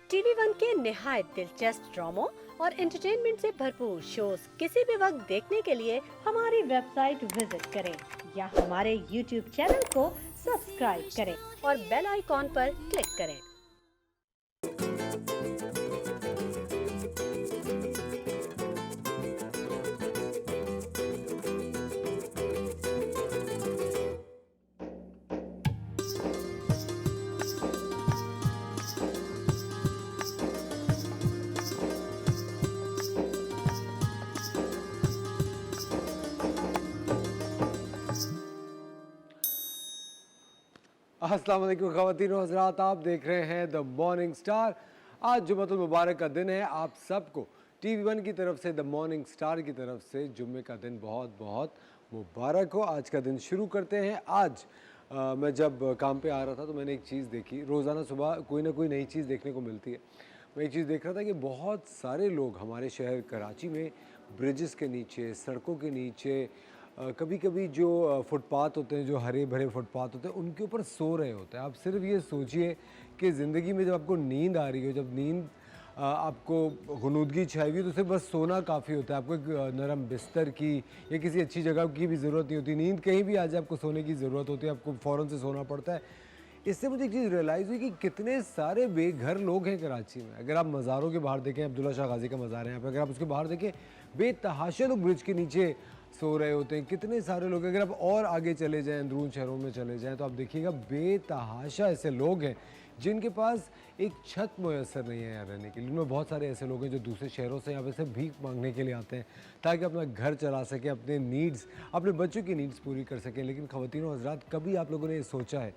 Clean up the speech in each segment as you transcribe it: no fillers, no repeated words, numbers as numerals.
TV one के निहायत दिलचस्प ड्रामों और एंटरटेनमेंट से भरपूर शोज किसी भी वक्त देखने के लिए हमारी वेबसाइट विजिट करें या हमारे यूट्यूब चैनल को सब्सक्राइब करें और बेल आइकॉन पर क्लिक करें। अस्सलाम वालेकुम ख़वातीन और हज़रात, आप देख रहे हैं द मॉर्निंग स्टार। आज जुम्मतुल मुबारक का दिन है। आप सबको टीवी वन की तरफ से, द मॉर्निंग स्टार की तरफ से जुम्मे का दिन बहुत बहुत मुबारक हो। आज का दिन शुरू करते हैं। आज मैं जब काम पे आ रहा था तो मैंने एक चीज़ देखी। रोज़ाना सुबह कोई ना कोई नई चीज़ देखने को मिलती है। मैं एक चीज़ देख रहा था कि बहुत सारे लोग हमारे शहर कराची में ब्रिजेस के नीचे, सड़कों के नीचे, कभी कभी जो फुटपाथ होते हैं, जो हरे भरे फुटपाथ होते हैं, उनके ऊपर सो रहे होते हैं। आप सिर्फ ये सोचिए कि ज़िंदगी में जब आपको नींद आ रही हो, जब नींद आपको गुनूदगी छाई हुई, तो सिर्फ बस सोना काफ़ी होता है। आपको एक नरम बिस्तर की या किसी अच्छी जगह की भी ज़रूरत नहीं होती। नींद कहीं भी आ जाए आपको सोने की ज़रूरत होती है, आपको फ़ौरन से सोना पड़ता है। इससे मुझे एक चीज़ रियलाइज़ हुई कि कितने सारे बेघर लोग हैं कराची में। अगर आप मज़ारों के बाहर देखें, अब्दुल्ला शाह गाज़ी का मज़ार है यहाँ पे, अगर आप उसके बाहर देखें, बेतहाशा लोग ब्रिज के नीचे सो रहे होते हैं। कितने सारे लोग, अगर आप और आगे चले जाएं, अंदरून शहरों में चले जाएं, तो आप देखिएगा बेतहाशा ऐसे लोग हैं जिनके पास एक छत मुयसर नहीं है यहाँ रहने के लिए। उनमें बहुत सारे ऐसे लोग हैं जो दूसरे शहरों से यहाँ पे से भीख मांगने के लिए आते हैं ताकि अपना घर चला सकें, अपने नीड्स, अपने बच्चों की नीड्स पूरी कर सकें। लेकिन ख़वातीन और हज़रात, कभी आप लोगों ने ये सोचा है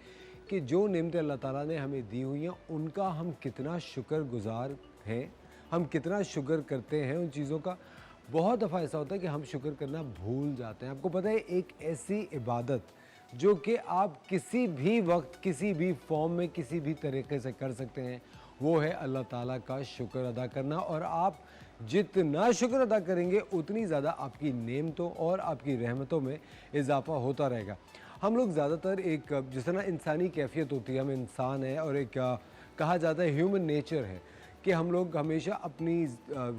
कि जो नेमतें अल्लाह ताला ने हमें दी हुई हैं, उनका हम कितना शुक्रगुज़ार हैं? हम कितना शुक्र करते हैं उन चीज़ों का? बहुत दफ़ा ऐसा होता है कि हम शुक्र करना भूल जाते हैं। आपको पता है, एक ऐसी इबादत जो कि आप किसी भी वक्त, किसी भी फॉर्म में, किसी भी तरीके से कर सकते हैं, वो है अल्लाह ताला का शुक्र अदा करना। और आप जितना शुक्र अदा करेंगे, उतनी ज़्यादा आपकी नेमतों और आपकी रहमतों में इजाफ़ा होता रहेगा। हम लोग ज़्यादातर एक, जिस तरह इंसानी कैफियत होती है, हम इंसान हैं और एक कहा जाता है ह्यूमन नेचर है कि हम लोग हमेशा अपनी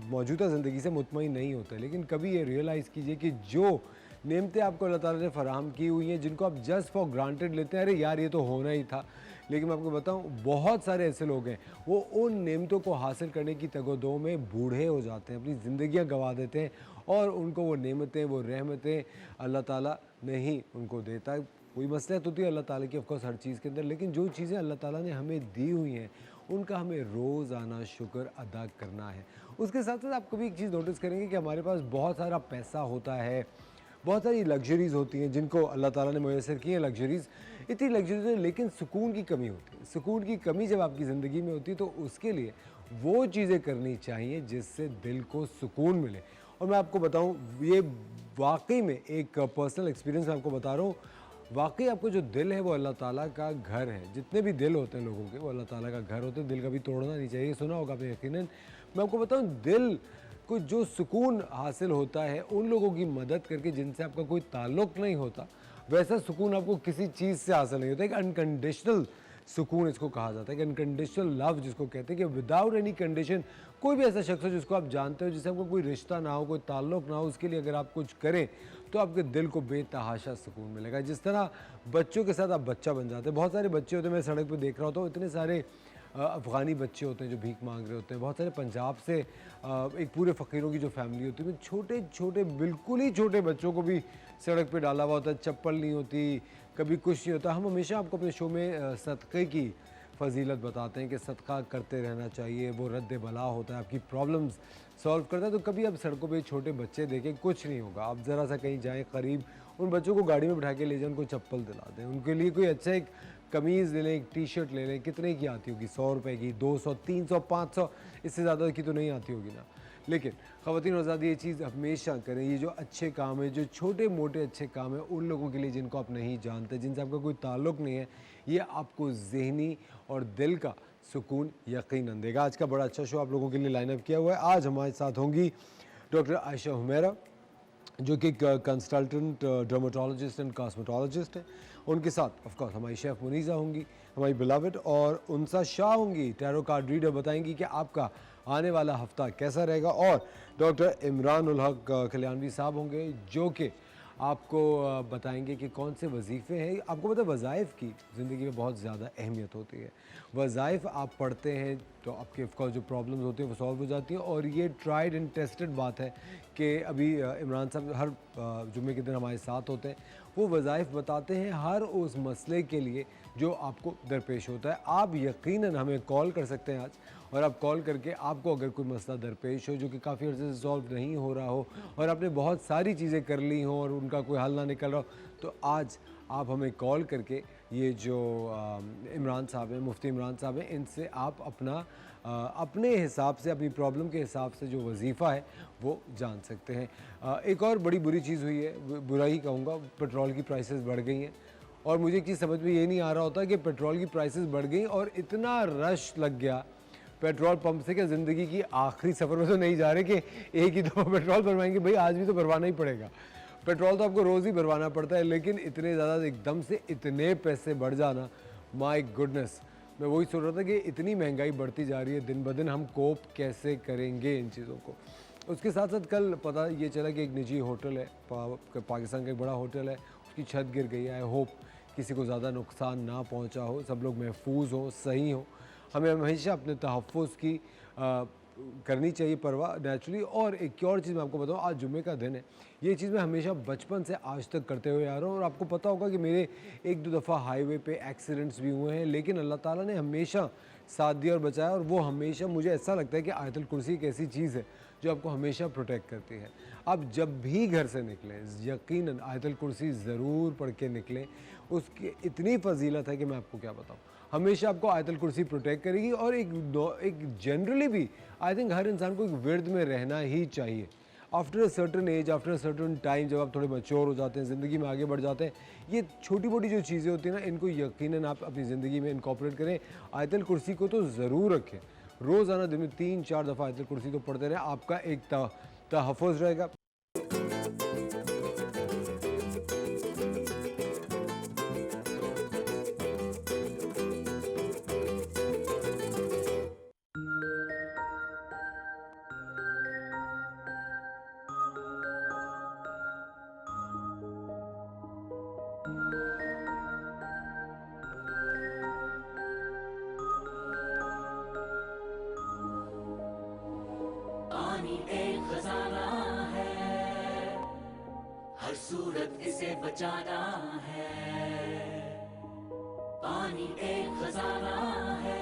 मौजूदा ज़िंदगी से मुतमईन नहीं होते। लेकिन कभी ये रियलाइज़ कीजिए कि जो नेमतें आपको अल्लाह ताला ने फ़राहम की हुई हैं, जिनको आप जस्ट फॉर ग्रांटेड लेते हैं, अरे यार ये तो होना ही था। लेकिन मैं आपको बताऊं, बहुत सारे ऐसे लोग हैं, वो उन नेमतों को हासिल करने की तगोदो में बूढ़े हो जाते हैं, अपनी ज़िंदगियाँ गंवा देते हैं और उनको वो नेमतें, वो रहमतें अल्लाह ताला नहीं उनको देता। कोई मसलहत होती है अल्लाह ताला की ऑफकोर्स हर चीज़ के अंदर, लेकिन जो चीज़ें अल्लाह ताला ने हमें दी हुई हैं, उनका हमें रोज़ाना शुक्र अदा करना है। उसके साथ साथ आप कभी एक चीज़ नोटिस करेंगे कि हमारे पास बहुत सारा पैसा होता है, बहुत सारी लग्जरीज़ होती हैं जिनको अल्लाह ताला ने मुयस्सर की हैं। लग्जरीज़, इतनी लग्जरीज़ है, लेकिन सुकून की कमी होती है। सुकून की कमी जब आपकी ज़िंदगी में होती है, तो उसके लिए वो चीज़ें करनी चाहिए जिससे दिल को सुकून मिले। और मैं आपको बताऊँ, ये वाकई में एक पर्सनल एक्सपीरियंस मैं आपको बता रहा हूँ। वाकई आपको जो दिल है वो अल्लाह ताला का घर है। जितने भी दिल होते हैं लोगों के, वो अल्लाह ताला का घर होते हैं। दिल कभी तोड़ना नहीं चाहिए। सुना होगा आपने यकीनन। मैं आपको बताऊं, दिल को जो सुकून हासिल होता है उन लोगों की मदद करके जिनसे आपका कोई ताल्लुक़ नहीं होता, वैसा सुकून आपको किसी चीज़ से हासिल नहीं होता। एक अनकंडीशनल सुकून इसको कहा जाता है, कि अनकंडीशनल लव जिसको कहते हैं, कि विदाउट एनी कंडीशन कोई भी ऐसा शख्स हो जिसको आप जानते हो, जिससे आपको कोई रिश्ता ना हो, कोई ताल्लुक़ ना हो, उसके लिए अगर आप कुछ करें तो आपके दिल को बेतहाशा सुकून मिलेगा। जिस तरह बच्चों के साथ आप बच्चा बन जाते हैं। बहुत सारे बच्चे होते हैं, मैं सड़क पे देख रहा होता हूँ, इतने सारे अफ़गानी बच्चे होते हैं जो भीख मांग रहे होते हैं। बहुत सारे पंजाब से एक पूरे फ़कीरों की जो फैमिली होती है, छोटे छोटे, बिल्कुल ही छोटे बच्चों को भी सड़क पे डाला हुआ होता है। चप्पल नहीं होती, कभी कुछ नहीं होता। हम हमेशा आपको अपने शो में सदक़े की फ़जीलत बताते हैं कि सदका करते रहना चाहिए, वो रद्द बला होता है, आपकी प्रॉब्लम्स सॉल्व करता है। तो कभी आप सड़कों पे छोटे बच्चे देखें, कुछ नहीं होगा। आप ज़रा सा कहीं जाएं करीब, उन बच्चों को गाड़ी में बिठा के ले जाएं, उनको चप्पल दिला दें, उनके लिए कोई अच्छा एक कमीज़ ले लें, एक टी शर्ट ले लें। कितने की आती होगी? 100 रुपये की, 200, 300, 500, इससे ज़्यादा की तो नहीं आती होगी ना। लेकिन ख़वातीन और हज़रात, ये चीज़ हमेशा करें। ये जो अच्छे काम है, जो छोटे मोटे अच्छे काम है, उन लोगों के लिए जिनको आप नहीं जानते, जिनसे आपका कोई ताल्लुक़ नहीं है, ये आपको ज़हनी और दिल का सुकून यकीनन देगा। आज का बड़ा अच्छा शो आप लोगों के लिए लाइन अप किया हुआ है। आज हमारे साथ होंगी डॉक्टर आयशा हुमैरा, जो कि कंसल्टेंट डर्मेटोलॉजिस्ट एंड कॉस्मेटोलॉजिस्ट है। उनके साथ ऑफ कोर्स हमारी शेफ़ मुनीज़ा होंगी, हमारी बिलावट, और उनसा शाह होंगी, टैरो कार्ड रीडर, बताएंगी कि आपका आने वाला हफ्ता कैसा रहेगा। और डॉक्टर इमरान उल हक कल्याणवी साहब होंगे, जो कि आपको बताएंगे कि कौन से वजीफ़े हैं। आपको पता है वज़ाइफ़ की ज़िंदगी में बहुत ज़्यादा अहमियत होती है। वज़ाइफ़ आप पढ़ते हैं तो आपके ऑफ कोर्स जो प्रॉब्लम्स होती हैं वो सॉल्व हो जाती हैं, और ये ट्राइड एंड टेस्टेड बात है कि अभी इमरान साहब हर जुम्मे के दिन हमारे साथ होते हैं। वो वज़ाइफ़ बताते हैं हर उस मसले के लिए जो आपको दरपेश होता है। आप यकीनन हमें कॉल कर सकते हैं आज, और आप कॉल करके आपको अगर कोई मसला दरपेश हो जो कि काफ़ी अर्से से सॉल्व नहीं हो रहा हो, और आपने बहुत सारी चीज़ें कर ली हों और उनका कोई हल ना निकल रहा हो, तो आज आप हमें कॉल करके ये जो इमरान साहब हैं, मुफ्ती इमरान साहब हैं, इनसे आप अपने हिसाब से, अपनी प्रॉब्लम के हिसाब से जो वजीफ़ा है वो जान सकते हैं। एक और बड़ी बुरी चीज़ हुई है, बुरा ही कहूँगा, पेट्रोल की प्राइसेस बढ़ गई हैं, और मुझे एक चीज़ समझ में ये नहीं आ रहा होता कि पेट्रोल की प्राइसेस बढ़ गई और इतना रश लग गया पेट्रोल पंप से कि ज़िंदगी की आखिरी सफ़र में तो नहीं जा रहे कि एक ही दफ़ा पेट्रोल भरवाएंगे, भाई आज भी तो भरवाना ही पड़ेगा। पेट्रोल तो आपको रोज़ ही भरवाना पड़ता है, लेकिन इतने ज़्यादा एकदम से इतने पैसे बढ़ जाना, माय गुडनेस। मैं वही सोच रहा था कि इतनी महंगाई बढ़ती जा रही है दिन ब दिन, हम कोप कैसे करेंगे इन चीज़ों को। उसके साथ साथ कल पता ये चला कि एक निजी होटल है, पाकिस्तान का एक बड़ा होटल है, उसकी छत गिर गई है। आई होप किसी को ज़्यादा नुकसान ना पहुंचा हो, सब लोग महफूज हों, सही हों। हमें हमेशा अपने तहफ़्फ़ुज़ की करनी चाहिए परवाह नेचुरली। और एक और चीज़ मैं आपको बताऊँ, आज जुम्मे का दिन है, ये चीज़ मैं हमेशा बचपन से आज तक करते हुए आ रहा हूँ, और आपको पता होगा कि मेरे एक दो दफ़ा हाईवे पे एक्सीडेंट्स भी हुए हैं, लेकिन अल्लाह ताला ने हमेशा साथ दिया और बचाया। और वो हमेशा, मुझे ऐसा लगता है कि आयतुल कुर्सी एक ऐसी चीज़ है जो आपको हमेशा प्रोटेक्ट करती है। आप जब भी घर से निकलें यकीनन आयतुल कुर्सी ज़रूर पढ़ के निकलें, उसकी इतनी फ़जीलत है कि मैं आपको क्या बताऊँ। हमेशा आपको आयतुल कुर्सी प्रोटेक्ट करेगी। और एक जनरली भी आई थिंक हर इंसान को एक विर्द में रहना ही चाहिए। After a certain age, after a certain time, जब आप थोड़े मैच्योर हो जाते हैं, ज़िंदगी में आगे बढ़ जाते हैं, ये छोटी मोटी जो चीज़ें होती हैं ना, इनको यकीनन आप अपनी ज़िंदगी में इनकॉर्पोरेट करें। आयतुल कुर्सी को तो ज़रूर रखें, रोज़ाना दिन में 3-4 दफ़ा आयतुल कुर्सी तो पढ़ते रहें, आपका एक तहफ़्फ़ुज़ रहेगा। पानी एक खजाना है, हर सूरत इसे बचाना है। पानी एक खजाना है,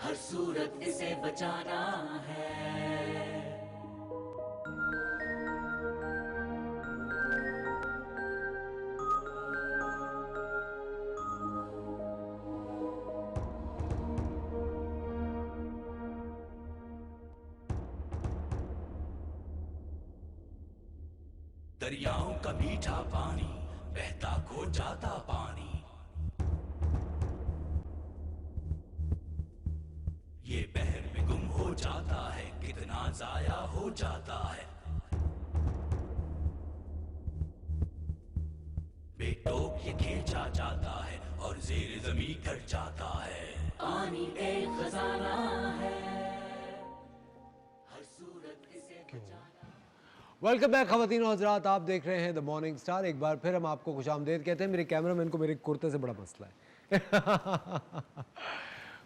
हर सूरत इसे बचाना है। दरियाओं का मीठा पानी बहता खो जाता पानी, ये बहर में गुम हो जाता है, कितना जाया हो जाता है। बेटोक ये खींचा जाता है और ज़ेर ज़मीं कर जाता है। पानी एक खजाना है, हर सूरत इसे बचाना। वेलकम बैक ख़वातीन और हज़रात, आप देख रहे हैं द मॉर्निंग स्टार। एक बार फिर हम आपको खुशामदीद कहते हैं। मेरे कैमरामैन को मेरे कुर्ते से बड़ा मसला है।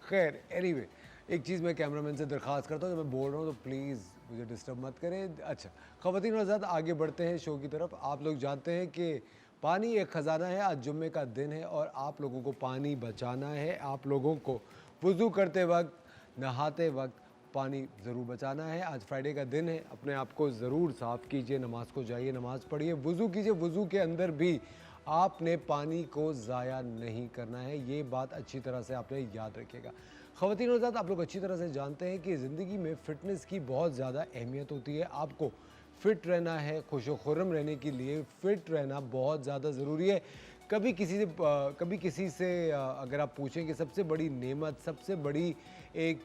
खैर एनीवे, एक चीज़ मैं कैमरामैन से दरख्वास्त करता हूँ, जब मैं बोल रहा हूँ तो प्लीज़ मुझे डिस्टर्ब मत करें। अच्छा ख़वातीन और हज़रात, आगे बढ़ते हैं शो की तरफ। आप लोग जानते हैं कि पानी एक ख़जाना है। आज जुम्मे का दिन है और आप लोगों को पानी बचाना है। आप लोगों को वज़ू करते वक्त, नहाते वक्त पानी ज़रूर बचाना है। आज फ्राइडे का दिन है, अपने आप को ज़रूर साफ़ कीजिए, नमाज़ को जाइए, नमाज़ पढ़िए, वज़ू कीजिए। वज़ू के अंदर भी आपने पानी को ज़ाया नहीं करना है, ये बात अच्छी तरह से आपने याद रखिएगा। ख़वातीन और हज़रात, आप लोग अच्छी तरह से जानते हैं कि ज़िंदगी में फ़िटनेस की बहुत ज़्यादा अहमियत होती है। आपको फ़िट रहना है, खुश व खुर्रम रहने के लिए फ़िट रहना बहुत ज़्यादा ज़रूरी है। कभी किसी से अगर आप पूछें कि सबसे बड़ी नेमत, सबसे बड़ी एक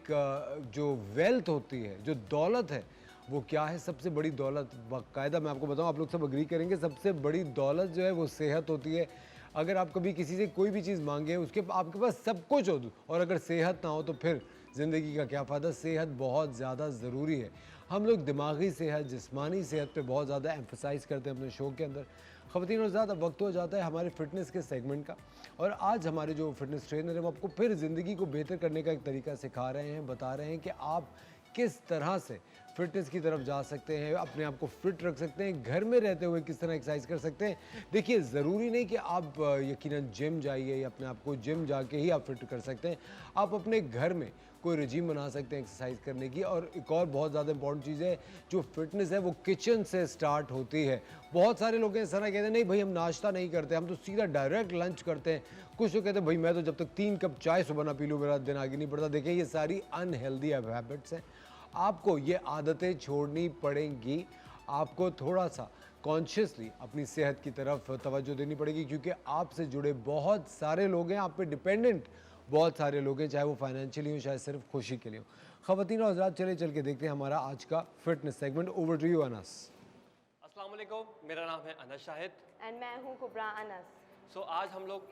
जो वेल्थ होती है, जो दौलत है, वो क्या है? सबसे बड़ी दौलत, बाकायदा मैं आपको बताऊं, आप लोग सब अग्री करेंगे, सबसे बड़ी दौलत जो है वो सेहत होती है। अगर आप कभी किसी से कोई भी चीज़ मांगे, उसके आपके पास सब कुछ हो और अगर सेहत ना हो तो फिर ज़िंदगी का क्या फ़ायदा। सेहत बहुत ज़्यादा ज़रूरी है। हम लोग दिमागी सेहत, जिस्मानी सेहत पे बहुत ज़्यादा एम्फसाइज़ करते हैं अपने शो के अंदर। ख़वातीन और ज़्यादा वक्त हो जाता है हमारे फ़िटनेस के सेगमेंट का, और आज हमारे जो फ़िटनेस ट्रेनर हैं वो आपको फिर ज़िंदगी को बेहतर करने का एक तरीका सिखा रहे हैं, बता रहे हैं कि आप किस तरह से फ़िटनेस की तरफ जा सकते हैं, अपने आप को फ़िट रख सकते हैं, घर में रहते हुए किस तरह एक्सरसाइज कर सकते हैं। देखिए, ज़रूरी नहीं कि आप यकीनन जिम जाइए या अपने आप को जिम जाके ही आप फिट कर सकते हैं। आप अपने घर में कोई रजीम बना सकते हैं एक्सरसाइज करने की। और एक और बहुत ज़्यादा इंपॉर्टेंट चीज़ है, जो फिटनेस है वो किचन से स्टार्ट होती है। बहुत सारे लोग ऐसा ना कहते हैं, नहीं भाई हम नाश्ता नहीं करते, हम तो सीधा डायरेक्ट लंच करते हैं। कुछ लोग कहते हैं भाई मैं तो जब तक 3 कप चाय सुबह ना पी लूँ मेरा दिन आगे नहीं बढ़ता। देखिए, ये सारी अनहेल्दी हैबिट्स हैं। आपको ये आदतें छोड़नी पड़ेंगी। आपको थोड़ा सा कॉन्शियसली अपनी सेहत की तरफ तवज्जो देनी पड़ेगी, क्योंकि आपसे जुड़े बहुत सारे लोग हैं, आप पे डिपेंडेंट बहुत सारे लोग हैं, चाहे वो फाइनेंशियली हो, चाहे सिर्फ खुशी के लिए हो। ख़वातीन और हज़रात, चले चल के देखते हैं हमारा आज का fitness segment. Over to you Anas. अस्सलाम वालेकुम, मेरा नाम है अनस शाहिद। एंड मैं हूँ कुबरा अनस। सो आज हम लोग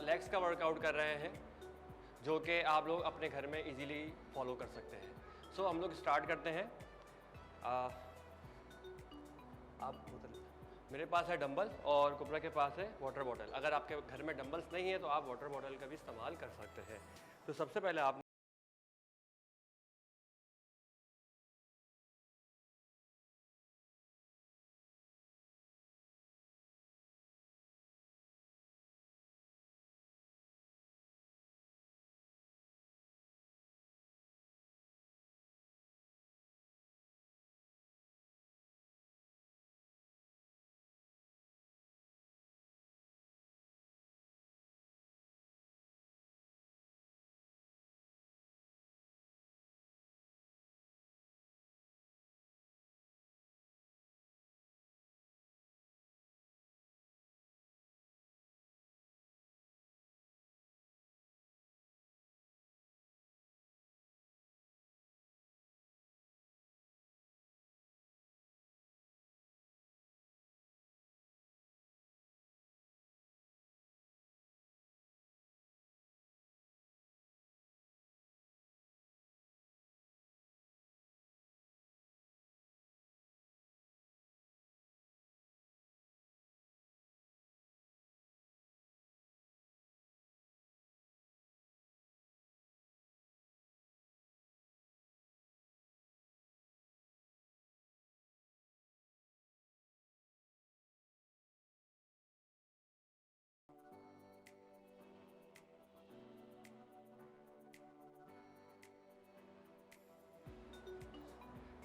लेग्स का वर्कआउट कर रहे हैं, जो कि आप लोग अपने घर में इजीली फॉलो कर सकते हैं। सो हम लोग स्टार्ट करते हैं। आप मेरे पास है डंबल और कुबरा के पास है वाटर बॉटल। अगर आपके घर में डंबल्स नहीं है तो आप वाटर बॉटल का भी इस्तेमाल कर सकते हैं। तो सबसे पहले आप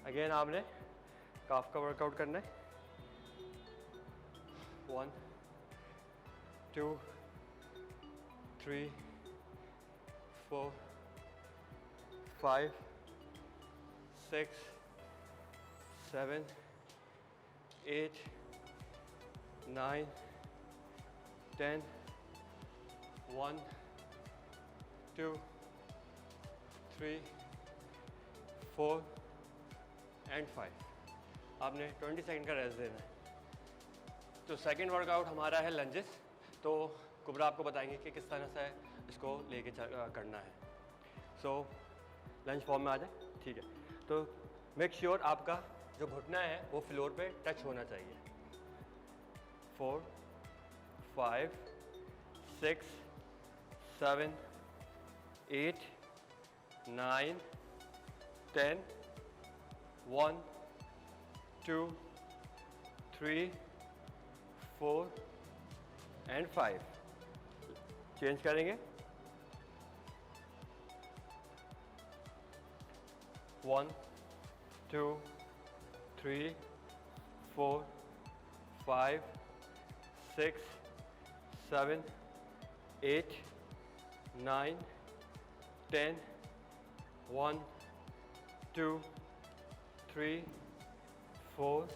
अगेन आपने काफ का वर्कआउट करना है। 1 2 3 4 5 6 7 8 9 10 1 2 3 4 एंड 5। आपने 20 सेकंड का रेस्ट देना है। तो सेकंड वर्कआउट हमारा है लंजेस। तो कुबरा आपको बताएंगे कि किस तरह से इसको लेके करना है। सो लंज फॉर्म में आ जाए, ठीक है। तो मेक श्योर आपका जो घुटना है वो फ्लोर पे टच होना चाहिए। 4 5 6 7 8 9 10 1 2 3 4 एंड 5। चेंज करेंगे। 1 2 3 4 5 6 7 8 9 10 1 2 3 4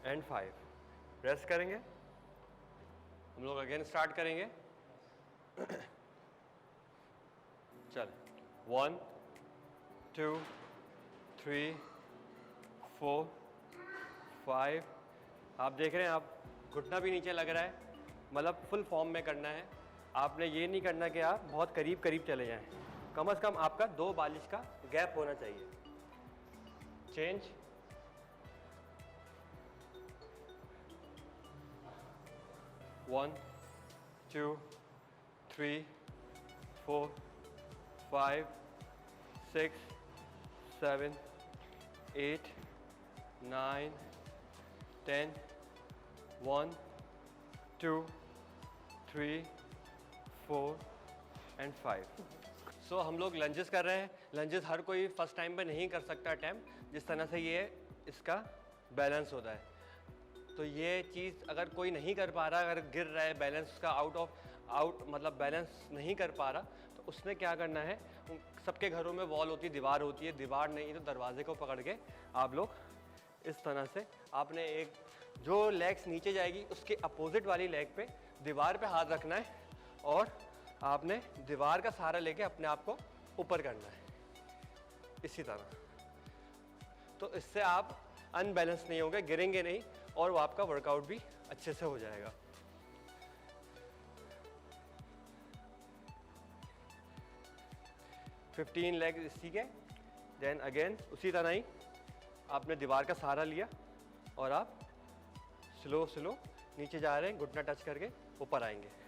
एंड 5। रेस्ट करेंगे। हम लोग अगेन स्टार्ट करेंगे। चल 1 2 3 4 5। आप देख रहे हैं, आप घुटना भी नीचे लग रहा है, मतलब फुल फॉर्म में करना है। आपने ये नहीं करना कि आप बहुत करीब करीब चले जाएं, कम से कम आपका 2 बालिश का गैप होना चाहिए। चेंज। 1 2 3 4 5 6 7 8 9 10 1 2 3 4 एंड 5। सो हम लोग लंजेस कर रहे हैं। लंजेस हर कोई फर्स्ट टाइम पे नहीं कर सकता अटैम्प्ट, जिस तरह से ये इसका बैलेंस होता है। तो ये चीज़ अगर कोई नहीं कर पा रहा, अगर गिर रहा है, बैलेंस उसका आउट मतलब बैलेंस नहीं कर पा रहा, तो उसने क्या करना है, सबके घरों में वॉल होती है, दीवार होती है, दीवार नहीं तो दरवाजे को पकड़ के आप लोग इस तरह से, आपने एक जो लेग्स नीचे जाएगी उसके अपोजिट वाली लेग पे दीवार पे हाथ रखना है और आपने दीवार का सहारा लेके अपने आप को ऊपर करना है इसी तरह। तो इससे आप अनबैलेंस नहीं होंगे, गिरेंगे नहीं, और वो आपका वर्कआउट भी अच्छे से हो जाएगा। फिफ्टीन लेग इसी के। देन अगेन उसी तरह ही आपने दीवार का सहारा लिया और आप स्लो स्लो नीचे जा रहे हैं, घुटना टच करके ऊपर आएंगे।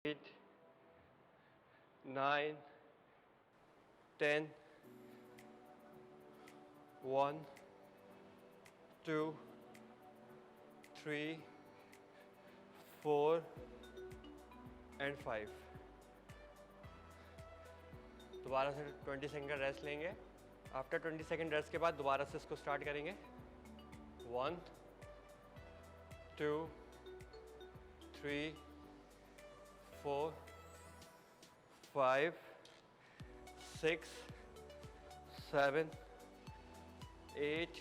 Eight 9 10 1 2 3 4 and 5। दोबारा से 20 सेकंड का रेस्ट लेंगे। आफ्टर 20 सेकंड रेस्ट के बाद दोबारा से इसको स्टार्ट करेंगे। 1 2 3 4 5 6 7 8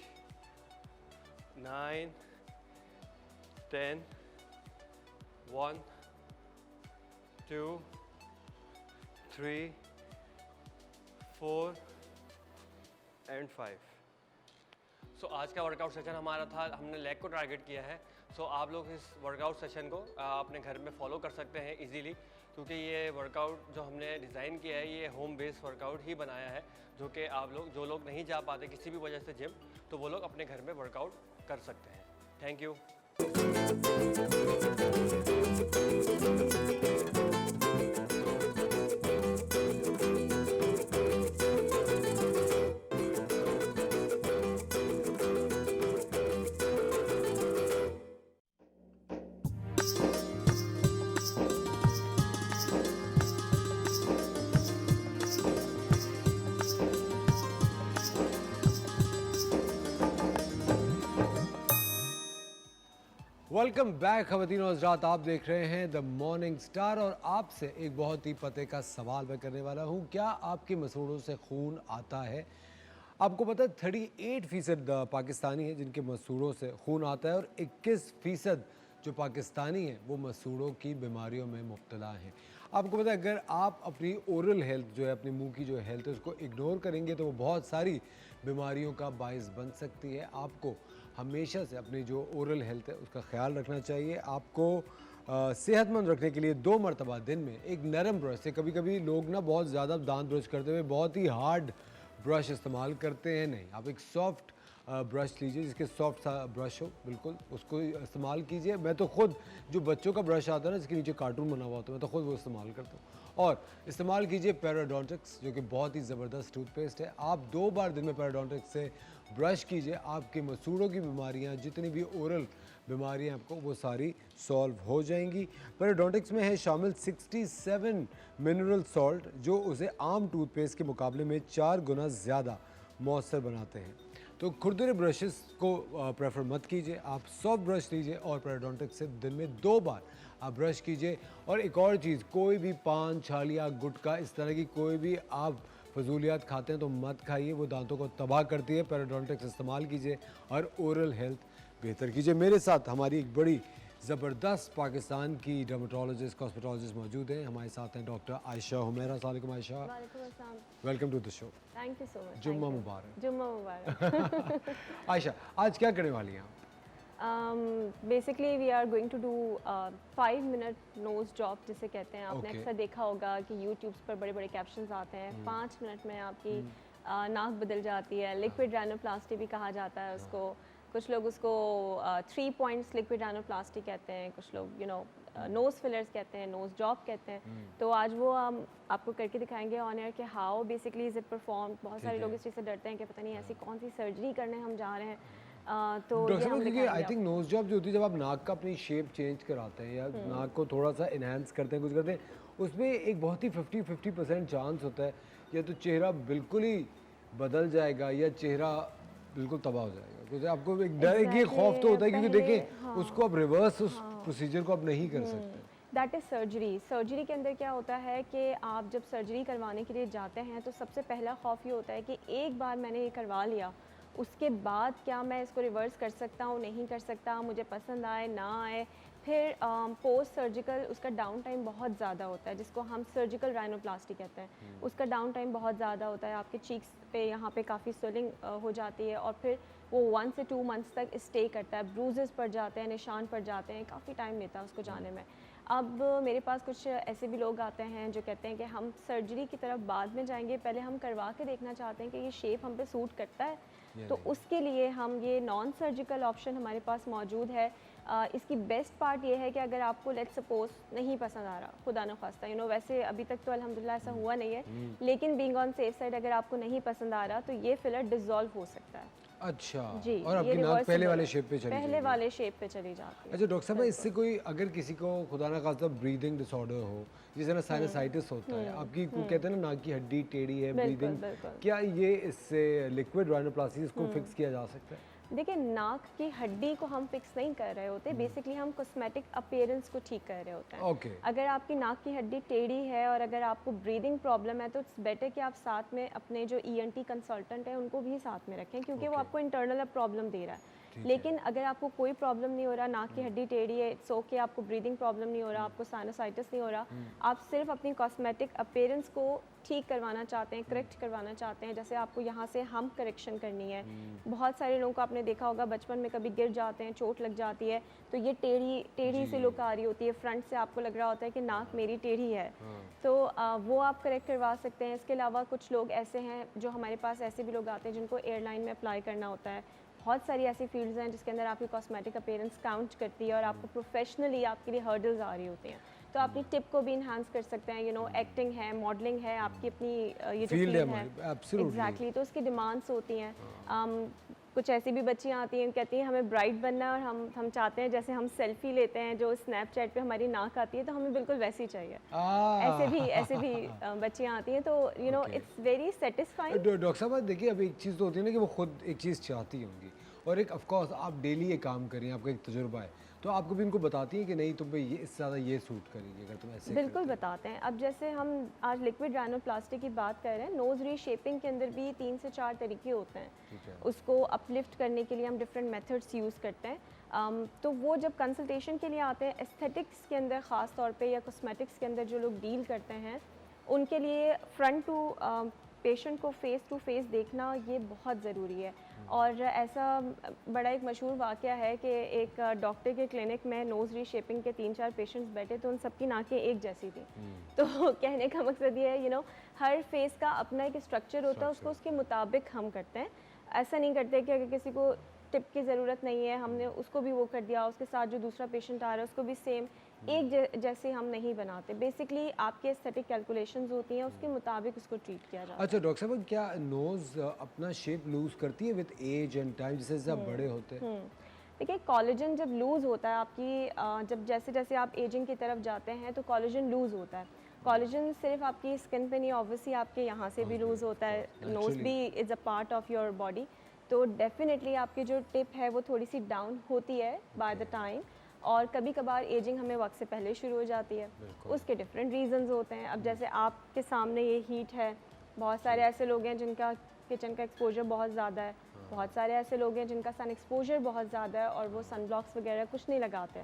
9 10 1 2 3 4 एंड 5। सो आज का वर्कआउट सेशन हमारा था, हमने लेग को टारगेट किया है। सो आप लोग इस वर्कआउट सेशन को अपने घर में फॉलो कर सकते हैं इजीली, क्योंकि ये वर्कआउट जो हमने डिज़ाइन किया है ये होम बेस्ड वर्कआउट ही बनाया है, जो कि आप लोग जो लोग नहीं जा पाते किसी भी वजह से जिम, तो वो लोग अपने घर में वर्कआउट कर सकते हैं। Thank you. वेलकम बैक खवातीन और हज़रात, आप देख रहे हैं द मॉर्निंग स्टार और आपसे एक बहुत ही पते का सवाल मैं करने वाला हूं। क्या आपके मसूड़ों से खून आता है? आपको पता है 38% पाकिस्तानी हैं जिनके मसूड़ों से खून आता है और 21% जो पाकिस्तानी हैं वो मसूड़ों की बीमारियों में मुब्तला हैं। आपको पता है अगर आप अपनी ओरल हेल्थ जो है, अपने मुंह की जो हेल्थ है उसको इग्नोर करेंगे तो वो बहुत सारी बीमारियों का बायस बन सकती है। आपको हमेशा से अपनी जो ओरल हेल्थ है उसका ख्याल रखना चाहिए। आपको सेहतमंद रखने के लिए 2 मरतबा दिन में एक नरम ब्रश से, कभी कभी लोग ना बहुत ज़्यादा दांत ब्रश करते हुए बहुत ही हार्ड ब्रश इस्तेमाल करते हैं। नहीं, आप एक सॉफ्ट ब्रश लीजिए जिसके सॉफ्ट सा ब्रश हो, बिल्कुल उसको इस्तेमाल कीजिए। मैं तो खुद जो बच्चों का ब्रश आता है ना जिसके नीचे कार्टून बना हुआ होता है, मैं तो खुद वो इस्तेमाल करता हूँ। और इस्तेमाल कीजिए पैराडोंटिक्स जो कि बहुत ही ज़बरदस्त टूथपेस्ट है। आप 2 बार दिन में पैराडोंटिक्स से ब्रश कीजिए, आपके मसूड़ों की बीमारियाँ, जितनी भी ओरल बीमारियाँ आपको, वो सारी सॉल्व हो जाएंगी। पैराडोंटिक्स में है शामिल 67 मिनरल सॉल्ट जो उसे आम टूथपेस्ट के मुकाबले में 4 गुना ज़्यादा मौसर बनाते हैं। तो खुरदरे ब्रशेस को प्रेफर मत कीजिए, आप सॉफ्ट ब्रश लीजिए और पैराडोंटिक्स से दिन में 2 बार आप ब्रश कीजिए। और एक और चीज़, कोई भी पान, छालिया, गुटखा, इस तरह की कोई भी आप फजूलियात खाते हैं तो मत खाइए, वो दांतों को तबाह करती है। पैराडोंटिक्स इस्तेमाल कीजिए और ओरल हेल्थ बेहतर कीजिए। मेरे साथ हमारी एक बड़ी ज़बरदस्त पाकिस्तान की डर्मेटोलॉजिस्ट, कॉस्मेटोलॉजिस्ट मौजूद हैं। हमारे साथ हैं डॉक्टर आयशा हुमैरा। अस्सलाम वालेकुम आयशा, वालेकुम अस्सलाम। Welcome to the show. Thank you so much. जुम्मा मुबारक। जुम्मा मुबारक। आयशा, आज क्या करने वाली हैं आप? Basically we are going to do 5 minute nose job जिसे कहते हैं। आपने Okay. अक्सर देखा होगा कि यूट्यूब्स पर बड़े बड़े कैप्शंस आते हैं, 5 मिनट में आपकी नाक बदल जाती है। लिक्विड रैनोप्लास्टी भी कहा जाता है उसको। कुछ लोग उसको 3 पॉइंट्स लिक्विड रैनोप्लास्टी कहते हैं, कुछ लोग नोज़ फिलर्स कहते हैं, नोज़ जॉब कहते हैं। तो आज वो हम आपको करके दिखाएंगे ऑन एयर कि how basically is it perform. बहुत सारे लोग इस चीज़ से डरते हैं कि पता नहीं ऐसी कौन सी सर्जरी करने हम जा रहे हैं। तो ये डॉक्टर हम साहब, क्योंकि दिखाएंगे आई आपको। थिंक नोज जॉब जो होती है जब आप नाक का अपनी शेप चेंज कराते हैं या नाक को थोड़ा सा इन्हांस करते हैं, कुछ करते हैं, उसमें एक बहुत ही 50% चांस होता है या तो चेहरा बिल्कुल ही बदल जाएगा या चेहरा बिल्कुल तबाह हो जाएगा। क्योंकि आपको एक डर, एक ये खौफ तो होता है क्योंकि पहले, देखिए उसको आप रिवर्स उस प्रोसीजर को आप नहीं कर सकते। That is surgery. सर्जरी के अंदर क्या होता है कि आप जब सर्जरी करवाने के लिए जाते हैं तो सबसे पहला खौफ ये होता है कि एक बार मैंने ये करवा लिया, उसके बाद क्या मैं इसको रिवर्स कर सकता हूँ, नहीं कर सकता, मुझे पसंद आए ना आए। फिर पोस्ट सर्जिकल उसका डाउन टाइम बहुत ज़्यादा होता है, जिसको हम सर्जिकल राइनोप्लास्टी कहते हैं। उसका डाउन टाइम बहुत ज़्यादा होता है। आपके चीक्स पे यहाँ पे काफ़ी स्वेलिंग हो जाती है और फिर वो 1 से 2 मंथ्स तक स्टे करता है। ब्रूजेस पड़ जाते हैं, निशान पड़ जाते हैं, काफ़ी टाइम लेता है उसको जाने में। अब मेरे पास कुछ ऐसे भी लोग आते हैं जो कहते हैं कि हम सर्जरी की तरफ बाद में जाएंगे, पहले हम करवा के देखना चाहते हैं कि ये शेप हम पे सूट करता है। तो उसके लिए हम ये नॉन सर्जिकल ऑप्शन हमारे पास मौजूद है। इसकी बेस्ट पार्ट ये है कि अगर आपको लेट्स सपोज नहीं पसंद आ रहा, खुदा न खास्ता वैसे अभी तक तो अल्हम्दुलिल्लाह ऐसा हुआ नहीं है, लेकिन बीइंग ऑन सेफ साइड अगर आपको नहीं पसंद आ रहा तो ये फिलर डिसॉल्व हो सकता है। अच्छा, जी, और आपकी ये नाक reversible पहले वाले है। शेप पे चली पहले जाएगी। वाले शेप पे चली जाती है। अच्छा डॉक्टर साहब, इससे कोई अगर किसी को खुदा ना खास्ता ब्रीदिंग डिसऑर्डर हो, जिसे ना साइनसाइटिस होता है, आपकी को कहते हैं ना नाक की हड्डी टेढ़ी है, बिल्कुल, ब्रीदिंग, बिल्कुल। क्या ये इससे लिक्विड राइनोप्लास्टी इसको फिक्स किया जा सकता है? देखिए, नाक की हड्डी को हम फिक्स नहीं कर रहे होते, बेसिकली हम कॉस्मेटिक अपीयरेंस को ठीक कर रहे होते हैं। ओके। अगर आपकी नाक की हड्डी टेढ़ी है और अगर आपको ब्रीदिंग प्रॉब्लम है तो इट्स बेटर कि आप साथ में अपने जो ENT कंसल्टेंट है उनको भी साथ में रखें, क्योंकि वो आपको इंटरनल प्रॉब्लम दे रहा है। लेकिन अगर आपको कोई प्रॉब्लम नहीं हो रहा, नाक की हड्डी टेढ़ी है, इट्स ओके, आपको ब्रीदिंग प्रॉब्लम नहीं हो रहा, आपको साइनसाइटिस नहीं हो रहा, आप सिर्फ अपनी कॉस्मेटिक अपीयरेंस को ठीक करवाना चाहते हैं, करेक्ट करवाना चाहते हैं, जैसे आपको यहाँ से हम करेक्शन करनी है। बहुत सारे लोगों को आपने देखा होगा बचपन में कभी गिर जाते हैं, चोट लग जाती है, तो ये टेढ़ी सी लुक आ रही होती है, फ्रंट से आपको लग रहा होता है कि नाक मेरी टेढ़ी है। तो वो आप करेक्ट करवा सकते हैं। इसके अलावा कुछ लोग ऐसे हैं जो हमारे पास ऐसे भी लोग आते हैं जिनको एयरलाइन में अप्लाई करना होता है। बहुत सारी ऐसी फील्ड्स हैं जिसके अंदर आपकी कॉस्मेटिक अपीयरेंस काउंट करती है और आपको प्रोफेशनली आपके लिए हर्डल्स आ रही होती हैं, तो अपनी टिप को भी इन्हांस कर सकते हैं। एक्टिंग है, मॉडलिंग है, आपकी अपनी ये जो Field है फील्ड है, हमारी, absolutely। एग्जैक्टली, तो उसकी डिमांड्स होती हैं। कुछ ऐसी भी बच्चियाँ आती हैं, कहती हैं हमें ब्राइट बनना है और हम चाहते हैं जैसे हम सेल्फी लेते हैं जो स्नैपचैट पे हमारी नाक आती है, तो हमें बिल्कुल वैसी चाहिए। ऐसे भी बच्चियाँ आती हैं, तो इट्स वेरी सेटिस्फाइंग। डॉक्टर साहब देखिए, अब एक चीज़ तो होती है ना कि वो खुद एक चीज़ चाहती होंगी और एक ऑफ कोर्स आप डेली ये काम करें, आपका एक तजुर्बा है, तो आप कभी उनको बताती हैं कि नहीं तुम पे ये इससे ज़्यादा ये सूट करेगी अगर तुम ऐसे बिल्कुल करते हो? बताते हैं। अब जैसे हम आज लिक्विड रैनोप्लास्टी की बात कर रहे हैं, नोज़ रीशेपिंग के अंदर भी 3 से 4 तरीके होते हैं। ठीक है। उसको अपलिफ्ट करने के लिए हम डिफरेंट मेथड्स यूज़ करते हैं। तो वो जब कंसल्टेशन के लिए आते हैं, एस्थेटिक्स के अंदर ख़ास तौर पे या कॉस्मेटिक्स के अंदर जो लोग डील करते हैं, उनके लिए फ्रंट टू पेशेंट को फ़ेस टू फेस देखना ये बहुत ज़रूरी है। और ऐसा बड़ा एक मशहूर वाक़या है कि एक डॉक्टर के क्लिनिक में नोज़ रीशेपिंग के 3-4 पेशेंट्स बैठे, तो उन सबकी नाकें एक जैसी थी। तो कहने का मकसद ये है हर फेस का अपना एक स्ट्रक्चर होता है, उसको उसके मुताबिक हम करते हैं। ऐसा नहीं करते कि अगर किसी को टिप की ज़रूरत नहीं है, हमने उसको भी वो कर दिया, उसके साथ जो दूसरा पेशेंट आ रहा है उसको भी सेम एक जैसे हम नहीं बनाते। बेसिकली आपके एस्थेटिक कैलकुलेशंस होती हैं, उसके मुताबिक उसको ट्रीट किया जाता है। अच्छा डॉक्टर साहब, क्या नोज़ अपना शेप लूज़ करती है विद एज एंड टाइम, जैसे जैसे आप बड़े होते हैं? देखिए, कोलेजन जब लूज़ होता है आपकी जब जैसे जैसे आप एजिंग की तरफ जाते हैं तो कोलेजन लूज़ होता है। कोलेजन सिर्फ आपकी स्किन पे नहीं, ऑब्वियसली आपके यहाँ से भी लूज़ होता है, नोज़ भी is a part of your body. तो डेफिनेटली आपकी जो टिप है वो थोड़ी सी डाउन होती है बाय द टाइम, और कभी कभार एजिंग हमें वक्त से पहले शुरू हो जाती है। उसके डिफरेंट रीजंस होते हैं। अब जैसे आपके सामने ये हीट है, बहुत सारे ऐसे लोग हैं जिनका किचन का एक्सपोजर बहुत ज़्यादा है, बहुत सारे ऐसे लोग हैं जिनका सन एक्सपोजर बहुत ज़्यादा है और वो सन ब्लॉक्स वगैरह कुछ नहीं लगाते।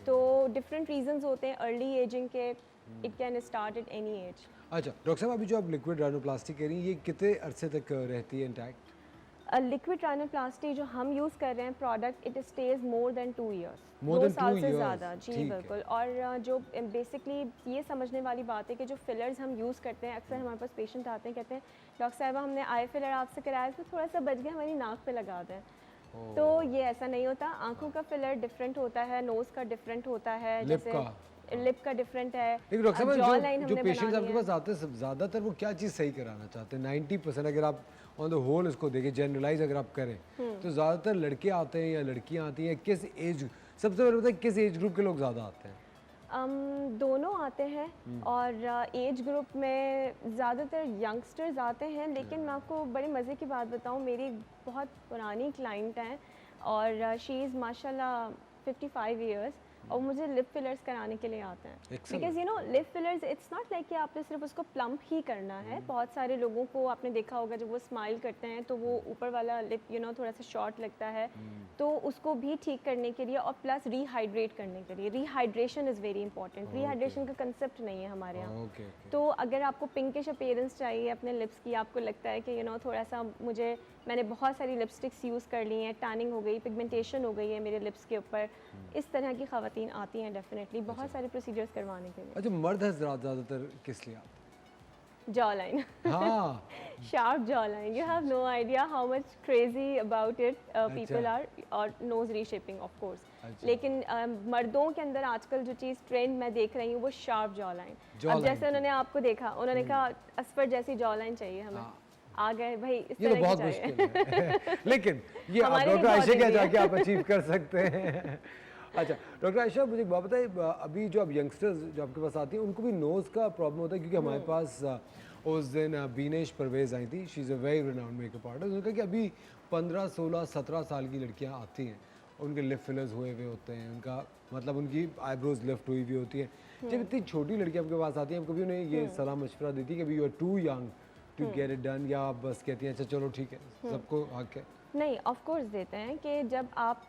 तो डिफरेंट रीजंस होते हैं अर्ली एजिंग के। It can start at any as. अच्छा डॉक्टर साहब, अभी जो आप लिक्विड राइनोप्लास्टी कह रही हैं, ये कितने अरसे तक रहती है इंटैक्ट? लिक्विड राइनोप्लास्टी जो हम यूज़ कर रहे हैं product, it stage more than 2 years, More 2 than साल 2 से years, ज़्यादा। जी ठीक है। बिल्कुल। और जो बेसिकली ये समझने वाली बात है कि जो फिलर्स हम यूज़ करते हैं, अक्सर हमारे पास पेशेंट आते हैं, कहते हैं डॉक्टर साहब हमने आई फिलर आपसे कराया, इसमें थोड़ा सा बच गया, हमारी नाक पे लगा दें। तो ये ऐसा नहीं होता। आंखों का फिलर डिफरेंट होता है, नोज़ का डिफरेंट होता है, लिप जैसे का? लिप का डिफरेंट है। लेकिन डॉक्टर साहब, जॉ लाइन जो हमने पेशेंट्स बनानी आपके है। पास आते हैं ज़्यादातर वो क्या चीज़ सही कराना चाहते हैं? 90% अगर आप ऑन द होल इसको देखें, जनरलाइज अगर आप करें, तो ज़्यादातर लड़के आते हैं या लड़कियां आती हैं? किस एज, सबसे पहले बताइए किस एज ग्रुप के लोग ज़्यादा आते हैं? दोनों आते हैं, और एज ग्रुप में ज़्यादातर यंगस्टर्स आते हैं। लेकिन मैं आपको बड़े मज़े की बात बताऊं, मेरी बहुत पुरानी क्लाइंट हैं और शी इज़ माशाल्लाह 55 इयर्स, और मुझे लिप फिलर्स कराने के लिए आते हैं। Excellent. Because lip fillers it's not like कि आपने सिर्फ उसको प्लम्प ही करना है। बहुत सारे लोगों को आपने देखा होगा जब वो स्माइल करते हैं तो वो ऊपर वाला लिप थोड़ा सा शॉर्ट लगता है, तो उसको भी ठीक करने के लिए और प्लस रीहाइड्रेट करने के लिए, rehydration is very important. Rehydration का कंसेप्ट नहीं है हमारे यहाँ। ओके। तो अगर आपको पिंकिश अपीयरेंस चाहिए अपने लिप्स की, आपको लगता है कि थोड़ा सा मैंने बहुत सारी लिपस्टिक्स यूज़ कर ली हैं, टैनिंग हो गई, पिगमेंटेशन हो गई है मेरे लिप्स के ऊपर, इस तरह की ख़वातीन आती हैं डेफिनेटली बहुत सारे प्रोसीजर्स करवाने के लिए। अच्छा, मर्द हज़रात ज़्यादातर किस लिए आते जॉ लाइन, हैं? हाँ, sharp jaw line, you have no idea how much crazy about it people अच्छा। आर। और नोज रीशेपिंग ऑफ कोर्स। अच्छा। लेकिन मर्दों के अंदर आजकल जो चीज़ ट्रेंड मैं देख रही हूँ वो शार्प जॉ लाइन। Jaw अब line जैसे की। उन्होंने आपको देखा, उन्होंने कहा असफर जैसी जॉ लाइन चाहिए हमें, हाँ। आ गए भाई इस ये तो तरह बहुत की चाहिए। मुश्किल है। लेकिन ये आप हमारे लिए डॉक्टर बहुत आयशा के यहाँ easy है। जाके आप अचीव कर सकते हैं। अच्छा डॉक्टर आयशा, मुझे एक बात बताइए, अभी जो आप यंगस्टर्स जो आपके पास आती हैं उनको भी नोज़ का प्रॉब्लम होता है? क्योंकि हमारे पास उस दिन बीनेश परवेज़ आई थी, she is a very renowned makeup artist. उन्होंने कहा कि अभी 15, 16, 17 साल की लड़कियाँ आती हैं, उनके लिप फिलर्स हुए हुए होते हैं, उनका मतलब उनकी आईब्रोज लिफ्ट हुई हुई होती है। जब इतनी छोटी लड़कियाँ आपके पास आती हैं, आप कभी उन्हें ये सलाह मशवरा देती है कि अभी you are too young to get it done, या आप बस कहती हैं अच्छा चलो ठीक है, सबको हक है? नहीं, ऑफ कोर्स देते हैं कि जब आप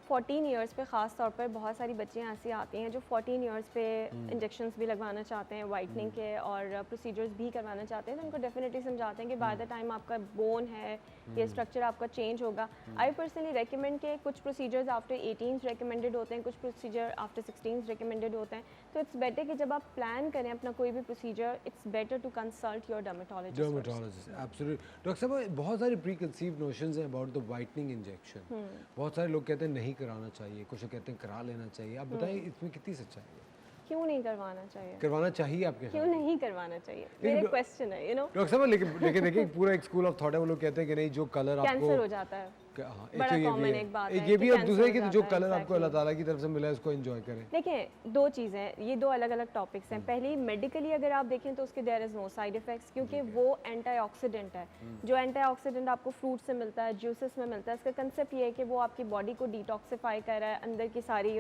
14 इयर्स पे ख़ास तौर पर बहुत सारी बच्चियाँ ऐसी आती हैं जो 14 इयर्स पे इंजेक्शंस भी लगवाना चाहते हैं वाइटनिंग के, और प्रोसीजर्स भी करवाना चाहते हैं, तो उनको डेफिनेटली समझाते हैं कि बाय द टाइम आपका बोन है, ये स्ट्रक्चर आपका चेंज होगा। आई पर्सनली रेकमेंड के कुछ प्रोसीजर्स आफ्टर 18 रेकमेंडेड होते हैं, कुछ प्रोसीजर आफ्टर 16 रेकमेंडेड होते हैं। तो इट्स बेटर कि जब आप प्लान करें अपना कोई भी procedure, it's better to consult your dermatologist. Dermatologist, absolutely. Doctor साहब, बहुत सारे प्री कंसीव्ड नोशंस हैं अबाउट द वाइटनिंग इंजेक्शन। बहुत सारे लोग कहते हैं नहीं कराना चाहिए, कुछ लोग कहते हैं करा लेना चाहिए। आप बताइए इसमें कितनी सच्चाई है? क्यों नहीं करवाना चाहिए? करवाना चाहिए आपके क्यों ख्याल में? नहीं करवाना चाहिए? मेरा क्वेश्चन है, डॉक्टर साहब, लेकिन देखिए पूरा एक स्कूल ऑफ थॉट है, वो लोग कहते हैं कि नहीं जो कलर आपको कैंसर हो जाता है। हाँ, एक बड़ा तो ये भी common है, एक बात एक है ये कि भी है, cancel दूसरा हो कि जो जाता है, कलर आपको अल्लाह exactly। ताला की तरफ से मिला है उसको एंजॉय करें। देखिए दो चीज़ें हैं, ये दो अलग अलग टॉपिक्स हैं। पहली मेडिकली अगर आप देखें तो उसके there is no side effects, क्योंकि वो एंटीऑक्सीडेंट है। जो एंटीऑक्सीडेंट आपको फ्रूट से मिलता है, जूसेस में मिलता है, इसका कंसेप्ट ये है कि वो आपकी बॉडी को डिटॉक्सिफाई कर रहा है, अंदर की सारी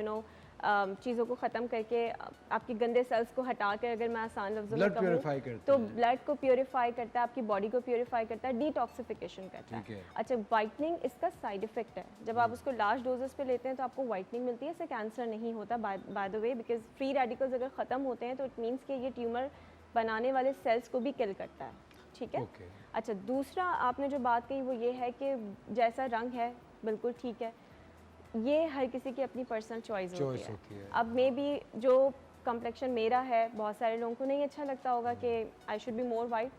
चीज़ों को ख़त्म करके आपके गंदे सेल्स को हटा के, अगर मैं आसान लफ्ज़ों में ब्लड कहूँ प्योरीफाई करता तो है। ब्लड को प्योरीफाई करता है, आपकी बॉडी को प्योरीफाई करता है, डिटॉक्सिफिकेशन करता ठीक है। है। अच्छा, वाइटनिंग इसका साइड इफेक्ट है। जब आप उसको लार्ज डोजेस पे लेते हैं तो आपको वाइटनिंग मिलती है, इससे कैंसर नहीं होता by the way, because free radicals अगर ख़त्म होते हैं तो इट मीन्स कि ये ट्यूमर बनाने वाले सेल्स को भी किल करता है। ठीक है। Okay। अच्छा, दूसरा आपने जो बात कही वो ये है कि जैसा रंग है बिल्कुल ठीक है, ये हर किसी की अपनी पर्सनल चॉइस होती है। अब मे बी जो कम्प्लेक्शन मेरा है, बहुत सारे लोगों को नहीं अच्छा लगता होगा कि I should be more white,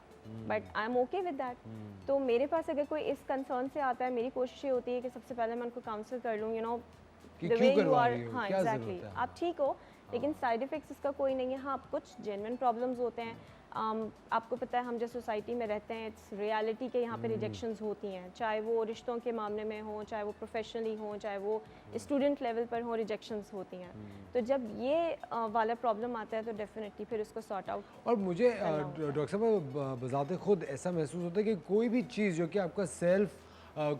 but I am okay with that. तो मेरे पास अगर कोई इस कंसर्न से आता है, मेरी कोशिश ये होती है कि सबसे पहले मैं उनको काउंसल कर लूँ, कि द क्यों वे यू करवा आर। रही हो, हाँ, क्या एग्जैक्टली, ज़रूरत है? आप ठीक हो, लेकिन साइड इफ़ेक्ट्स इसका कोई नहीं है। हाँ, कुछ जेन्युइन प्रॉब्लम्स होते हैं। आपको पता है हम जिस सोसाइटी में रहते हैं, इट्स रियलिटी के यहाँ पे रिजेक्शंस होती हैं, चाहे वो रिश्तों के मामले में हो, चाहे वो प्रोफेशनली हो, चाहे वो स्टूडेंट लेवल पर हो, रिजेक्शंस होती हैं। तो जब ये वाला प्रॉब्लम आता है तो डेफिनेटली फिर उसको सॉर्ट आउट। और मुझे डॉक्टर साहब बजाते खुद ऐसा महसूस होता है कि कोई भी चीज़ जो कि आपका सेल्फ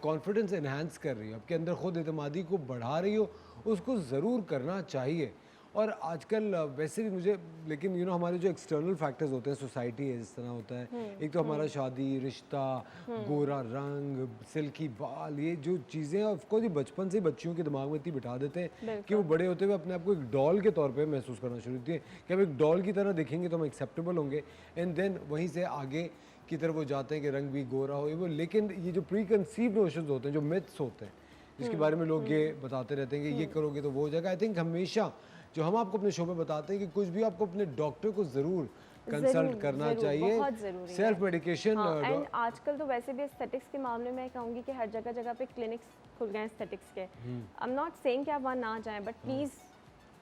कॉन्फिडेंस इन्हांस कर रही हो, आपके अंदर खुद एतमादी को बढ़ा रही हो, उसको ज़रूर करना चाहिए। और आजकल वैसे भी मुझे, लेकिन हमारे जो एक्सटर्नल फैक्टर्स होते हैं, सोसाइटी है जिस तरह होता है, एक तो हमारा शादी, रिश्ता, गोरा रंग, सिल्की बाल, ये जो चीज़ें ऑफकोर्स ये बचपन से ही बच्चियों के दिमाग में इतनी बिठा देते हैं कि वो बड़े होते हुए अपने आप को एक डॉल के तौर पे महसूस करना शुरू करती है कि हम एक डॉल की तरह दिखेंगे तो हम एक्सेप्टेबल होंगे, एंड देन वहीं से आगे की तरफ वो जाते हैं कि रंग भी गोरा हो वो। लेकिन ये जो प्री कंसीव्ड नोशंस होते हैं, जो मिथ्स होते हैं, जिसके बारे में लोग ये बताते रहते हैं कि ये करोगे तो वो हो जाएगा, आई थिंक हमेशा जो हम आपको अपने शो में बताते हैं कि कुछ भी आपको अपने डॉक्टर को ज़रूर कंसल्ट करना चाहिए, बहुत ज़रूरी है। Self medication. एंड आजकल तो वैसे भी एस्थेटिक्स के मामले में कहूँगी कि हर जगह जगह पे क्लिनिक्स खुल गए एस्थेटिक्स के। आई एम नॉट सेइंग कि आप वहाँ ना जाएं, बट प्लीज़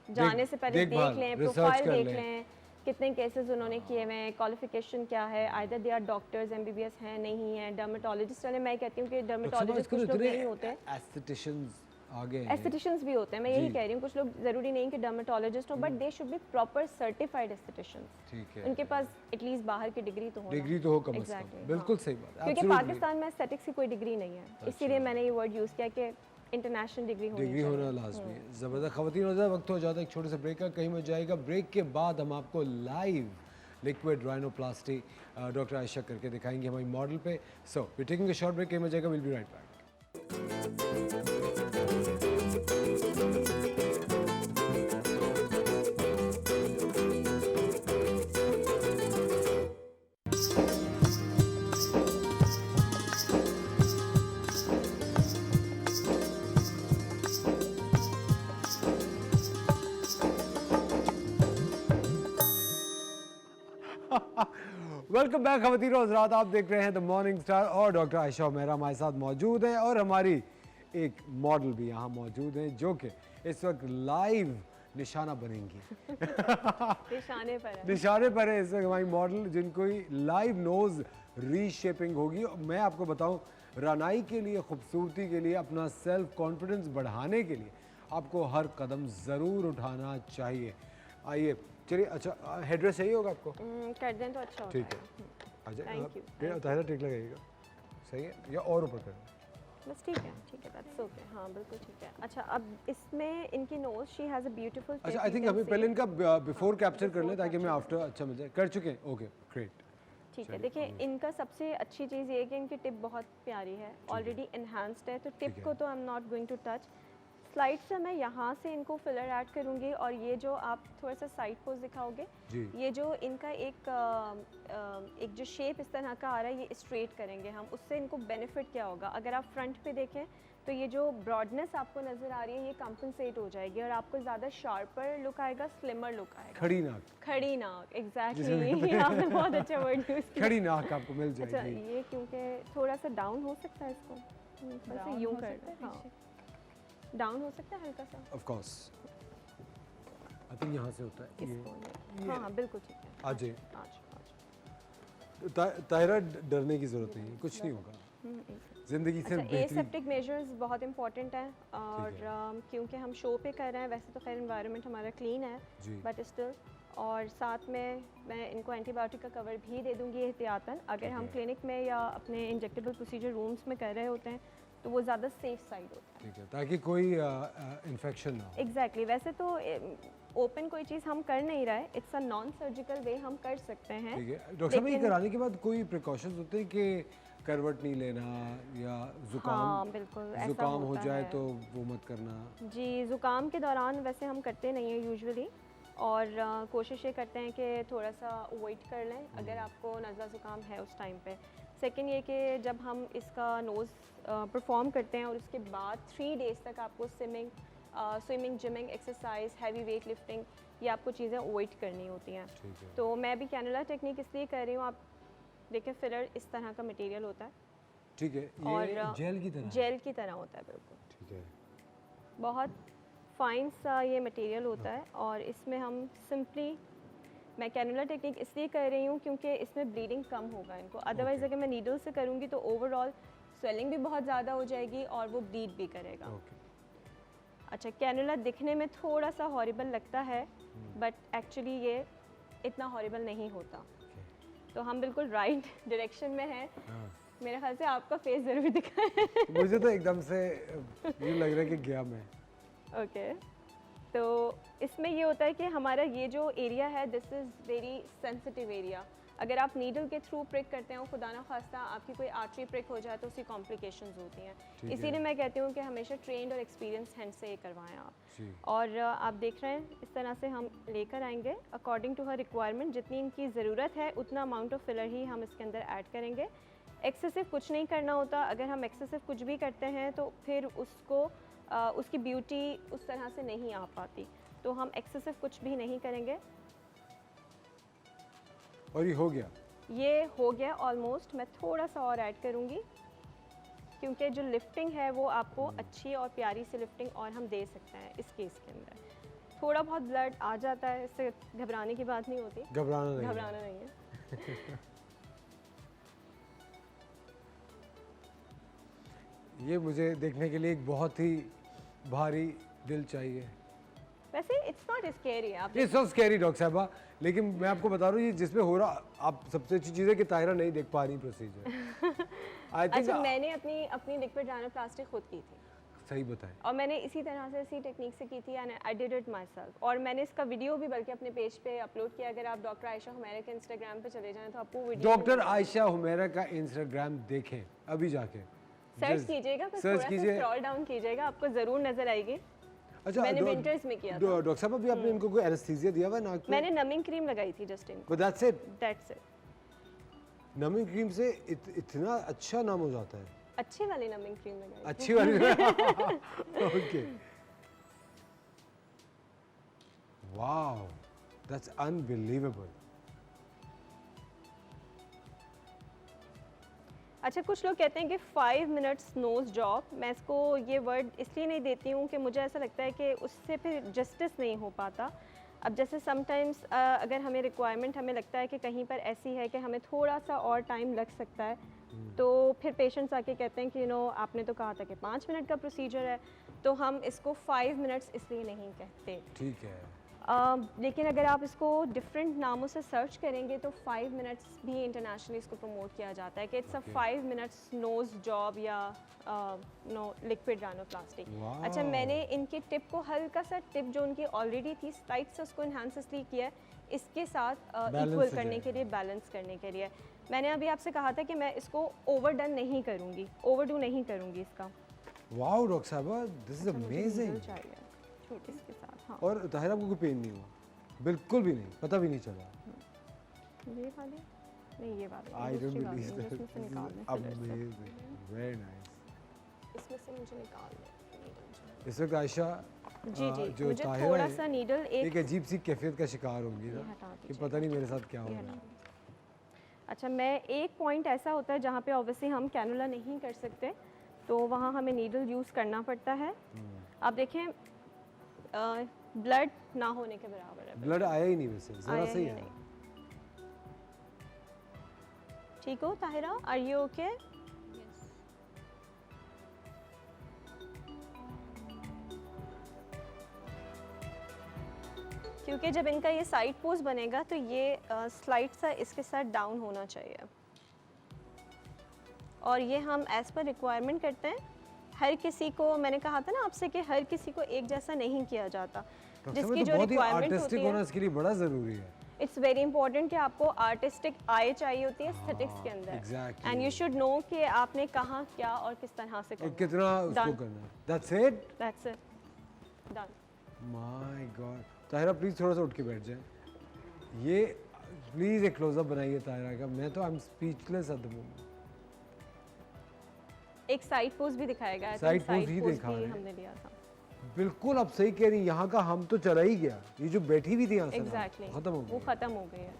जाने से पहले देख लें, प्रोफाइल देख लें, कितने केसेस उन्होंने किए हुए हैं, क्वालिफिकेशन क्या है, either they are doctors, MBBS हैं नहीं है, डर्मेटोलॉजिस्ट वाले, मैं कहती हूँ कि डर्मेटोलॉजिस्ट कुछ लोग नहीं होते, एस्थेटिशियंस आगे एस्थेटिशियंस भी होते हैं, मैं यही कह रही हूँ, कुछ लोग ज़रूरी नहीं कि डर्मेटोलॉजिस्ट हो, but they should be proper certified aestheticians. ठीक है, उनके पास एटलीस्ट बाहर की डिग्री तो हो, डिग्री तो हो कम से कम। बिल्कुल सही बात, क्योंकि पाकिस्तान में एस्थेटिक्स की कोई डिग्री नहीं है, इसीलिए मैंने ये वर्ड यूज़ किया कि इंटरनेशनल डिग्री होना लाजमी है। ज़बरदस्त। ख़वातीन हो जाए, वक्त हो जाता है एक छोटे से ब्रेक का, कहीं मत जाएगा। ब्रेक के बाद हम आपको live liquid rhinoplasty doctor Ayesha करके दिखाएंगे हमारी मॉडल पे। So we taking a short break, कहीं मत जाएगा, will be right back. Welcome back ख़वातीन और हज़रात, आप देख रहे हैं द मॉर्निंग स्टार और डॉक्टर आयशा मेरा हमारे साथ मौजूद है, और हमारी एक मॉडल भी यहाँ मौजूद हैं जो कि इस वक्त लाइव निशाना बनेंगी। निशाने पर है इस वक्त हमारी मॉडल, जिनको लाइव नोज रीशेपिंग होगी। मैं आपको बताऊं, रानाई के लिए, खूबसूरती के लिए, अपना सेल्फ कॉन्फिडेंस बढ़ाने के लिए आपको हर कदम ज़रूर उठाना चाहिए। आइए चलिए। अच्छा, हेड्रेस चाहिए होगा आपको? कर दें तो अच्छा होगा। ठीक है, आ जाए। ताहिरा टिक लगाइएगा, सही है, या और ऊपर करें? बस ठीक है, दैट्स ओके। हाँ बिल्कुल ठीक है। अच्छा, अब इसमें इनकी nose, she has a beautiful. अच्छा, आई थिंक हमें पहले इनका बिफोर कैप्चर कर लें ताकि हमें आफ्टर अच्छा मिल जाए। कर चुके हैं, ओके ग्रेट। ठीक है, देखिए इनका सबसे अच्छी चीज़ ये है कि इनकी टिप बहुत प्यारी है, ऑलरेडी इन्हांस्ड है, तो टिप को तो I am not going to touch. Slide से मैं यहाँ से इनको फिलर ऐड करूँगी, और ये जो आप थोड़ा सा साइड पोज दिखाओगे, ये जो इनका एक जो शेप इस तरह का आ रहा है, ये स्ट्रेट करेंगे हम। उससे इनको बेनिफिट क्या होगा, अगर आप फ्रंट पे देखें तो ये जो ब्रॉडनेस आपको नज़र आ रही है, ये कंपनसेट हो जाएगी और आपको ज़्यादा शार्पर लुक आएगा, स्लिमर लुक आएगा। खड़ी नाक, खड़ी नाक, एग्जैक्टली, आपने बहुत अच्छा वर्ड यूज़ किया। खड़ी नाक आपको मिल जाएगी। अच्छा, ये क्योंकि थोड़ा सा डाउन हो सकता है, इसको थोड़ा सा यूँ कर, हाँ डाउन हो सकता है हल्का सा, ऑफ कोर्स। आई थिंक यहाँ से होता है ये। हाँ बिल्कुल ठीक है। आ जाइए। ताहिरा, डरने की ज़रूरत नहीं है, कुछ नहीं होगा। जिंदगी से अच्छा, बेहतरीन। एसेप्टिक मेजर्स बहुत इंपॉर्टेंट है और ठीक है। क्योंकि हम शो पे कर रहे हैं, वैसे तो खैर इन्वायरमेंट हमारा क्लीन है जी। बट स्टिल, और साथ में मैं इनको एंटीबायोटिक का कवर भी दे दूंगी एहतियातन। अगर ठीक हम है। क्लिनिक में या अपने इंजेक्टेबल प्रोसीजर रूम्स में कर रहे होते हैं तो वो ज़्यादा सेफ साइड होता है। ठीक है, ताकि कोई इन्फेक्शन ना हो। एग्जैक्टली वैसे तो ओपन कोई चीज़ हम कर नहीं रहे, इट्स अ नॉन सर्जिकल वे हम कर सकते हैं। ठीक है डॉक्टर साहब, ये लेकिन- कराने के बाद कोई प्रिकॉशंस होते हैं कि करवट नहीं लेना या हाँ जुकाम बिल्कुल ऐसा जुकाम हो होता जाए है। तो वो मत करना। जी, ज़ुकाम के दौरान वैसे हम करते नहीं हैं यूजुअली, और कोशिश ये करते हैं कि थोड़ा सा अवॉइड कर लें अगर आपको नज़ला ज़ुकाम है उस टाइम पे। सेकंड ये कि जब हम इसका नोज़ परफॉर्म करते हैं और उसके बाद 3 डेज़ तक आपको swimming, gymming, exercise, heavy weight lifting, ये आपको चीज़ें अवॉइड करनी होती हैं। ठीक है। तो मैं भी कैनुला टेक्निक इसलिए कर रही हूँ, आप देखिए फिलर इस तरह का मटेरियल होता है ठीक है, ये और जेल की तरह है? जेल की तरह होता है बिल्कुल, ठीक है। बहुत फाइन सा ये मटेरियल होता है। और इसमें हम सिंपली, मैं कैनुला टेक्निक इसलिए कर रही हूँ क्योंकि इसमें ब्लीडिंग कम होगा इनको, अदरवाइज़ Okay. अगर मैं नीडल से करूँगी तो ओवरऑल स्वेलिंग भी बहुत ज़्यादा हो जाएगी और वो ब्लीड भी करेगा। ओके। अच्छा, कैनुला दिखने में थोड़ा सा हॉरिबल लगता है बट एक्चुअली ये इतना हॉरिबल नहीं होता। ओके। तो हम बिल्कुल राइट डायरेक्शन में हैं। हाँ। मेरे ख्याल से आपका फेस ज़रूर दिखा है। मुझे तो एकदम से ये लग रहा है कि गया मैं। ओके, तो इसमें ये होता है कि हमारा ये जो एरिया है this is very sensitive area. अगर आप नीडल के थ्रू प्रिक करते हो, खुदा ना खास्ता आपकी कोई आर्टरी प्रिक हो जाए तो उसकी कॉम्प्लिकेशंस होती हैं। ठीक इसीलिए है। मैं कहती हूँ कि हमेशा ट्रेंड और एक्सपीरियंस हैंड से ये करवाएं आप। जी। और आप देख रहे हैं इस तरह से हम लेकर आएंगे अकॉर्डिंग टू हर रिक्वायरमेंट, जितनी इनकी ज़रूरत है उतना अमाउंट ऑफ फिलर ही हम इसके अंदर ऐड करेंगे। एक्सेसिव कुछ नहीं करना होता, अगर हम एक्सेसिव कुछ भी करते हैं तो फिर उसको उसकी ब्यूटी उस तरह से नहीं आ पाती, तो हम एक्सेसिव कुछ भी नहीं करेंगे। और ये हो गया। ये हो गया ऑलमोस्ट, मैं थोड़ा सा और ऐड करूँगी क्योंकि जो लिफ्टिंग है वो आपको अच्छी और प्यारी सी लिफ्टिंग और हम दे सकते हैं इस केस के अंदर। थोड़ा बहुत ब्लड आ जाता है, इससे घबराने की बात नहीं होती, घबराना नहीं है। घबराना नहीं है। ये मुझे देखने के लिए एक बहुत ही भारी दिल चाहिए। वैसे इट्स नॉट स्कैरी, आप ये सो स्कैरी डॉक्टर साहबा, लेकिन मैं आपको बता रहा हूँ ये जिसमें हो रहा, आप सबसे अच्छी चीज़ है कि ताहिरा नहीं देख पा रही प्रोसीजर। आई थिंक अच्छा, मैंने अपनी लिक्विड राइनोप्लास्टी खुद की थी सही बताएं। और मैंने इसी तरह से इसी टेक्निक से की थी and I did it my self. और मैंने इसका वीडियो भी बल्कि अपने पेज पे अपलोड किया, अगर आप डॉक्टर आयशा हुमैरा के इंस्टाग्राम पे चले जाएं तो आपको वीडियो डॉक्टर आयशा हुमैरा का इंस्टाग्राम देखें अभी जाके, सर्च कीजिएगा, बस सर्च थोड़ा सा कीजिए। स्क्रॉल डाउन कीजिएगा, आपको ज़रूर नज़र आएगी। अच्छा, मैंने विंटर्स में किया था। डॉक्टर साहब अभी आपने इनको कोई एनेस्थीसिया दिया हुआ है नाक पे? मैंने नमिंग क्रीम लगाई थी जस्ट इनको, but that's it. That's it. Numbing cream से इतना अच्छा नाम हो जाता है। अच्छी वाली नमिंग क्रीम लगाई थी। अच्छी वाली। Okay, wow, that's unbelievable. अच्छा, कुछ लोग कहते हैं कि 5 मिनट्स नोज जॉब, मैं इसको ये वर्ड इसलिए नहीं देती हूँ कि मुझे ऐसा लगता है कि उससे फिर जस्टिस नहीं हो पाता। अब जैसे समटाइम्स अगर हमें रिक्वायरमेंट हमें लगता है कि कहीं पर ऐसी है कि हमें थोड़ा सा और टाइम लग सकता है, तो फिर पेशेंट्स आके कहते हैं कि आपने तो कहा था कि 5 मिनट का प्रोसीजर है, तो हम इसको 5 मिनट्स इसलिए नहीं कहते। ठीक है। लेकिन अगर आप इसको डिफरेंट नामों से सर्च करेंगे तो 5 मिनट्स भी इंटरनेशनली इसको प्रमोट किया जाता है कि it's a 5 minutes nose job या लिक्विड राइनोप्लास्टी। Wow. अच्छा, मैंने इनके टिप को हल्का सा टिप जो उनकी ऑलरेडी थी स्लाइड से उसको इन्हांस इसलिए किया है इसके साथ Balance इक्वल हो करने के जाएगा। लिए, बैलेंस करने के लिए। मैंने अभी आपसे कहा था कि मैं इसको ओवरडन नहीं करूँगी, ओवरडू नहीं करूँगी इसका। वाओ डॉक्टर साहब, दिस इज अच्छा, मुझे अमेजिंग। needle चाहिए इसके साथ। हाँ, और ताहिरा को कोई पेन नहीं हुआ? बिल्कुल भी नहीं, पता भी नहीं चला। ये वाले नहीं, ये वाले आई डोंट दूसरी वाली, बिलीव मुझे इसमें से निकाल दें fillers सब। Amazing, very nice. इसमें से मुझे निकाल दें। इस वक्त आयशा जी जी, जो मुझे ताहिरा थोड़ा है, सा नीडल एक अजीब सी कैफियत का शिकार होंगी ना ये हटा कि दीजिए। पता नहीं मेरे साथ क्या हो ये रहा हटा है। दीजिए। अच्छा, मैं एक पॉइंट ऐसा होता है जहाँ पे ऑब्वियसली हम कैनुला नहीं कर सकते, तो वहाँ हमें नीडल यूज़ करना पड़ता है। आप देखें ब्लड ना होने के बराबर है। ब्लड आया ही नहीं वैसे, जरा आया सा ही ही है। नहीं। ठीक हो ताहिरा, आर यू ओके? क्योंकि जब इनका ये साइड पोज बनेगा तो ये स्लाइड सा इसके साथ डाउन होना चाहिए, और ये हम एज़ पर रिक्वायरमेंट करते हैं। हर किसी को, मैंने कहा था ना आपसे कि हर किसी को एक जैसा नहीं किया जाता, जिसकी जो रिक्वायरमेंट होती होना है। इसके लिए बड़ा ज़रूरी है। इट्स वेरी इंपॉर्टेंट कि आपको आर्टिस्टिक आई चाहिए होती है एस्थेटिक्स के अंदर, exactly. And you should know कि आपने कहाँ क्या और किस तरह से और करना कितना उसको Done. करना है। That's it? That's it, done. My God. Tahira please थोड़ा सा उठ के बैठ जाए। ये प्लीज एक क्लोजअप बनाइए ताहिरा का, मैं तो I am speechless at the moment. एक साइड पोज भी दिखाएगा, Side pose ही दिखा रहे हैं। हमने लिया था। बिल्कुल आप सही कह रही हैं, यहाँ का हम तो चला ही गया, ये जो बैठी हुई थी यहाँ से एग्जैक्टली खत्म हो वो गया खत्म हो गई है।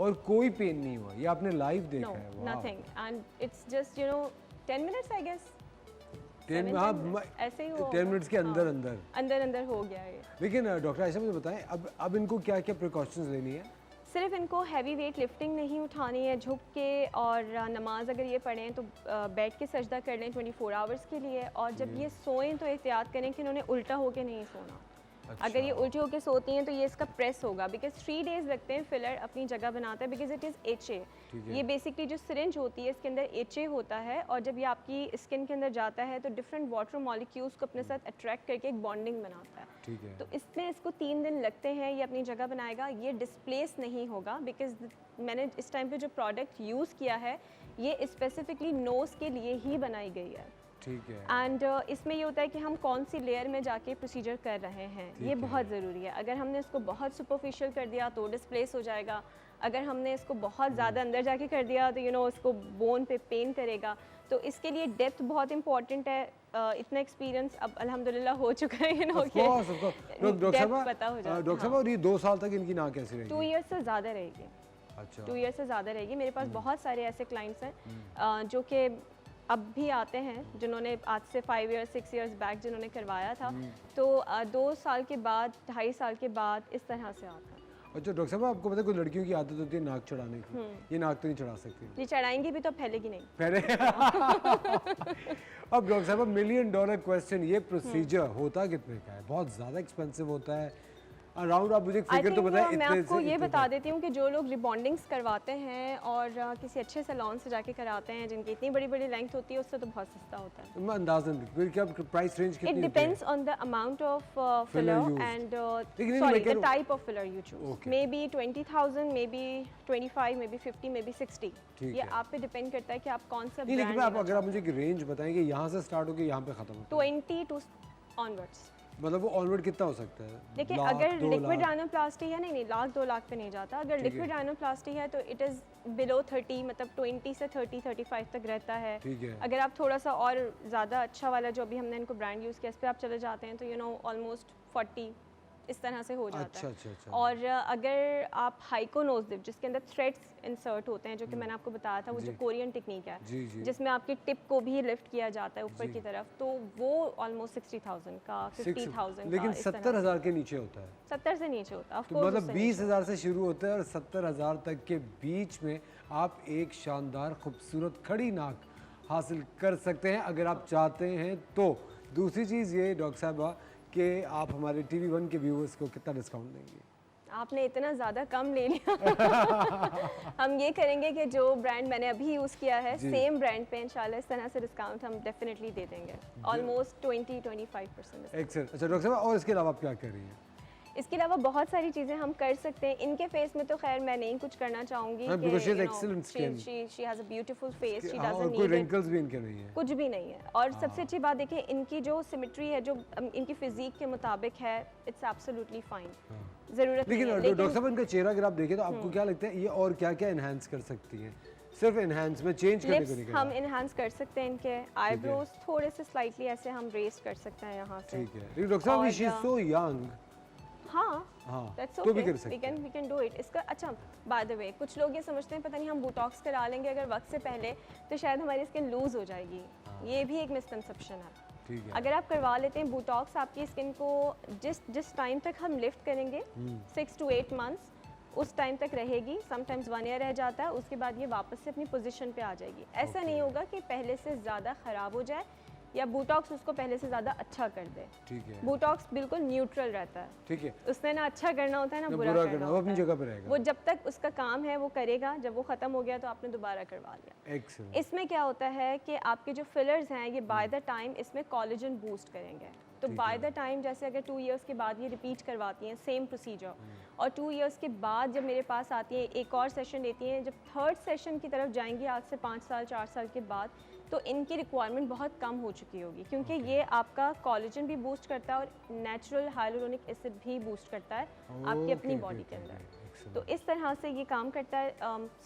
और कोई पेन नहीं हुआ, ये आपने लाइव देखा नो है। वाह। Nothing, and it's just 10 minutes I guess. 10 ऐसे ही हुआ 10 मिनट्स के अंदर हाँ, अंदर। अंदर अंदर हो गया ये। लेकिन डॉक्टर आयशा मुझे बताएं, अब इनको क्या क्या प्रिकॉशंस लेनी है? सिर्फ इनको हैवी वेट लिफ्टिंग नहीं उठानी है झुक के, और नमाज अगर ये पढ़ें तो बैठ के सजदा कर लें 24 आवर्स के लिए, और जब ये सोएं तो एहतियात करें कि इन्होंने उल्टा होके नहीं सोना। अच्छा। अगर ये उल्टी होके सोती हैं तो ये इसका प्रेस होगा, बिकॉज 3 डेज लगते हैं फिलर अपनी जगह बनाता है, बिकॉज इट इज़ HA। ठीक है। ये बेसिकली जो सिरिंज होती है इसके अंदर HA होता है, और जब ये आपकी स्किन के अंदर जाता है तो डिफरेंट वाटर मॉलिक्यूल्स को अपने साथ अट्रैक्ट करके एक बॉन्डिंग बनाता है। ठीक है। तो इसमें इसको 3 दिन लगते हैं, ये अपनी जगह बनाएगा, ये डिस्प्लेस नहीं होगा, बिकॉज मैंने इस टाइम पे जो प्रोडक्ट यूज़ किया है ये स्पेसिफिकली नोज़ के लिए ही बनाई गई है। ठीक है। एंड इसमें ये होता है कि हम कौन सी लेयर में जाके प्रोसीजर कर रहे हैं, ये है। बहुत ज़रूरी है। अगर हमने इसको बहुत सुपरफिशियल कर दिया तो डिस्प्लेस हो जाएगा, अगर हमने इसको बहुत ज़्यादा अंदर जाके कर दिया तो इसको बोन पे पेन करेगा। तो इसके लिए डेप्थ बहुत इंपॉर्टेंट है। इतना एक्सपीरियंस अब अल्हम्दुलिल्लाह हो चुका है Of course, of course. Doctor depth साहब, पता हो जाता डॉक्टर साहब, और ये 2 साल तक इनकी नाक कैसी रहेगी? 2 ईयर्स से ज़्यादा रहेगी। अच्छा। 2 ईयर से ज़्यादा रहेगी। मेरे पास बहुत सारे ऐसे क्लाइंट्स हैं जो कि अब भी आते हैं, जिन्होंने आज से 5 ईयर्स 6 ईयर्स बैक जिन्होंने करवाया था, तो 2 साल के बाद 2.5 साल के बाद इस तरह से आता है। अच्छा डॉक्टर साहब, आपको पता है कुछ लड़कियों की आदत होती है नाक चढ़ाने की, ये नाक तो नहीं चढ़ा सकती ये चढ़ाएंगी भी तो फैलेगी नहीं। पहले अब डॉक्टर साहब, $1 million क्वेश्चन, ये प्रोसीजर होता कितने का है? बहुत ज़्यादा एक्सपेंसिव होता है अराउंड? आप मुझे एक आई फिगर तो थिंक बताएं। मैं आपको ये बता देती हूँ कि जो लोग रिबॉन्डिंग्स करवाते हैं और किसी अच्छे सैलून से जाके कराते हैं जिनकी इतनी बड़ी बड़ी लेंथ होती है, उससे तो बहुत सस्ता होता है। मैं अंदाज़न फिर क्या प्राइस रेंज इट कितनी होती है? Depends on the amount of Filler filler used. And लेकिन सॉरी मैं कह द रहा हूँ- type of filler you choose. Okay. May be 20,000, may be 25, may be 50, may be 60। ठीक ये है। आप पे डिपेंड करता है कि आप कौन सा नहीं, लेकिन ब्रांड आप अगर आप मुझे एक रेंज बताएं कि यहाँ से स्टार्ट होकर यहाँ पे खत्म होता है, 20 टू ऑनवर्ड्स। मतलब वो ऑनवर्ड कितना हो सकता है? देखिए लाख, अगर 2 लिक्विड लाख? राइनोप्लास्टी है, नहीं 1-2 लाख पे नहीं जाता। अगर ठीक है। लिक्विड राइनोप्लास्टी है तो इट इज़ बिलो 30, मतलब 20 से 30-35 तक रहता है। ठीक है। अगर आप थोड़ा सा और ज़्यादा अच्छा वाला जो अभी हमने इनको ब्रांड यूज़ किया, इस पर आप चले जाते हैं तो ऑलमोस्ट 40 इस तरह से हो जाता अच्छा, है। अच्छा, अच्छा। और अगर आप हाइकोनोजिव जिसके अंदर थ्रेड्स इंसर्ट होते हैं, जो कि मैंने आपको बताया था, वो जो जी। कोरियन टेक्निक है, जी, जी। जिसमें आपकी टिप को भी लिफ्ट किया जाता है ऊपर जी। की तरफ, तो वो ऑलमोस्ट 60,000 का, 50,000 लेकिन का इस तरह 70,000 के नीचे होता है, 70 से नीचे होता है। Of तो course मतलब उससे 20,000 से शुरू होता है और 70,000 तक के बीच में आप एक शानदार खूबसूरत खड़ी नाक हासिल कर सकते हैं अगर आप चाहते हैं तो। दूसरी चीज़ ये डॉक्टर साहबा कि आप हमारे TV1 के व्यूअर्स को कितना डिस्काउंट देंगे? आपने इतना ज़्यादा कम ले लिया। हम ये करेंगे कि जो ब्रांड मैंने अभी यूज़ किया है, जी। सेम ब्रांड पे इंशाल्लाह इस तरह से डिस्काउंट हम डेफिनेटली दे देंगे, ऑलमोस्ट 20-25%। एक्सेलेंट। अच्छा डॉक्टर साहब, और इसके अलावा आप क्या कर रही हैं? इसके अलावा बहुत सारी चीज़ें हम कर सकते हैं। इनके फेस में तो खैर मैं नहीं कुछ करना चाहूँगी हाँ, because she has excellent skin. She has a beautiful face, she हाँ, और डजंट कोई नीड रिंकल्स भी इनके नहीं है। कुछ भी नहीं है। और सबसे अच्छी बात देखिए, इनकी जो सिमेट्री है, जो इनकी फिजिक के मुताबिक है, इट्स एब्सोल्युटली फाइन। ज़रूरत नहीं लेकिन है, डॉक्टर साहब, इनका चेहरा अगर आप देखें तो आपको क्या लगता है ये और क्या क्या इन्हांस कर सकती हैं? सिर्फ इन्हांस में चेंज करने को नहीं लिप्स हम करना। इनहांस कर सकते हैं, इनके आईब्रोज थोड़े से स्लाइटली ऐसे हम रेस कर सकते हैं यहाँ से। ठीक है, लेकिन डॉक्टर साहब, और, शी इज सो यंग। हाँ, हाँ, दैट्स तो भी ओके, कर सकते हैं। We can do it. इसका अच्छा, बाय द वे, कुछ लोग ये समझते हैं पता नहीं हम बोटॉक्स करा लेंगे अगर वक्त से पहले तो शायद हमारी स्किन लूज हो जाएगी। ये भी एक मिसकंसेप्शन है। ठीक है। अगर आप करवा लेते हैं बोटॉक्स, आपकी स्किन को जिस टाइम तक हम लिफ्ट करेंगे, 6 to 8 months, उस टाइम तक रहेगी। समटाइम्स 1 year रह जाता है, उसके बाद ये वापस से अपनी पोजीशन पे आ जाएगी। ऐसा नहीं होगा कि पहले से ज़्यादा ख़राब हो जाए, या बोटॉक्स उसको पहले से ज़्यादा अच्छा कर दे। ठीक है, बोटॉक्स बिल्कुल न्यूट्रल रहता है, ठीक है, उसने ना अच्छा करना होता है ना ना बुरा बुरा करना करना, वो होता अपनी है। जगह पे रहेगा। वो जब तक उसका काम है वो करेगा, जब वो ख़त्म हो गया तो आपने दोबारा करवा लिया। एक्सीलेंट। इसमें क्या होता है कि आपके जो फिलर्स हैं ये बाय द टाइम इसमें कोलेजन बूस्ट करेंगे, तो बाय द टाइम जैसे अगर 2 इयर्स के बाद ये रिपीट करवाती हैं सेम प्रोसीजर, और 2 इयर्स के बाद जब मेरे पास आती हैं एक और सेशन लेती हैं, जब थर्ड सेशन की तरफ जाएंगी आज से 5 साल 4 साल के बाद, तो इनकी रिक्वायरमेंट बहुत कम हो चुकी होगी, क्योंकि ये आपका कोलेजन भी बूस्ट करता है और नेचुरल हाइलुरोनिक एसिड भी बूस्ट करता है आपकी अपनी बॉडी के अंदर। तो इस तरह से ये काम करता है।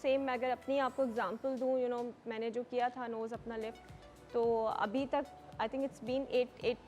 सेम मैं अगर अपनी आपको एग्जांपल दूं, मैंने जो किया था नोज़ अपना लिफ्ट, तो अभी तक I think it's been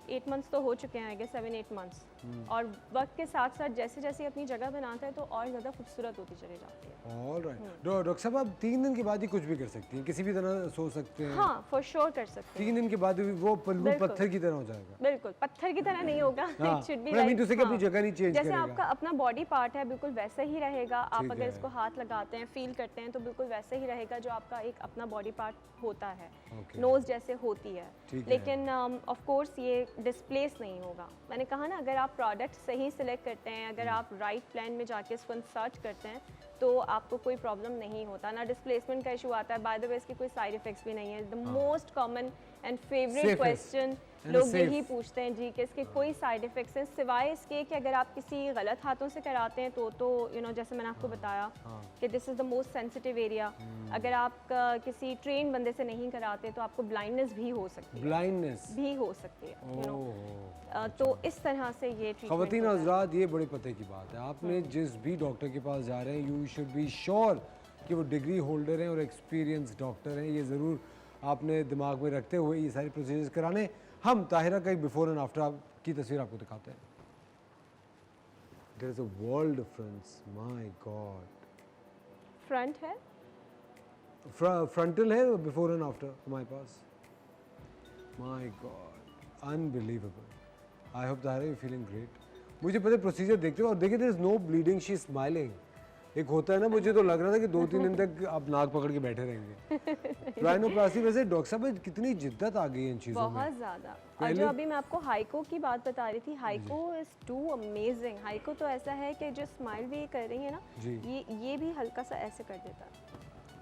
8 months तो हो चुके हैं, आई गेस 7-8 मंथ्स, और वक्त के साथ साथ जैसे जैसे अपनी जगह बनाता है तो और ज़्यादा खूबसूरत होती चली जाती है। ऑलराइट, डॉक्टर साहब आप 3 दिन के बाद ही कुछ भी कर सकती हैं, किसी भी तरह सो सकते हैं। हाँ, फॉर श्योर कर सकते हैं। 3 दिन के बाद भी वो पल्लू बिल्कुल। पत्थर की तरह हो जाएगा। बिल्कुल पत्थर की तरह नहीं होगा। हाँ, It should be but I mean like- to say कि अपनी हाँ, जगह नहीं change जैसे करेगा। आपका अपना बॉडी पार्ट है बिल्कुल वैसे ही रहेगा। आप ठीक अगर है। इसको हाथ लगाते हैं, फील करते हैं, तो बिल्कुल वैसे ही रहेगा जो आपका एक अपना बॉडी पार्ट होता है, Okay. नोज जैसे होती है। ठीक है। लेकिन ऑफ कोर्स ये डिस्प्लेस नहीं होगा। मैंने कहा ना, अगर आप प्रोडक्ट सही सिलेक्ट करते हैं, अगर आप राइट प्लान में जाके इसको इंसर्ट करते हैं, तो आपको कोई प्रॉब्लम नहीं होता, ना डिस्प्लेसमेंट का इशू आता है। बाय द वे इसके कोई साइड इफेक्ट्स भी नहीं है। The most common and favourite Safest question and लोग safe. यही पूछते हैं जी कि इसके कोई साइड इफेक्ट्स हैं सिवाय इसके कि अगर आप किसी गलत हाथों से कराते हैं तो जैसे मैंने आपको बताया कि this is the most sensitive area. अगर आप किसी ट्रेन बंदे से नहीं कराते तो आपको ब्लाइंडनेस भी हो सकती है, ब्लाइंडनेस भी हो सकती है तो इस तरह से ये खवातीन ट्रीटमेंट होता है। हजरात, ये बड़े पते की बात है। आपने जिस भी डॉक्टर के पास जा रहे हैं, यू शुड बी श्योर कि वो डिग्री होल्डर हैं और एक्सपीरियंस डॉक्टर हैं। ये ज़रूर आपने दिमाग में रखते हुए ये सारी प्रोसीजर्स कराने। हम ताहिरा का एक बिफोर एंड आफ्टर की तस्वीर आपको दिखाते हैं। There is a world difference, my God. Front है, फ्रंटल है, बिफोर एंड आफ्टर हमारे पास। My God, unbelievable. I hope Tahira you feeling great. मुझे पता है प्रोसीजर देखते हो, और देखिए there is no bleeding, she is smiling. एक होता है ना, मुझे तो लग रहा था कि 2-3 दिन तक आप नाक पकड़ के बैठे रहेंगे। राइनोप्लास्टी वैसे डॉक्टर साहब कितनी जिद्दत आ गई है इन चीज़ों में। बहुत ज़्यादा। और पहले- जो अभी मैं आपको हाइको की बात बता रही थी, हाइको इज़ टू अमेजिंग। हाइको तो ऐसा है कि जो स्माइल भी कर रही है ना, जी। ये भी हल्का सा ऐसे कर देता है,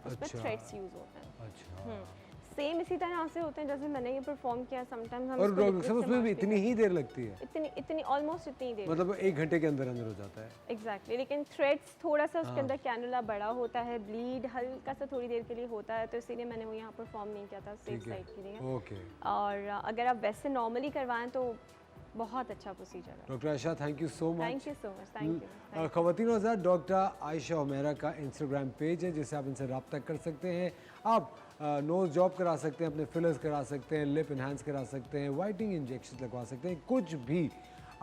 उसमें अच्छा। थ्रेड्स यूज़ होते हैं। अच्छा, सेम इसी तरह से होते हैं जैसे मैंने ये परफॉर्म किया। समटाइम्स हम और इसको डॉक्टर liquid साहब से उसमें भी wash भी इतनी ही देर लगती है, करते- इतनी ऑलमोस्ट इतनी देर मतलब 1 घंटे के अंदर अंदर हो जाता है। एग्जैक्टली। लेकिन थ्रेड्स थोड़ा सा उसके अंदर कैनुला बड़ा होता है, ब्लीड हल्का सा थोड़ी देर के लिए होता है, तो इसीलिए मैंने वो यहाँ परफॉर्म नहीं किया था, सेफ ठीक है, साइड के लिए। ओके। और अगर आप वैसे नॉर्मली करवाएं तो बहुत अच्छा प्रोसीजर है। Doctor Ayesha, thank you so much. Thank you so much. Thank you. खवातीन हज़रात, डॉक्टर आयशा उमेरा का इंस्टाग्राम पेज है जिससे आप इनसे रब्ता कर सकते हैं। आप नोज जॉब करा सकते हैं, अपने फिलर्स करा सकते हैं, लिप इन्हांस करा सकते हैं, वाइटनिंग इंजेक्शन लगवा सकते हैं। कुछ भी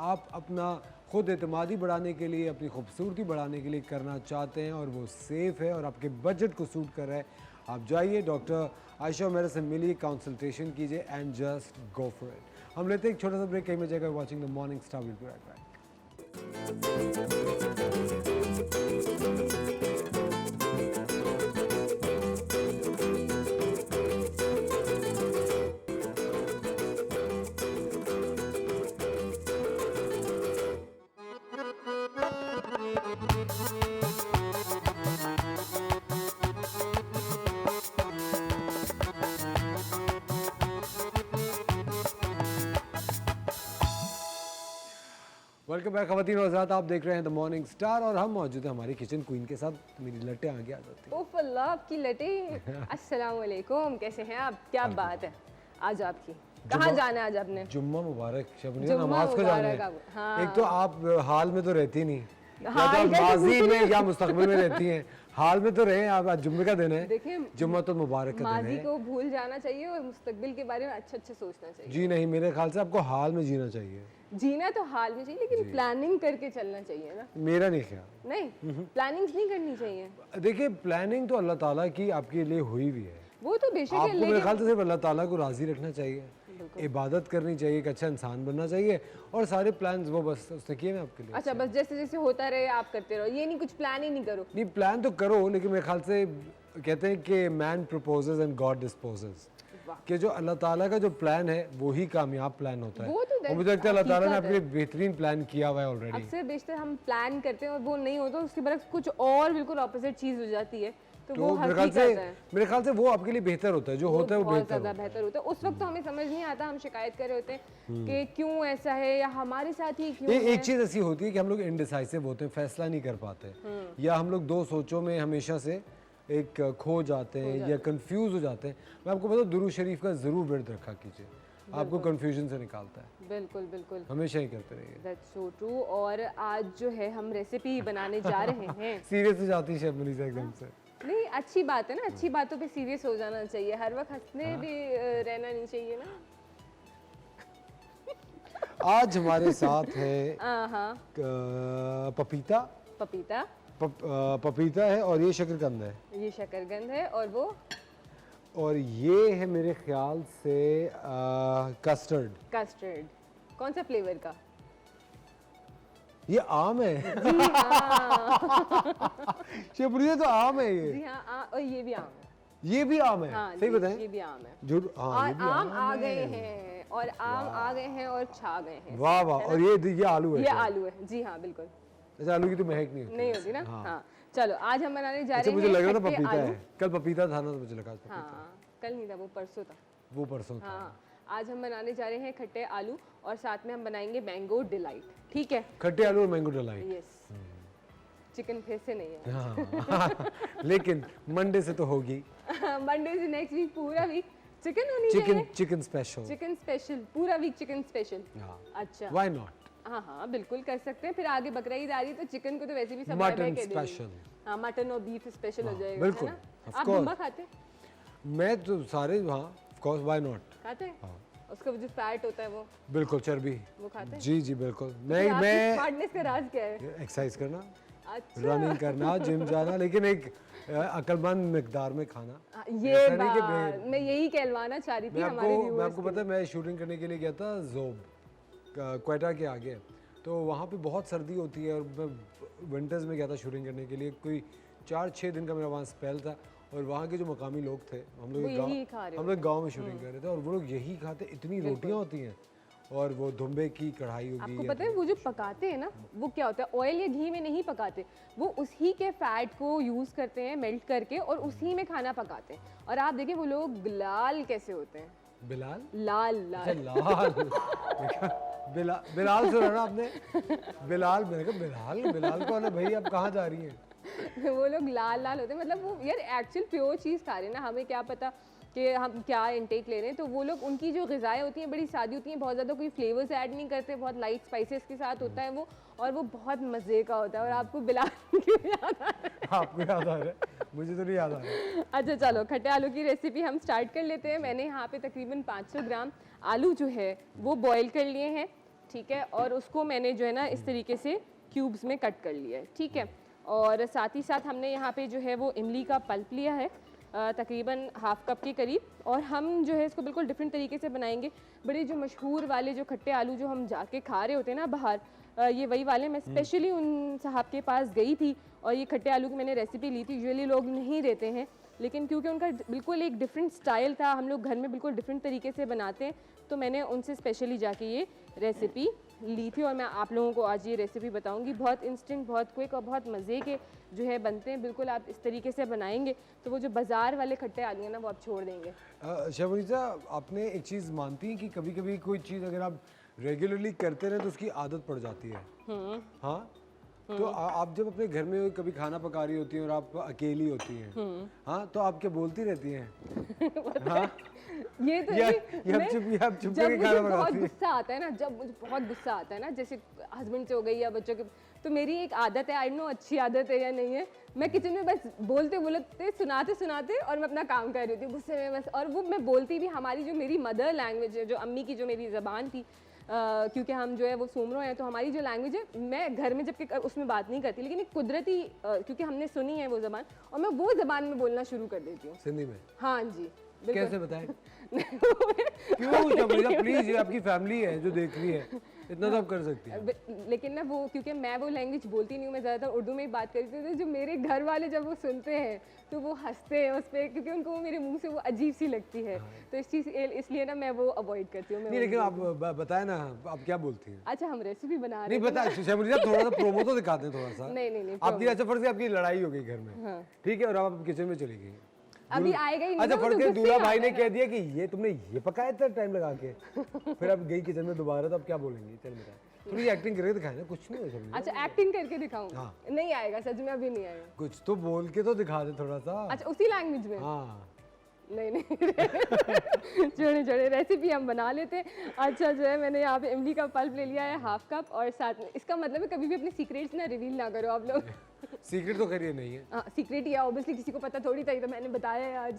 आप अपना खुद एतमादी बढ़ाने के लिए, अपनी खूबसूरती बढ़ाने के लिए करना चाहते हैं और वो सेफ़ है और आपके बजट को सूट कर रहा है, आप जाइए डॉक्टर आयशा उमेरा से मिलिए, कंसल्टेशन कीजिए and just go for it. हम लेते हैं एक छोटा सा ब्रेक, कहीं में जाएगा watching the morning Star, will be right back. Welcome back खवातीन और हज़रात, आप देख रहे हैं द मॉर्निंग स्टार और हम मौजूद हैं हमारी किचन क्वीन के साथ। मेरी लटें आगे आ जाती हैं। ओफ अल्लाह, आपकी लटे। अस्सलाम वालेकुम, कैसे हैं आप? क्या बात है आज आपकी? कहाँ जाना है आज आपने? जुम्मा मुबारक, शबनी जुम्मा नमाज को जाना है। मुबारक आप, हाँ। एक तो आप हाल में तो रहती नहीं, या तो हाल आप का तो माजी कुछ में या मुस्तकबिल में रहती हैं। हाल में तो रहे आप, आज जुम्मे का दिन है, देखिए, जुम्मा तो मुबारक का दिन माजी है। को भूल जाना चाहिए और मुस्तकबिल के बारे में अच्छा अच्छा सोचना चाहिए। जी नहीं, मेरे ख्याल से आपको हाल में जीना चाहिए। जीना तो हाल में चाहिए, लेकिन प्लानिंग करके चलना चाहिए ना। मेरा नहीं ख्याल। नहीं, प्लानिंग्स नहीं करनी चाहिए। देखिए, प्लानिंग तो अल्लाह ताला की आपके लिए हुई भी है। वो तो बेशक है, आपको मेरे लेकिन ख्याल से सिर्फ अल्लाह ताला को राज़ी रखना चाहिए, इबादत करनी चाहिए, एक अच्छा इंसान बनना चाहिए, और सारे प्लान्स वो बस उसने किए हैं आपके लिए। अच्छा, बस जैसे जैसे होता रहे आप करते रहो, ये नहीं कुछ प्लान ही नहीं करो। नहीं, प्लान तो करो, लेकिन मेरे ख्याल से कहते हैं कि man proposes and God disposes. वाह। कि जो अल्लाह ताला का जो प्लान है वो ही कामयाब प्लान होता है। वो तो और मुझे लगता है अल्लाह ताला ने हकीकत आपके लिए बेहतरीन प्लान किया हुआ है ऑलरेडी। अक्सर बेशतर हम प्लान करते हैं और वो नहीं होता, उसके बरक्स कुछ और बिल्कुल ऑपोजिट चीज़ हो जाती है, तो वो हकीकत है। मेरे ख्याल से वो आपके लिए बेहतर होता है, जो होता है वो बहुत बेहतर ज़्यादा होता है। बेहतर होता है। उस वक्त तो हमें समझ नहीं आता, हम शिकायत कर रहे होते हैं कि क्यों ऐसा है या हमारे साथ ही क्यों एक है। चीज ऐसी होती है कि हम लोग इनडिसाइसिव होते हैं, फैसला नहीं कर पाते, या हम लोग दो सोचों में हमेशा से एक खो जाते हैं या कंफ्यूज हो जाते हैं। मैं आपको बताऊं, दुरूद शरीफ का जरूर विर्द रखा कीजिए, आपको कंफ्यूजन से निकालता है। बिल्कुल बिल्कुल, हमेशा ही करते रहिए। That's so true. और आज जो है हम रेसिपी बनाने जा रहे हैं। सीरियस हो जाती है शेफ मनीषा एकदम से। नहीं, अच्छी बात है ना, अच्छी बातों पे सीरियस हो जाना चाहिए, हर वक्त हंसने भी रहना नहीं चाहिए ना। आज हमारे साथ है हाँ, पपीता पपीता, पपीता है और ये शकरकंद है, ये शकरकंद है, और ये है मेरे ख्याल से कस्टर्ड। कस्टर्ड। कौन सा फ्लेवर का? ये आम है। शेफुलिया तो आम है ये। जी हाँ, और ये भी आम है। ये भी आम है। हाँ, सही जी, बताएं? ये भी आम है। जो हाँ, ये और भी आम आ है। गए हैं, और आम आ गए हैं और छा गए हैं। वाह वाह। और ये आलू है ये शायद। आलू है, जी हाँ बिल्कुल। अच्छा, आलू की तो महक नहीं होती। नहीं होती ना। हाँ, चलो आज हम बनाने जा अच्छा, रहे हैं मुझे लग रहा था खट्टे पपीता आलू। है, कल पपीता था ना, तो मुझे लगा पपीता। हाँ, कल नहीं था, वो परसों था। वो परसों था। हाँ, आज हम बनाने जा रहे हैं खट्टे आलू, और साथ में हम बनाएंगे मैंगो डिलाइट। ठीक है? खट्टे आलू और मैंगो डलाई। यस। चिकन फिर से नहीं है। हाँ लेकिन मंडे से तो होगी। मंडे से नेक्स्ट वीक पूरा वीक चिकन होनी चिकन चाहिए। Chicken special. चिकन स्पेशल, पूरा वीक चिकन स्पेशल। हाँ, अच्छा, व्हाई नॉट। हाँ, बिल्कुल कर सकते हैं। फिर आगे बकरा ईद आ रही है तो चिकन को तो वैसे भी सब मटन बाय-बाय कह देंगे। स्पेशल। हाँ, मटन और बीफ स्पेशल हो जाएगा, बिल्कुल, है ना? of आप course। दुम्बा खाते हैं? मैं तो सारे, हाँ ऑफ कोर्स, व्हाई नॉट। खाते हैं? उसका जो फैट होता है वो बिल्कुल, चर्बी। वो खाते हैं? जी जी बिल्कुल। आपकी मैं स्मार्टनेस का राज क्या है? एक्सरसाइज करना, अच्छा, रनिंग करना, जिम जाना, लेकिन एक अक्लमंद मिकदार में खाना। ये ऐसा नहीं कि बात मैं यही कहलवाना चाह रही थी मैं हमारे आपको व्यूअर्स पता है, मैं शूटिंग करने के लिए गया था जोब, क्वेटा के आगे, तो वहाँ पे बहुत सर्दी होती है, और मैं विंटर्स में गया था शूटिंग करने के लिए। कोई 4-6 दिन का मेरा वहाँ स्पेल था, और वहाँ के जो मकामी लोग थे, हम लोग गाँव में शूटिंग कर रहे थे, और वो लोग यही खाते। इतनी रोटियाँ होती हैं, और वो धुम्बे की कढ़ाई होगी। आपको पता है वो जो पकाते हैं ना, वो क्या होता है, ऑयल या घी में नहीं पकाते, वो उसी के फैट को यूज़ करते हैं मेल्ट करके, और उसी में खाना पकाते हैं। और आप देखें वो लोग लाल कैसे होते हैं। बिलाल, लाल लाल। अच्छा, बिलाल सुना ना आपने? बिलाल, मैंने कहा बिलाल कौन है भाई, आप कहाँ जा रही हैं? वो लोग लाल लाल होते हैं, मतलब वो यार एक्चुअल प्योर चीज़ खा रहे हैं ना, हमें क्या पता कि हम क्या इनटेक ले रहे हैं। तो वो लोग, उनकी जो ग़िज़ाएँ होती हैं बड़ी सादी होती हैं, बहुत ज़्यादा कोई फ्लेवर्स ऐड नहीं करते, बहुत लाइट स्पाइसेस के साथ होता है वो, और वो बहुत मज़े का होता है। और आपको बिलाल क्यों याद आ रहा है? आपको याद आ रहा है, मुझे तो नहीं याद आ रहा है। अच्छा चलो, खट्टे आलू की रेसिपी हम स्टार्ट कर लेते हैं। मैंने यहाँ पे तकरीबन 500 ग्राम आलू जो है वो बॉईल कर लिए हैं, ठीक है, और उसको मैंने जो है ना इस तरीके से क्यूब्स में कट कर लिया है, ठीक है। और साथ ही साथ हमने यहाँ पे जो है वो इमली का पल्प लिया है, तकरीबन हाफ कप के करीब, और हम जो है इसको बिल्कुल डिफरेंट तरीके से बनाएंगे। बड़े जो मशहूर वाले जो खट्टे आलू जो हम जाके खा रहे होते हैं ना बाहर, ये वही वाले। मैं स्पेशली उन साहब के पास गई थी, और ये खट्टे आलू की मैंने रेसिपी ली थी। यूजुअली लोग नहीं देते हैं, लेकिन क्योंकि उनका बिल्कुल एक डिफरेंट स्टाइल था, हम लोग घर में बिल्कुल डिफरेंट तरीके से बनाते हैं, तो मैंने उनसे स्पेशली जाके ये रेसिपी ली थी। और मैं आप लोगों को आज ये रेसिपी बताऊंगी। बहुत इंस्टेंट, बहुत क्विक, और बहुत मज़े के जो है बनते हैं। बिल्कुल आप इस तरीके से बनाएंगे तो वो जो बाज़ार वाले खट्टे आलू हैं ना, वो आप छोड़ देंगे। शबरीजा, आपने एक चीज़ मानती है कि कभी कभी कोई चीज़ अगर आप रेगुलरली करते रहे तो उसकी आदत पड़ जाती है? हाँ, तो आप जब अपने घर में कभी खाना पका रही होती हैं और आप अकेली होती हैं, हाँ, तो आप क्या बोलती रहती हैं? हाँ, ये तो आप चुप जब के मुझे खाना बहुत बनाती हैं? गुस्सा आता है ना, जब मुझे बहुत गुस्सा आता है ना, जैसे हस्बैंड से हो गई या बच्चों के, तो मेरी एक आदत है, आई नो अच्छी आदत है या नहीं है, मैं किचन में बस बोलते सुनाते सुनाते और मैं अपना काम कर रही होती हूँ गुस्से में बस। और वो मैं बोलती भी, हमारी जो मेरी मदर लैंग्वेज है, जो अम्मी की जो मेरी ज़बान थी, क्योंकि हम जो है वो सोमरो हैं, तो हमारी जो लैंग्वेज है, मैं घर में जबकि उसमें बात नहीं करती, लेकिन एक कुदरती क्योंकि हमने सुनी है वो ज़बान, और मैं वो ज़बान में बोलना शुरू कर देती हूँ। सिंधी में? हाँ जी, कैसे बताएं? क्यों शबरीजा, प्लीज, ये आपकी फैमिली है जो देख रही है। इतना तो आप कर सकती हैं। लेकिन ना वो क्योंकि मैं वो लैंग्वेज बोलती नहीं हूँ, मैं ज़्यादातर उर्दू में ही बात करती हूँ, तो जो मेरे घर वाले जब वो सुनते हैं तो वो हंसते हैं उस पर, क्योंकि उनको वो मेरे मुंह से वो अजीब सी लगती है। तो इस चीज़ इसलिए ना मैं वो अवॉइड करती हूँ। नहीं लेकिन आप बताएं ना, आप क्या बोलती हैं? अच्छा, हम रेसिपी बना रहे नहीं हैं। बता शबनीर साहब, थोड़ा सा प्रोमो तो दिखाते हैं थोड़ा सा। नहीं आपकी अच्छा फर्ज है, आपकी लड़ाई हो गई घर में, ठीक है, और आप किचन में चली गई। अभी आएगा ही नहीं अच्छा ना, वो फर्ज तो है, गुस्से दूल्हा में भाई ने आता कह दिया कि ये तुमने ये पकाया इतना टाइम लगा के, फिर आप गई किचन में दोबारा, तो आप क्या बोलेंगी? चल बताएं, थोड़ी एक्टिंग करके दिखाएं ना, कुछ नहीं हो शबनीर। अच्छा, एक्टिंग करके दिखाऊं? हाँ। नहीं आएगा, सच में अभी नहीं आएगा। कुछ तो बोल के तो दिखा दे थोड़ा सा। अच्छा, उसी लैंग्वेज में? हाँ नहीं छोड़े छोड़े, रेसिपी हम बना लेते हैं। अच्छा, जो है मैंने यहाँ पे इमली का पल्प ले लिया है हाफ कप, और साथ में इसका मतलब है कभी भी अपने सीक्रेट्स ना रिवील ना करो आप लोग। सीक्रेट तो करिए नहीं है। हाँ, सीक्रेट ही है ऑब्वियसली, किसी को पता थोड़ी था, ये तो मैंने बताया है आज,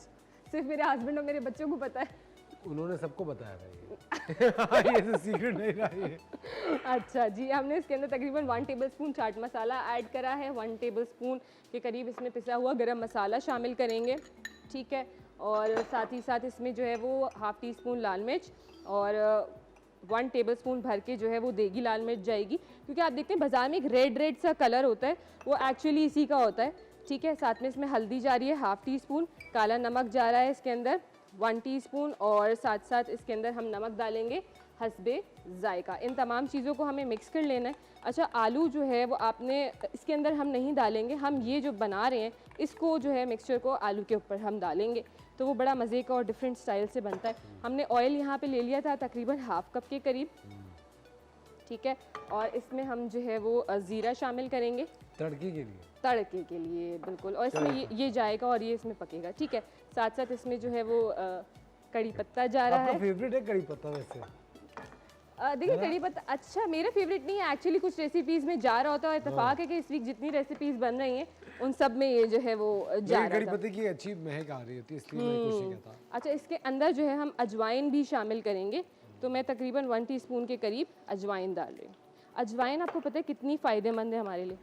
सिर्फ मेरे हस्बैंड और मेरे बच्चों को पता है। उन्होंने सबको बताया था ये तो सीक्रेट नहीं रहा ये। अच्छा जी, हमने इसके अंदर तकरीबन 1 टेबलस्पून चाट मसाला ऐड करा है, 1 टेबलस्पून के करीब इसमें पिसा हुआ गरम मसाला शामिल करेंगे, ठीक है, और साथ ही साथ इसमें जो है वो हाफ़ टी स्पून लाल मिर्च और 1 टेबलस्पून भर के जो है वो देगी लाल मिर्च जाएगी, क्योंकि आप देखते हैं बाज़ार में एक रेड सा कलर होता है, वो एक्चुअली इसी का होता है, ठीक है। साथ में इसमें हल्दी जा रही है हाफ़ टी स्पून, काला नमक जा रहा है इसके अंदर 1 टीस्पून, और साथ साथ इसके अंदर हम नमक डालेंगे हस्बे जायका। इन तमाम चीज़ों को हमें मिक्स कर लेना है। अच्छा, आलू जो है वो आपने इसके अंदर हम नहीं डालेंगे, हम ये जो बना रहे हैं इसको जो है मिक्सचर को आलू के ऊपर हम डालेंगे, तो वो बड़ा मज़े का और डिफरेंट स्टाइल से बनता है। हमने ऑयल यहाँ पे ले लिया था तकरीबन हाफ़ कप के करीब, ठीक है, और इसमें हम जो है वो ज़ीरा शामिल करेंगे तड़के के लिए। तड़के के लिए बिल्कुल, और इसमें ये जाएगा और ये इसमें पकेगा, ठीक है। साथ साथ इसमें जो है वो कड़ी पत्ता जा रहा आपका है। फेवरेट है कड़ी पत्ता वैसे? देखिए, कड़ी पत्ता अच्छा मेरा फेवरेट नहीं है एक्चुअली, कुछ रेसिपीज़ में जा रहा होता है, इत्तेफाक है कि इस वीक जितनी रेसिपीज़ बन रही हैं उन सब में ये जो है वो जा रहा कड़ी था। पत्ते की अच्छी महक आ रही होती है, इसलिए मैं कुछ नहीं कहता। अच्छा, इसके अंदर जो है हम अजवाइन भी शामिल करेंगे, तो मैं तकरीबन 1 टीस्पून के करीब अजवाइन डाल रही हूँ। अजवाइन आपको पता है कितनी फ़ायदेमंद है हमारे लिए,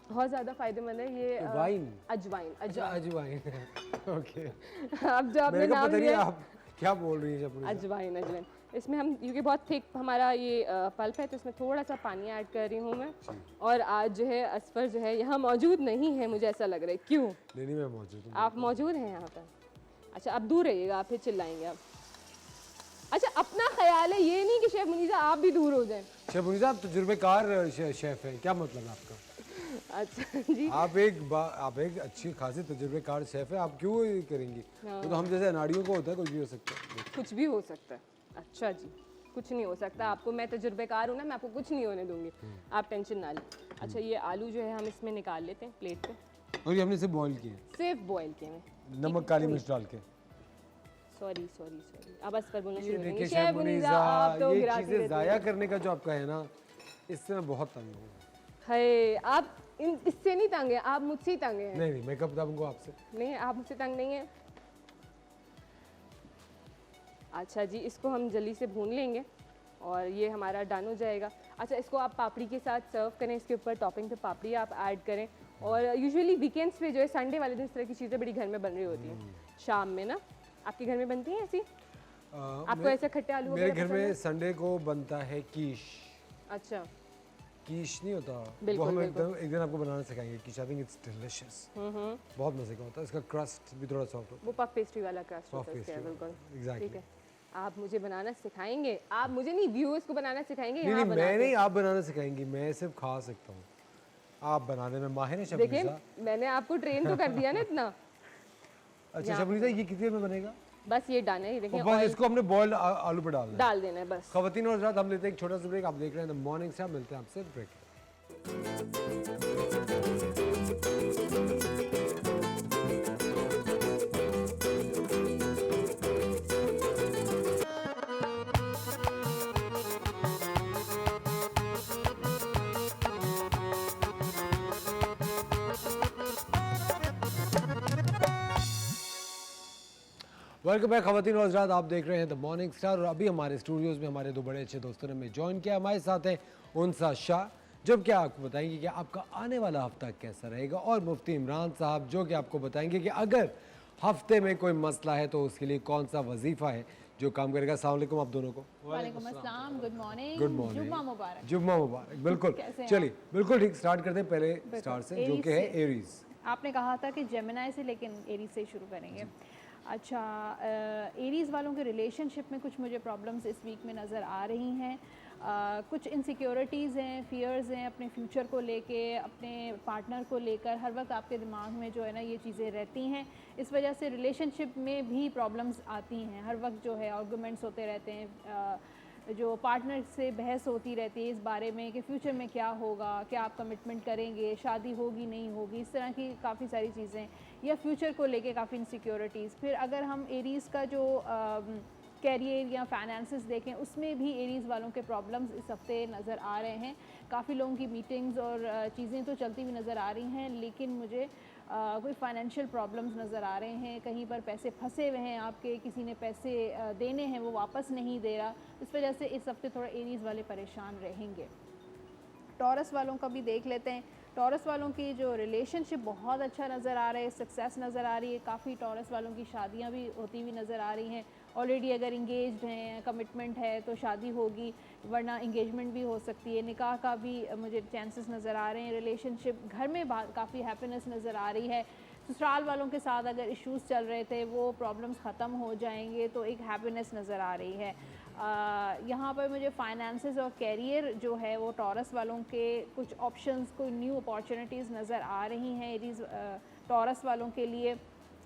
बहुत ज़्यादा फ़ायदेमंद है ये वाइन? अजवाइन। अजवाइन ओके। अब जो आपने मेरे को नाम पता नहीं लिया आप क्या बोल रही हैं शबनीर? अजवाइन। इसमें हम क्योंकि बहुत थिक हमारा ये पल्प है, तो इसमें थोड़ा सा पानी ऐड कर रही हूँ मैं। और आज जो है असफर जो है यहाँ मौजूद नहीं है, मुझे ऐसा लग रहा है। क्यों? नहीं मैं मौजूद हूँ। आप मौजूद हैं यहाँ पर? अच्छा, अब दूर रहिएगा, आप फिर चिल्लाएंगे आप। अच्छा, अपना ख्याल है, ये नहीं कि शेफ मुनीसा आप भी दूर हो जाएं। शबनीर साहब तजुर्बेकार शेफ हैं, क्या मतलब है आपका? अच्छा जी, आप एक अच्छी खासी तजुर्बेकार शेफ है, आप क्यों ये करेंगी? तो हम जैसे अनाड़ियों को होता है, कुछ भी हो सकता है। कुछ भी हो सकता है। अच्छा जी, कुछ नहीं हो सकता आपको, मैं तजुर्बेकार हूँ ना, मैं आपको कुछ नहीं होने दूंगी, आप टेंशन ना लें। अच्छा, ये आलू जो है हम इसमें निकाल लेते हैं प्लेट पे। और ये हमने इसे बॉईल किया, सिर्फ बॉयल किए हैं, नमक काली मिर्च डाल के। सॉरी, अब बस पर बोलना ये शुरू देखिए करेंगे। शेफ शेफ मुनीसा, आप मुनीसा, तो ये गिराती चीज़ें रहती ज़ाया हैं। करने का जो आपका है ना, इससे मैं बहुत तंग हूँ। है, आप इससे नहीं तंग है, आप मुझसे ही तंग हैं। नहीं मैं कब तंग हूँ आपसे? नहीं, आप मुझसे तंग नहीं है। अच्छा जी, इसको हम जल्दी से भून लेंगे और ये हमारा डन हो जाएगा। अच्छा, इसको आप पापड़ी के साथ सर्व करें, इसके ऊपर टॉपिंग पे पापड़ी आप ऐड करें। और यूजुअली वीकेंड्स पे जो है, संडे वाले दिन इस तरह की चीज़ें बड़ी घर में बन रही होती हैं शाम में ना। आपके घर में बनती हैं ऐसी? आपको ऐसे खट्टे आलू मेरे वगैरह घर पसंद में है? संडे को बनता है कीश। अच्छा, कीश नहीं होता वो, बिल्कुल, हम बिल्कुल। एक दिन आपको बनाना सिखाएंगे कीश। आई थिंक इट्स डिलिशियस, बहुत मजे का होता है। इसका क्रस्ट भी थोड़ा सॉफ्ट होता वो पफ पेस्ट्री वाला क्रस्ट Puff होता है इसका, pastry बिल्कुल। वाला, exactly। ठीक है, आप मुझे बनाना सिखाएंगे? आप मुझे नहीं, व्यूअर्स को बनाना सिखाएंगे? नहीं यहाँ नहीं, बना मैं के। नहीं, आप बनाना सिखाएंगी, मैं सिर्फ खा सकता हूँ। आप बनाने में माहिर हैं शबनीर देखिए, साहब। मैंने आपको ट्रेन तो कर दिया ना इतना। अच्छा शबनीर साहब, ये कितनी देर में बनेगा? बस ये डन है, ये देखिए और बस oil इसको हमने बॉइल्ड आलू पे डालना है। डाल देना है बस। खवातीन और हज़रात, हम लेते हैं एक छोटा सा ब्रेक। आप देख रहे हैं द मॉर्निंग स्टार, मिलते हैं आपसे ब्रेक। वेलकम बैक खवातीन और हज़रात, आप देख रहे हैं द मॉर्निंग स्टार। और अभी हमारे स्टूडियोज़ में हमारे दो बड़े अच्छे दोस्तों ने हमें ज्वाइन किया। हमारे साथ हैं उनसा शाह, जब कि आपको बताएंगे कि आपका आने वाला हफ्ता कैसा रहेगा, और मुफ्ती इमरान साहब, जो कि आपको बताएंगे कि अगर हफ्ते में कोई मसला है तो उसके लिए कौन सा वजीफ़ा है जो काम करेगा। अस्सलाम वालेकुम आप दोनों को। वालेकुम अस्सलाम, गुड मॉर्निंग, गुड मॉर्निंग, जुम्मा मुबारक। जुम्मा मुबारक। बिल्कुल, कैसे हैं चलिए बिल्कुल ठीक, स्टार्ट करते हैं पहले स्टार से, जो एरीज कि है से। एरीज। आपने कहा था कि जेमिनाई से, लेकिन एरीज से ही शुरू करेंगे। अच्छा, एरीज वालों के रिलेशनशिप में कुछ मुझे प्रॉब्लम्स इस वीक में नज़र आ रही हैं। कुछ इनसिक्योरिटीज़ हैं, फियर्स हैं अपने फ्यूचर को लेके, अपने पार्टनर को लेकर। हर वक्त आपके दिमाग में जो है ना ये चीज़ें रहती हैं। इस वजह से रिलेशनशिप में भी प्रॉब्लम्स आती हैं। हर वक्त जो है आर्गूमेंट्स होते रहते हैं, जो पार्टनर से बहस होती रहती है इस बारे में कि फ्यूचर में क्या होगा, क्या आप कमिटमेंट करेंगे, शादी होगी नहीं होगी, इस तरह की काफ़ी सारी चीज़ें, या फ्यूचर को लेके काफ़ी इनसिक्योरिटीज़। फिर अगर हम एरीज़ का जो कैरियर या फाइनेंसेस देखें, उसमें भी एरीज़ वालों के प्रॉब्लम्स इस हफ्ते नज़र आ रहे हैं। काफ़ी लोगों की मीटिंग्स और चीज़ें तो चलती हुई नज़र आ रही हैं, लेकिन मुझे कोई फाइनेंशियल प्रॉब्लम्स नज़र आ रहे हैं। कहीं पर पैसे फंसे हुए हैं आपके, किसी ने पैसे देने हैं वो वापस नहीं दे रहा। इस वजह से इस हफ्ते थोड़ा एरीज़ वाले परेशान रहेंगे। टॉरस वालों का भी देख लेते हैं। टॉरस वालों की जो रिलेशनशिप बहुत अच्छा नज़र आ रहा है, सक्सेस नज़र आ रही है। काफ़ी टॉरस वालों की शादियां भी होती हुई नज़र आ रही हैं। ऑलरेडी अगर इंगेज्ड हैं, कमिटमेंट है तो शादी होगी, वरना इंगेजमेंट भी हो सकती है। निकाह का भी मुझे चांसेस नज़र आ रहे हैं। रिलेशनशिप घर में काफ़ी हैप्पीनेस नज़र आ रही है। ससुराल वालों के साथ अगर इश्यूज़ चल रहे थे वो प्रॉब्लम्स ख़त्म हो जाएंगे, तो एक हैप्पीनेस नज़र आ रही है। यहाँ पर मुझे फाइनेंसेस और कैरियर जो है वो टॉरस वालों के कुछ ऑप्शंस, कोई न्यू अपॉर्चुनिटीज़ नज़र आ रही हैं एरीज टॉरस वालों के लिए।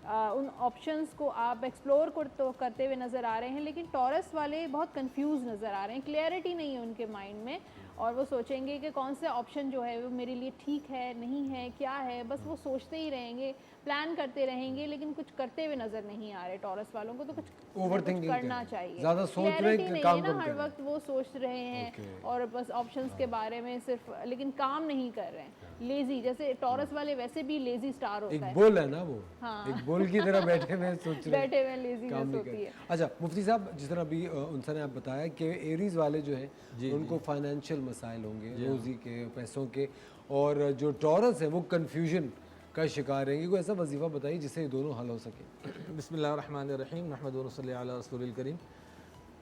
उन ऑप्शंस को आप एक्सप्लोर करते हुए नज़र आ रहे हैं, लेकिन टॉरस वाले बहुत कंफ्यूज नज़र आ रहे हैं। क्लैरिटी नहीं है उनके माइंड में, और वो सोचेंगे कि कौन सा ऑप्शन जो है वो मेरे लिए ठीक है, नहीं है, क्या है। बस वो सोचते ही रहेंगे, प्लान करते रहेंगे, लेकिन कुछ करते हुए नज़र नहीं आ रहे टॉरस वालों को। तो कुछ ओवरथिंकिंग करना चाहिए। ज़्यादा सोच रहे क्लैरिटी हैं, नहीं काम है ना, कम हर कर रहे हैं। वक्त वो सोच रहे हैं और बस ऑप्शंस के बारे में सिर्फ, लेकिन काम नहीं कर रहे हैं। लेजी, जैसे टॉरस वाले वैसे भी लेजी स्टार होता एक है। बोल है ना वो, हाँ। एक बोल की तरह बैठे हुए सोच रहे हैं, बैठे हुए काम लेजीनेस नहीं होती कर। है। अच्छा मुफ्ती साहब, जिस तरह अभी उनसे ने आप बताया कि एरीज वाले जो हैं उनको फाइनेंशियल मसाइल होंगे, रोज़ी के, पैसों के, और जो टॉरस है वो कन्फ्यूजन का शिकार रहेंगे। कोई ऐसा वजीफ़ा बताइए जिससे ये दोनों हल हो सके। बिस्मिल्लाहिर्रहमानिर्रहीम, नहमदुहु व नसल्ली अला रसूलिल करीम।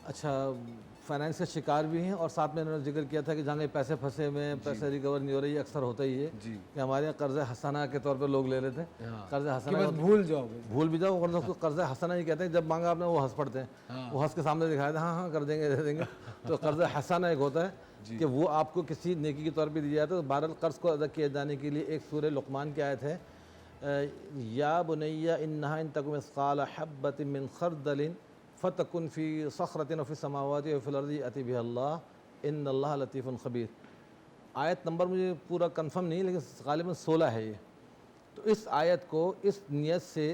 अच्छा, फाइनेंस के शिकार भी हैं, और साथ में इन्होंने जिक्र किया था कि जहाँ कहीं पैसे फंसे हुए हैं, पैसे रिकवर नहीं हो रही है, अक्सर होता ही है कि हमारे यहाँ कर्ज़ हसना के तौर पर लोग ले लेते हैं। कर्ज़ कि हसना बस भूल जाओ बस। भूल भी जाओ, वरना उसको कर्ज़ हसना ही कहते हैं। जब मांगा आपने वो हंस पड़ते हैं, वो हंस के सामने दिखाया था, हाँ हाँ कर देंगे, दे देंगे। तो कर्ज़ हसना एक होता है कि वो आपको किसी नेकी के तौर पर दी जाता है। तो बहरहाल कर्ज़ को अदा किए जाने के लिए एक सूरह लुक़मान की आयत है, या बुनैया इन्नहा इन तकुम मिस्क़ाल हब्बतिन मिन खर्दलिन फ़तकुन फ़ी सख़रतिन फ़ी समावाति व फ़िल अर्दि यअति बिहा अल्लाह इन्नल्लाह लतीफ़ुन ख़बीर। आयत नंबर मुझे पूरा कंफर्म नहीं, लेकिन ग़ालिबन 16 है ये। तो इस आयत को इस नियत से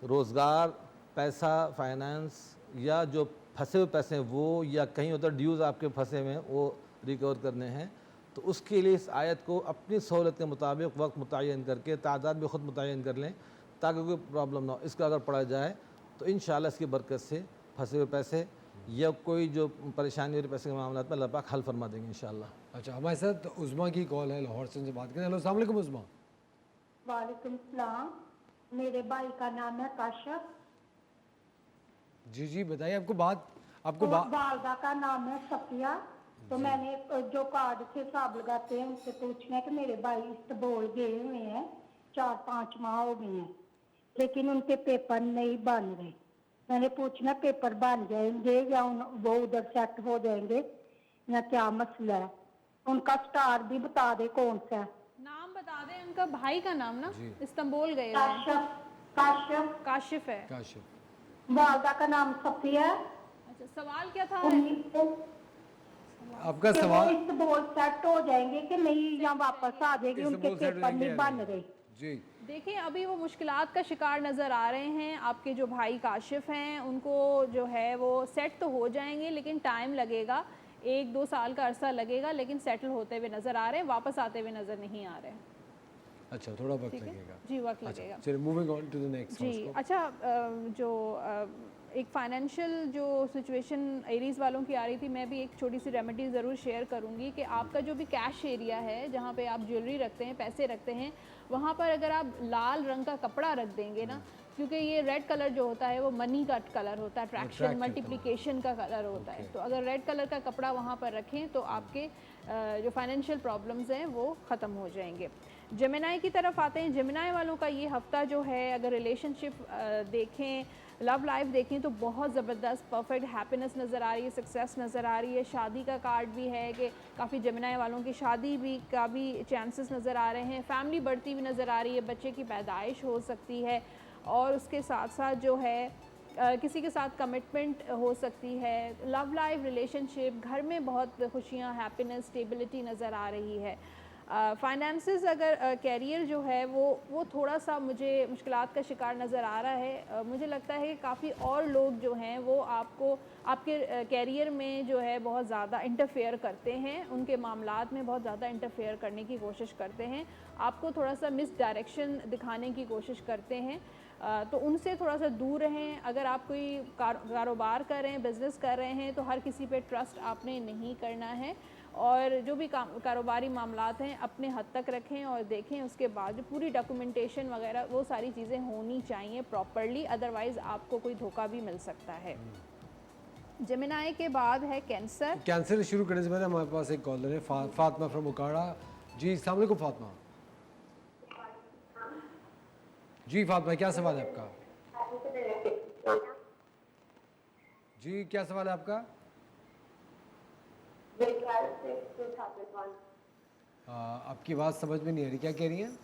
रोज़गार, पैसा, फाइनेंस, या जो फंसे हुए पैसे हैं वो, या कहीं होता ड्यूज़ आपके फंसे हुए हैं वो रिकवर करने हैं, तो उसके लिए इस आयत को अपनी सहूलत के मुताबिक वक्त मुतय्यन करके तादाद भी ख़ुद मुतय्यन कर लें, ताकि कोई प्रॉब्लम ना हो। इसका अगर पढ़ा जाए तो इंशाअल्लाह इसकी बरकत से फंसे हुए पैसे या कोई जो परेशानी हो पैसे के मामला में अल्लाह पाक हल फरमा देंगे इंशाअल्लाह। अच्छा, हमारे साथ उज़मा की कॉल है, लाहौर से उनसे बात करें। हेलो, अस्सलाम वालेकुम उज़मा। वालेकुम सलाम। मेरे भाई का नाम है काशफ। जी जी बताइए, आपको वालदा का नाम है सफिया। तो मैंने जो कार्ड से हिसाब लगाते हैं उनसे पूछना है कि मेरे भाई इस्तांबुल गए हुए हैं, 4-5 माह हो गए हैं, लेकिन उनके पेपर नहीं बन रहे। मैंने पूछना पेपर बन जाएंगे या वो उधर सेट हो जाएंगे या क्या मसला है। उनका स्टार भी बता दे कौन सा है। नाम बता दें उनका, भाई का नाम ना, इस्तांबुल गए हुए हैं। काशिफ। काशिफ काशिफ है। काशिफ। वालदा का नाम सफिया है। अच्छा, सवाल क्या था? आपका कि सवाल, वो इस्तांबुल सेट हो जाएंगे कि नहीं, या वापस आ जाएगी, उनके इस्तांबुल सेट पेपर नहीं होंगे बन रहे। जी देखिए, अभी वो मुश्किलात का शिकार नज़र आ रहे हैं। आपके जो भाई काशिफ हैं उनको जो है वो सेट तो हो जाएंगे, लेकिन टाइम लगेगा, 1-2 साल का अरसा लगेगा, लेकिन सेटल होते हुए नज़र आ रहे हैं, वापस आते हुए नज़र नहीं आ रहे हैं। अच्छा, थोड़ा वक्त ठीक है लगेगा। जी, वक्त लगेगा। चलिए moving on to the next. जी अच्छा, जो एक फाइनेंशियल जो सिचुएशन एरीज़ वालों की आ रही थी, मैं भी एक छोटी सी रेमेडी ज़रूर शेयर करूँगी कि आपका जो भी कैश एरिया है, जहाँ पे आप ज्वेलरी रखते हैं, पैसे रखते हैं, वहाँ पर अगर आप लाल रंग का कपड़ा रख देंगे ना, क्योंकि ये रेड कलर जो होता है वो मनी का कलर होता है, अट्रैक्शन Attractive मल्टीप्लिकेशन का कलर होता है। तो अगर रेड कलर का कपड़ा वहाँ पर रखें तो आपके जो फाइनेंशियल प्रॉब्लम्स हैं वो ख़त्म हो जाएंगे। जेमिनाई की तरफ आते हैं। जेमिनाई वालों का ये हफ़्ता जो है, अगर रिलेशनशिप देखें, लव लाइफ देखें तो बहुत ज़बरदस्त परफेक्ट हैप्पीनेस नज़र आ रही है, सक्सेस नज़र आ रही है। शादी का कार्ड भी है कि काफ़ी जेमिनाई वालों की शादी भी का भी चांसेस नज़र आ रहे हैं। फैमिली बढ़ती हुई नज़र आ रही है, बच्चे की पैदाइश हो सकती है और उसके साथ साथ जो है किसी के साथ कमिटमेंट हो सकती है। लव लाइफ, रिलेशनशिप, घर में बहुत खुशियाँ, हैप्पीनेस, स्टेबिलिटी नज़र आ रही है। फाइनेंसेस अगर कैरियर जो है वो थोड़ा सा मुझे मुश्किलात का शिकार नज़र आ रहा है। मुझे लगता है कि काफ़ी और लोग जो हैं वो आपके कैरियर में जो है बहुत ज़्यादा इंटरफेयर करते हैं, उनके मामलात में बहुत ज़्यादा इंटरफेयर करने की कोशिश करते हैं, आपको थोड़ा सा मिस डायरेक्शन दिखाने की कोशिश करते हैं। तो उनसे थोड़ा सा दूर रहें। अगर आप कोई कारोबार कर रहे हैं, बिज़नेस कर रहे हैं तो हर किसी पे ट्रस्ट आपने नहीं करना है और जो भी कारोबारी मामलात हैं अपने हद तक रखें और देखें। उसके बाद जो पूरी डॉक्यूमेंटेशन वगैरह वो सारी चीज़ें होनी चाहिए प्रॉपरली, अदरवाइज़ आपको कोई धोखा भी मिल सकता है। जेमिनाई के बाद है कैंसर। कैंसर शुरू करने से पहले हमारे पास एक कॉलर है, फातिमा फ्रॉम उकाड़ा। जी अस्सलाम वालेकुम फातिमा। जी फातिमा, क्या सवाल है आपका? जी क्या सवाल है आपका? आपकी आवाज़ समझ में नहीं आ रही, क्या कह रही हैं?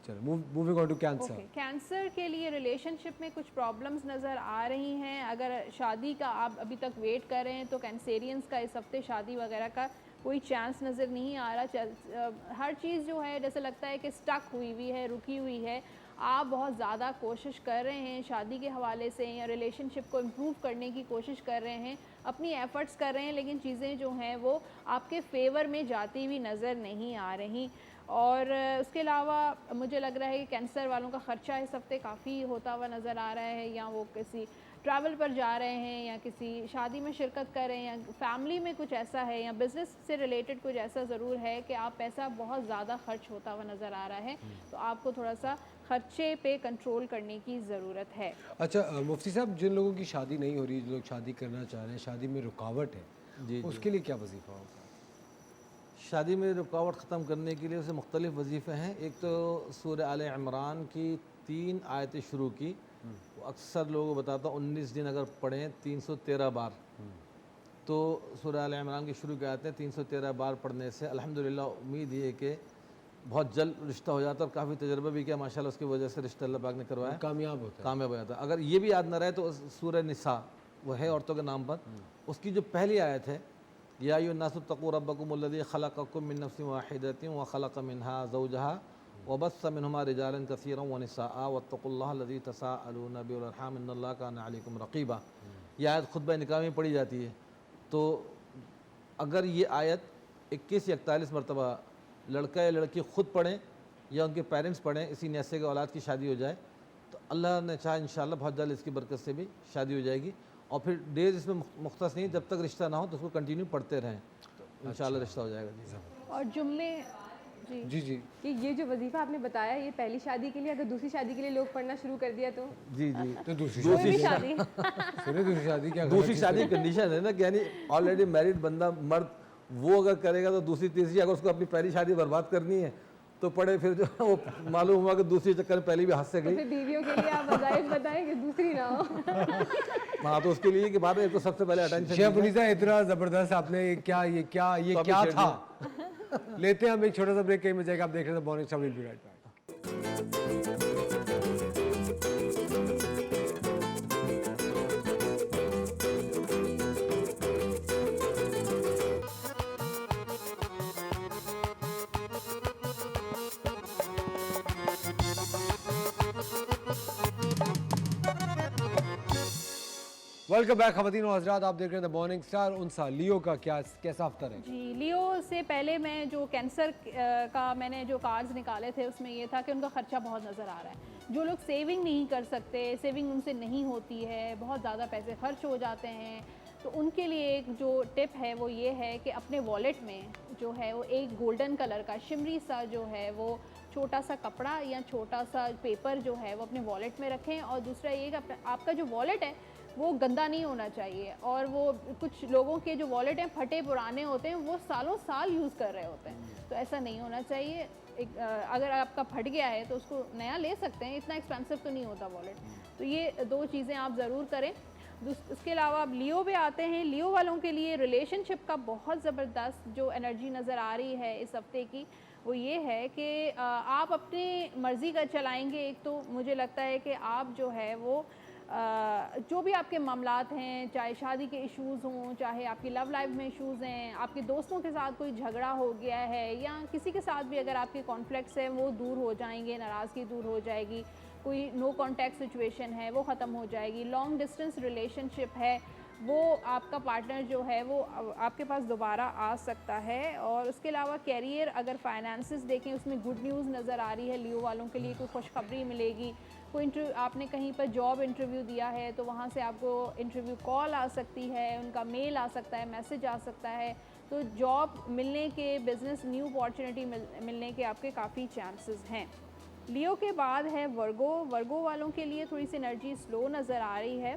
चलो moving on to cancer. Cancer के लिए रिलेशनशिप में कुछ प्रॉब्लम्स नज़र आ रही हैं। अगर शादी का आप अभी तक वेट कर रहे हैं तो कैंसेरियंस का इस हफ्ते शादी वगैरह का कोई चांस नज़र नहीं आ रहा। हर चीज़ जो है जैसे लगता है कि स्टक हुई है, रुकी हुई है। आप बहुत ज़्यादा कोशिश कर रहे हैं शादी के हवाले से या रिलेशनशिप को इम्प्रूव करने की कोशिश कर रहे हैं, अपनी एफ़र्ट्स कर रहे हैं, लेकिन चीज़ें जो हैं वो आपके फेवर में जाती हुई नज़र नहीं आ रही। और उसके अलावा मुझे लग रहा है कि कैंसर वालों का ख़र्चा इस हफ्ते काफ़ी होता हुआ नज़र आ रहा है, या वो किसी ट्रैवल पर जा रहे हैं या किसी शादी में शिरकत कर रहे हैं या फैमिली में कुछ ऐसा है या बिज़नेस से रिलेटेड कुछ ऐसा ज़रूर है कि आप पैसा बहुत ज़्यादा खर्च होता हुआ नज़र आ रहा है। तो आपको थोड़ा सा खर्चे पे कंट्रोल करने की ज़रूरत है। अच्छा मुफ्ती साहब, जिन लोगों की शादी नहीं हो रही, जो लोग शादी करना चाह रहे हैं, शादी में रुकावट है, जी उसके लिए क्या वजीफ़ा होगा? शादी में रुकावट ख़त्म करने के लिए उसे मुख्तलिफ़ वजीफ़े हैं। एक तो सूरह आले इमरान की 3 आयतें शुरू की, अक्सर लोगों को बताता हूँ 19 दिन अगर पढ़ें 313 बार, तो सूरह आले इमरान की शुरू की आयतें 313 बार पढ़ने से अल्हम्दुलिल्लाह उम्मीद ये कि बहुत जल्द रिश्ता हो जाता है। और काफ़ी तजर्बा भी किया माशाल्लाह, उसकी वजह से रिश्ता अल्लाह पाक ने करवाया, कामयाब होता है। कामयाब हो जाता है। अगर ये भी याद ना रहे तो सूरह निसा, वो है औरतों के नाम पर, उसकी जो पहली आयत है, या अय्युहन्नासुत्तक़ू रब्बकुमुल्लज़ी ख़लक़कुम मिन नफ़्सिन वाहिदतिन व ख़लक़ मिन्हा ज़ौजहा व बस्स मिनहुमा रिजालन कसीरन व निसाअ वत्तक़ुल्लाह लज़ी तसाअलूना बिही वल अरहाम इन्नल्लाह काना अलैकुम रक़ीबा। यह आयत खुतबा निकाह में पढ़ी जाती है। तो अगर ये आयत 21 या 41 मरतबा लड़का या लड़की ख़ुद पढ़ें या उनके पेरेंट्स पढ़ें, इसी नीयत से कि औलाद की शादी हो जाए, तो अल्लाह ने चाहा इंशाअल्लाह बहुत जल्द इसकी बरकत से भी शादी हो जाएगी। और फिर डेज इसमें मुख्तस नहीं, जब तक रिश्ता ना हो तो उसको कंटिन्यू पढ़ते रहें, तो इंशाअल्लाह रिश्ता हो जाएगा। जी और जुम्मे जी जी कि ये जो वजीफ़ा आपने बताया ये पहली शादी के लिए, अगर दूसरी शादी के लिए लोग पढ़ना शुरू कर दिया तो जी जी तो दूसरी कोई भी शादी शादी दूसरी शादी क्या दूसरी शादी कंडीशन है ना कि यानी ऑलरेडी मैरिड बंदा मर्द वो अगर करेगा तो दूसरी तीसरी, अगर उसको अपनी पहली शादी बर्बाद करनी है तो पढ़े, फिर जो वो मालूम हुआ कि दूसरी चक्कर में पहली भी हंस से तो गई। फिर बीवियों के लिए आप वज़ाइफ बताएं कि दूसरी ना हो। हाँ, तो उसके लिए कि बात है, तो सबसे पहले अटेंशन शेफ अनीसा, इतना ज़बरदस्त आपने ये क्या था। लेते हैं हम एक छोटा सा ब्रेक, कहीं में जाएगा। आप देख रहे हैं morning Star, will be right back. Welcome back ख़वातीन और हज़रात, आप देख रहे हैं द मॉर्निंग स्टार। उनसा लियो का कैसा हफ्ता रहे? जी, लियो से पहले मैं जो कैंसर का मैंने जो कार्ड्स निकाले थे उसमें ये था कि उनका ख़र्चा बहुत नज़र आ रहा है। जो लोग सेविंग नहीं कर सकते, सेविंग उनसे नहीं होती है, बहुत ज़्यादा पैसे खर्च हो जाते हैं, तो उनके लिए एक जो टिप है वो ये है कि अपने वॉलेट में जो है वो एक गोल्डन कलर का शिमरी सा जो है वो छोटा सा कपड़ा या छोटा सा पेपर जो है वो अपने वॉलेट में रखें। और दूसरा ये कि आपका जो वॉलेट है वो गंदा नहीं होना चाहिए। और वो कुछ लोगों के जो वॉलेट हैं फटे पुराने होते हैं, वो सालों साल यूज़ कर रहे होते हैं, तो ऐसा नहीं होना चाहिए। अगर आपका फट गया है तो उसको नया ले सकते हैं, इतना एक्सपेंसिव तो नहीं होता वॉलेट। तो ये 2 चीज़ें आप ज़रूर करें। उसके अलावा अब लियो पे आते हैं। लियो वालों के लिए रिलेशनशिप का बहुत ज़बरदस्त जो एनर्जी नज़र आ रही है इस हफ्ते की, वो ये है कि आप अपनी मर्ज़ी का चलाएंगे। एक तो मुझे लगता है कि आप जो है वो जो भी आपके मामलात हैं, चाहे शादी के इश्यूज़ हों, चाहे आपकी लव लाइफ में इश्यूज़ हैं, आपके दोस्तों के साथ कोई झगड़ा हो गया है या किसी के साथ भी अगर आपके कॉन्फ्लिक्ट्स हैं वो दूर हो जाएंगे, नाराज़गी दूर हो जाएगी। कोई नो कॉन्टैक्ट सिचुएशन है वो ख़त्म हो जाएगी। लॉन्ग डिस्टेंस रिलेशनशिप है वो आपका पार्टनर जो है वो आपके पास दोबारा आ सकता है। और उसके अलावा कैरियर, अगर फाइनेंसेस देखें उसमें गुड न्यूज़ नज़र आ रही है लियो वालों के लिए। कोई खुशखबरी मिलेगी, कोई इंटरव्यू, आपने कहीं पर जॉब इंटरव्यू दिया है तो वहाँ से आपको इंटरव्यू कॉल आ सकती है, उनका मेल आ सकता है, मैसेज आ सकता है। तो जॉब मिलने के, बिज़नेस न्यू अपॉर्चुनिटी मिलने के आपके काफ़ी चांसेस हैं। लियो के बाद है वर्गो। वर्गो वालों के लिए थोड़ी सी एनर्जी स्लो नज़र आ रही है।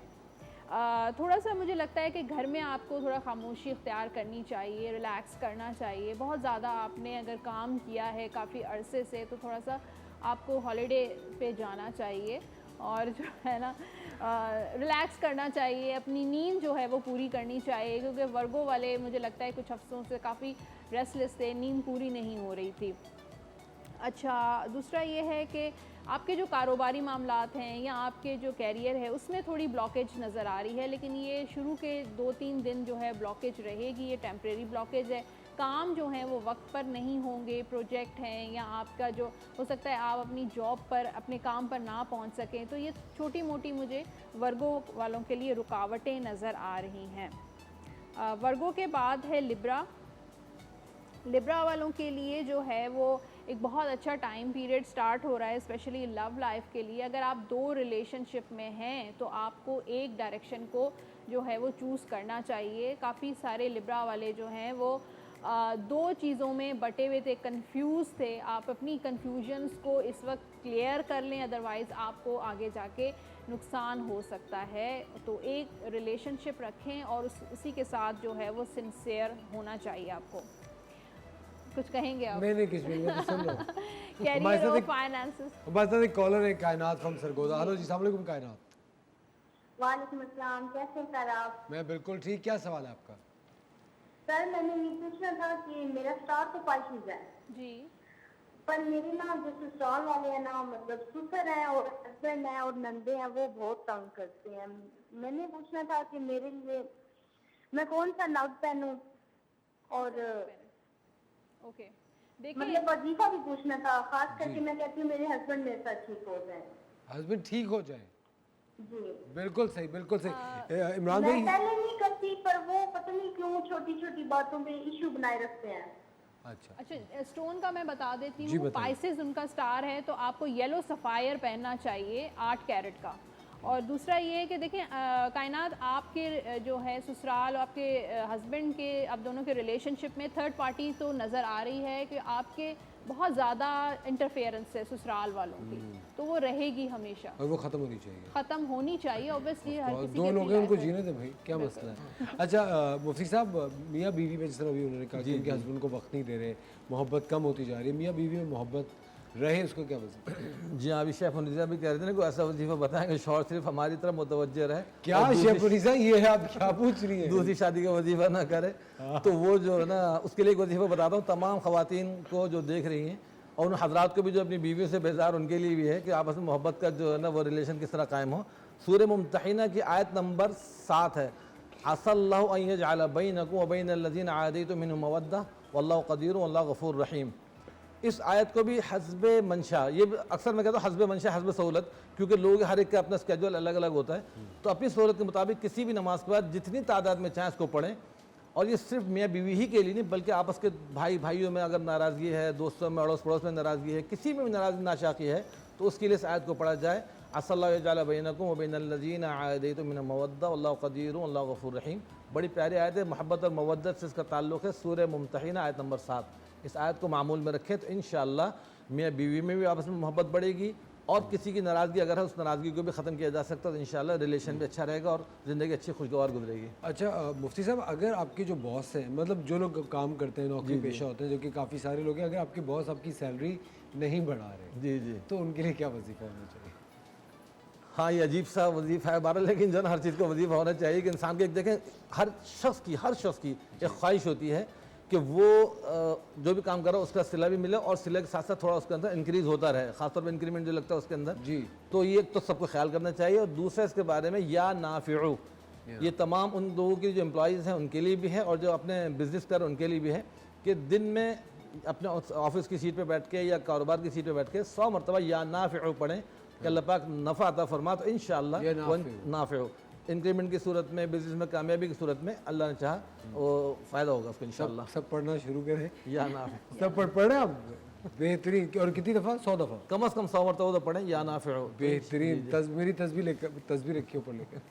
थोड़ा सा मुझे लगता है कि घर में आपको थोड़ा खामोशी इख्तियार करनी चाहिए, रिलैक्स करना चाहिए। बहुत ज़्यादा आपने अगर काम किया है काफ़ी अरसे से तो थोड़ा सा आपको हॉलीडे पे जाना चाहिए और जो है ना रिलैक्स करना चाहिए। अपनी नींद जो है वो पूरी करनी चाहिए, क्योंकि वर्गो वाले मुझे लगता है कुछ हफ्तों से काफ़ी रेस्टलेस थे, नींद पूरी नहीं हो रही थी। अच्छा, दूसरा ये है कि आपके जो कारोबारी मामलात हैं या आपके जो कैरियर है उसमें थोड़ी ब्लॉकेज नज़र आ रही है, लेकिन ये शुरू के 2-3 दिन जो है ब्लॉकेज रहेगी। ये टेम्परेरी ब्लॉकेज है। काम जो हैं वो वक्त पर नहीं होंगे, प्रोजेक्ट हैं या आपका जो हो सकता है आप अपनी जॉब पर, अपने काम पर ना पहुंच सकें। तो ये छोटी मोटी मुझे वर्गो वालों के लिए रुकावटें नज़र आ रही हैं। वर्गो के बाद है लिब्रा। लिब्रा वालों के लिए जो है वो एक बहुत अच्छा टाइम पीरियड स्टार्ट हो रहा है, स्पेशली लव लाइफ के लिए। अगर आप 2 रिलेशनशिप में हैं तो आपको एक डायरेक्शन को जो है वो चूज़ करना चाहिए। काफ़ी सारे लिब्रा वाले जो हैं वो 2 चीज़ों में बटे हुए थे, कंफ्यूज थे। आप अपनी कंफ्यूजन्स को इस वक्त क्लियर कर लें, अदरवाइज़ आपको आगे जाके नुकसान हो सकता है। तो एक रिलेशनशिप रखें और उसी के साथ जो है वो सिंसियर होना चाहिए आपको। कुछ कहेंगे आप? नहीं कुछ भी नहीं, सुन लो। कैरियर और फाइनेंसेस। हमारे साथ एक कॉलर है कायनात फ्रॉम सरगोदा। हेलो जी, अस्सलाम वालेकुम कायनात। वालेकुम अस्सलाम, कैसे हैं सर आप? मैं बिल्कुल ठीक। क्या सवाल है आपका? सर मैंने ये पूछना था कि मेरा स्टार तो पाइसेस है जी, पर मेरे ना जो ससुराल वाले हैं ना, मतलब ससुर हैं और हस्बैंड हैं और नंदे हैं, वो बहुत तंग करते हैं। मैंने पूछना था कि मेरे लिए मैं कौन सा नग पहनूं और ओके। देखिए, मतलब वजीफा भी पूछना था। खास करके मैं कहती हूँ मेरे हस्बैंड मेरे साथ ठीक हो जाए। हस्बैंड ठीक हो जाए? जी बिल्कुल सही, बिल्कुल सही। इमरान मैं भाई, पहले नहीं करती पर वो पता नहीं क्यों छोटी छोटी बातों पे इशू बनाए रखते हैं। अच्छा, स्टोन का मैं बता देती जी, हूँ। बताइए। पाइसेस उनका स्टार है तो आपको येलो सफ़ायर पहनना चाहिए 8 कैरेट का। और दूसरा ये है कि देखें कायनात, आपके जो है ससुराल और आपके हस्बैंड के, आप दोनों के रिलेशनशिप में थर्ड पार्टी तो नज़र आ रही है कि आपके बहुत ज़्यादा इंटरफेरेंस है ससुराल वालों की, तो वो रहेगी हमेशा, और वो खत्म होनी चाहिए। ख़त्म होनी चाहिए ऑब्वियसली। हर किसी 2 की लोग हैं, उनको life है। जीने दे भाई, क्या मसला है। अच्छा मुफ्ती साहब, मियाँ बीवी में जिस तरह अभी उन्होंने कहा कि उनके हस्बैंड को वक्त नहीं दे रहे, मोहब्बत कम होती जा रही है, मियाँ बीवी में मोहब्बत रहे, उसको क्या वजह? जी हाँ, अभी शेफ उनिसा भी कह रहे थे ना, कोई ऐसा वजीफा बताएंगे शौहर सिर्फ हमारी तरफ मुतवज्जे रहे, क्या शेफ उनिसा ये है, आप क्या पूछ रही हैं? दूसरी शादी का वजीफा ना करे। तो वो जो है ना, उसके लिए एक वजीफा बताता हूँ तमाम ख़वातीन को जो देख रही हैं और उन हजरात को भी जो अपनी बीवियों से बेजार, उनके लिए भी है कि आपस में मोहब्बत का जो है ना वो रिलेशन किस तरह कायम हो। सूरह मुम्तहिना की आयत नंबर 7 है, असल्लाहु अन यजअल बैनकुम व बैनल लज़ीना आदैतुम मिनहुम मवद्दा वल्लाहु क़दीरुन वल्लाहु गफ़ूरुर रहीम। इस आयत को भी हस्बे मंशा, ये अक्सर मैं कहता हूँ हस्बे मंशा हस्बे सहूलत, क्योंकि लोग हर एक का अपना स्केजुअल अलग अलग होता है, तो अपनी सहूलत के मुताबिक किसी भी नमाज के बाद जितनी तादाद में चाहें उसको पढ़ें। और ये सिर्फ मियाँ बीवी ही के लिए नहीं, बल्कि आपस के भाई भाइयों में अगर नाराज़गी है, दोस्तों में, अड़ोस पड़ोस में नाराज़गी है, किसी में भी नाराज़गी नाशाकी है, तो उसके लिए इस आयत को पढ़ा जाए। अस्सलाहु यजअल बैनकुम व बैनल लज़ीना आदैतुम मिनहुम मवद्दा वल्लाहु क़दीरुन वल्लाहु गफ़ूरुर रहीम। बड़ी प्यारी आयत है, मोहब्बत और मवद्दत से इसका ताल्लुक़ है। सूरह मुम्तहिना आयत नंबर 7। इस आयत को मामूल में रखें तो इंशाअल्लाह मियाँ बीवी में भी आपस में मोहब्बत बढ़ेगी और किसी की नाराज़गी अगर है उस नाराज़गी को भी ख़त्म किया जा सकता है तो इंशाअल्लाह रिलेशन भी अच्छा रहेगा और ज़िंदगी अच्छी खुशगवार गुजरेगी। अच्छा मुफ्ती साहब, अगर आपके जो बॉस हैं, मतलब जो लोग काम करते हैं, नौकरी पेशा होते हैं, जो कि काफ़ी सारे लोग हैं, अगर आपके बॉस आपकी सैलरी नहीं बढ़ा रहे जी जी, तो उनके लिए क्या वजीफ़ा होना चाहिए? हाँ ये अजीब सा वजीफ़ा है बारह, लेकिन जो है हर चीज़ का वजीफ़ा होना चाहिए कि इंसान के एक देखें हर शख्स की एक ख्वाहिश होती है कि वो जो भी काम कर रहा है उसका सिला भी मिले और सिले के साथ साथ थोड़ा उसके अंदर इंक्रीज़ होता रहे, खासतौर पर इंक्रीमेंट जो लगता है उसके अंदर जी। तो ये तो सबको ख्याल करना चाहिए। और दूसरा इसके बारे में या नाफ़िउ, ये तमाम उन लोगों की जो एम्प्लॉयज़ हैं उनके लिए भी है और जो अपने बिज़नेस कर उनके लिए भी है कि दिन में अपने ऑफिस की सीट पे बैठ के या कारोबार की सीट पे बैठ के 100 मरतबा या नाफ़िउ पढ़ें कि अल्लाह पाक नफ़ा अता फरमा, तो इंशाअल्लाह वो नाफ़िउ इंक्रीमेंट की सूरत में, बिज़नेस में कामयाबी की सूरत में अल्लाह ने चाहा वो फ़ायदा होगा उसको इंशाअल्लाह। सब पढ़ना शुरू करें या नाफ़िउ सब पढ़े आप? बेहतरीन। और कितनी दफ़ा? 100 दफ़ा कम से कम 100 मरतबा तो पढ़ें या नाफ़िउ। बेहतरीन। मेरी तस्वीर रखी ऊपर लेकर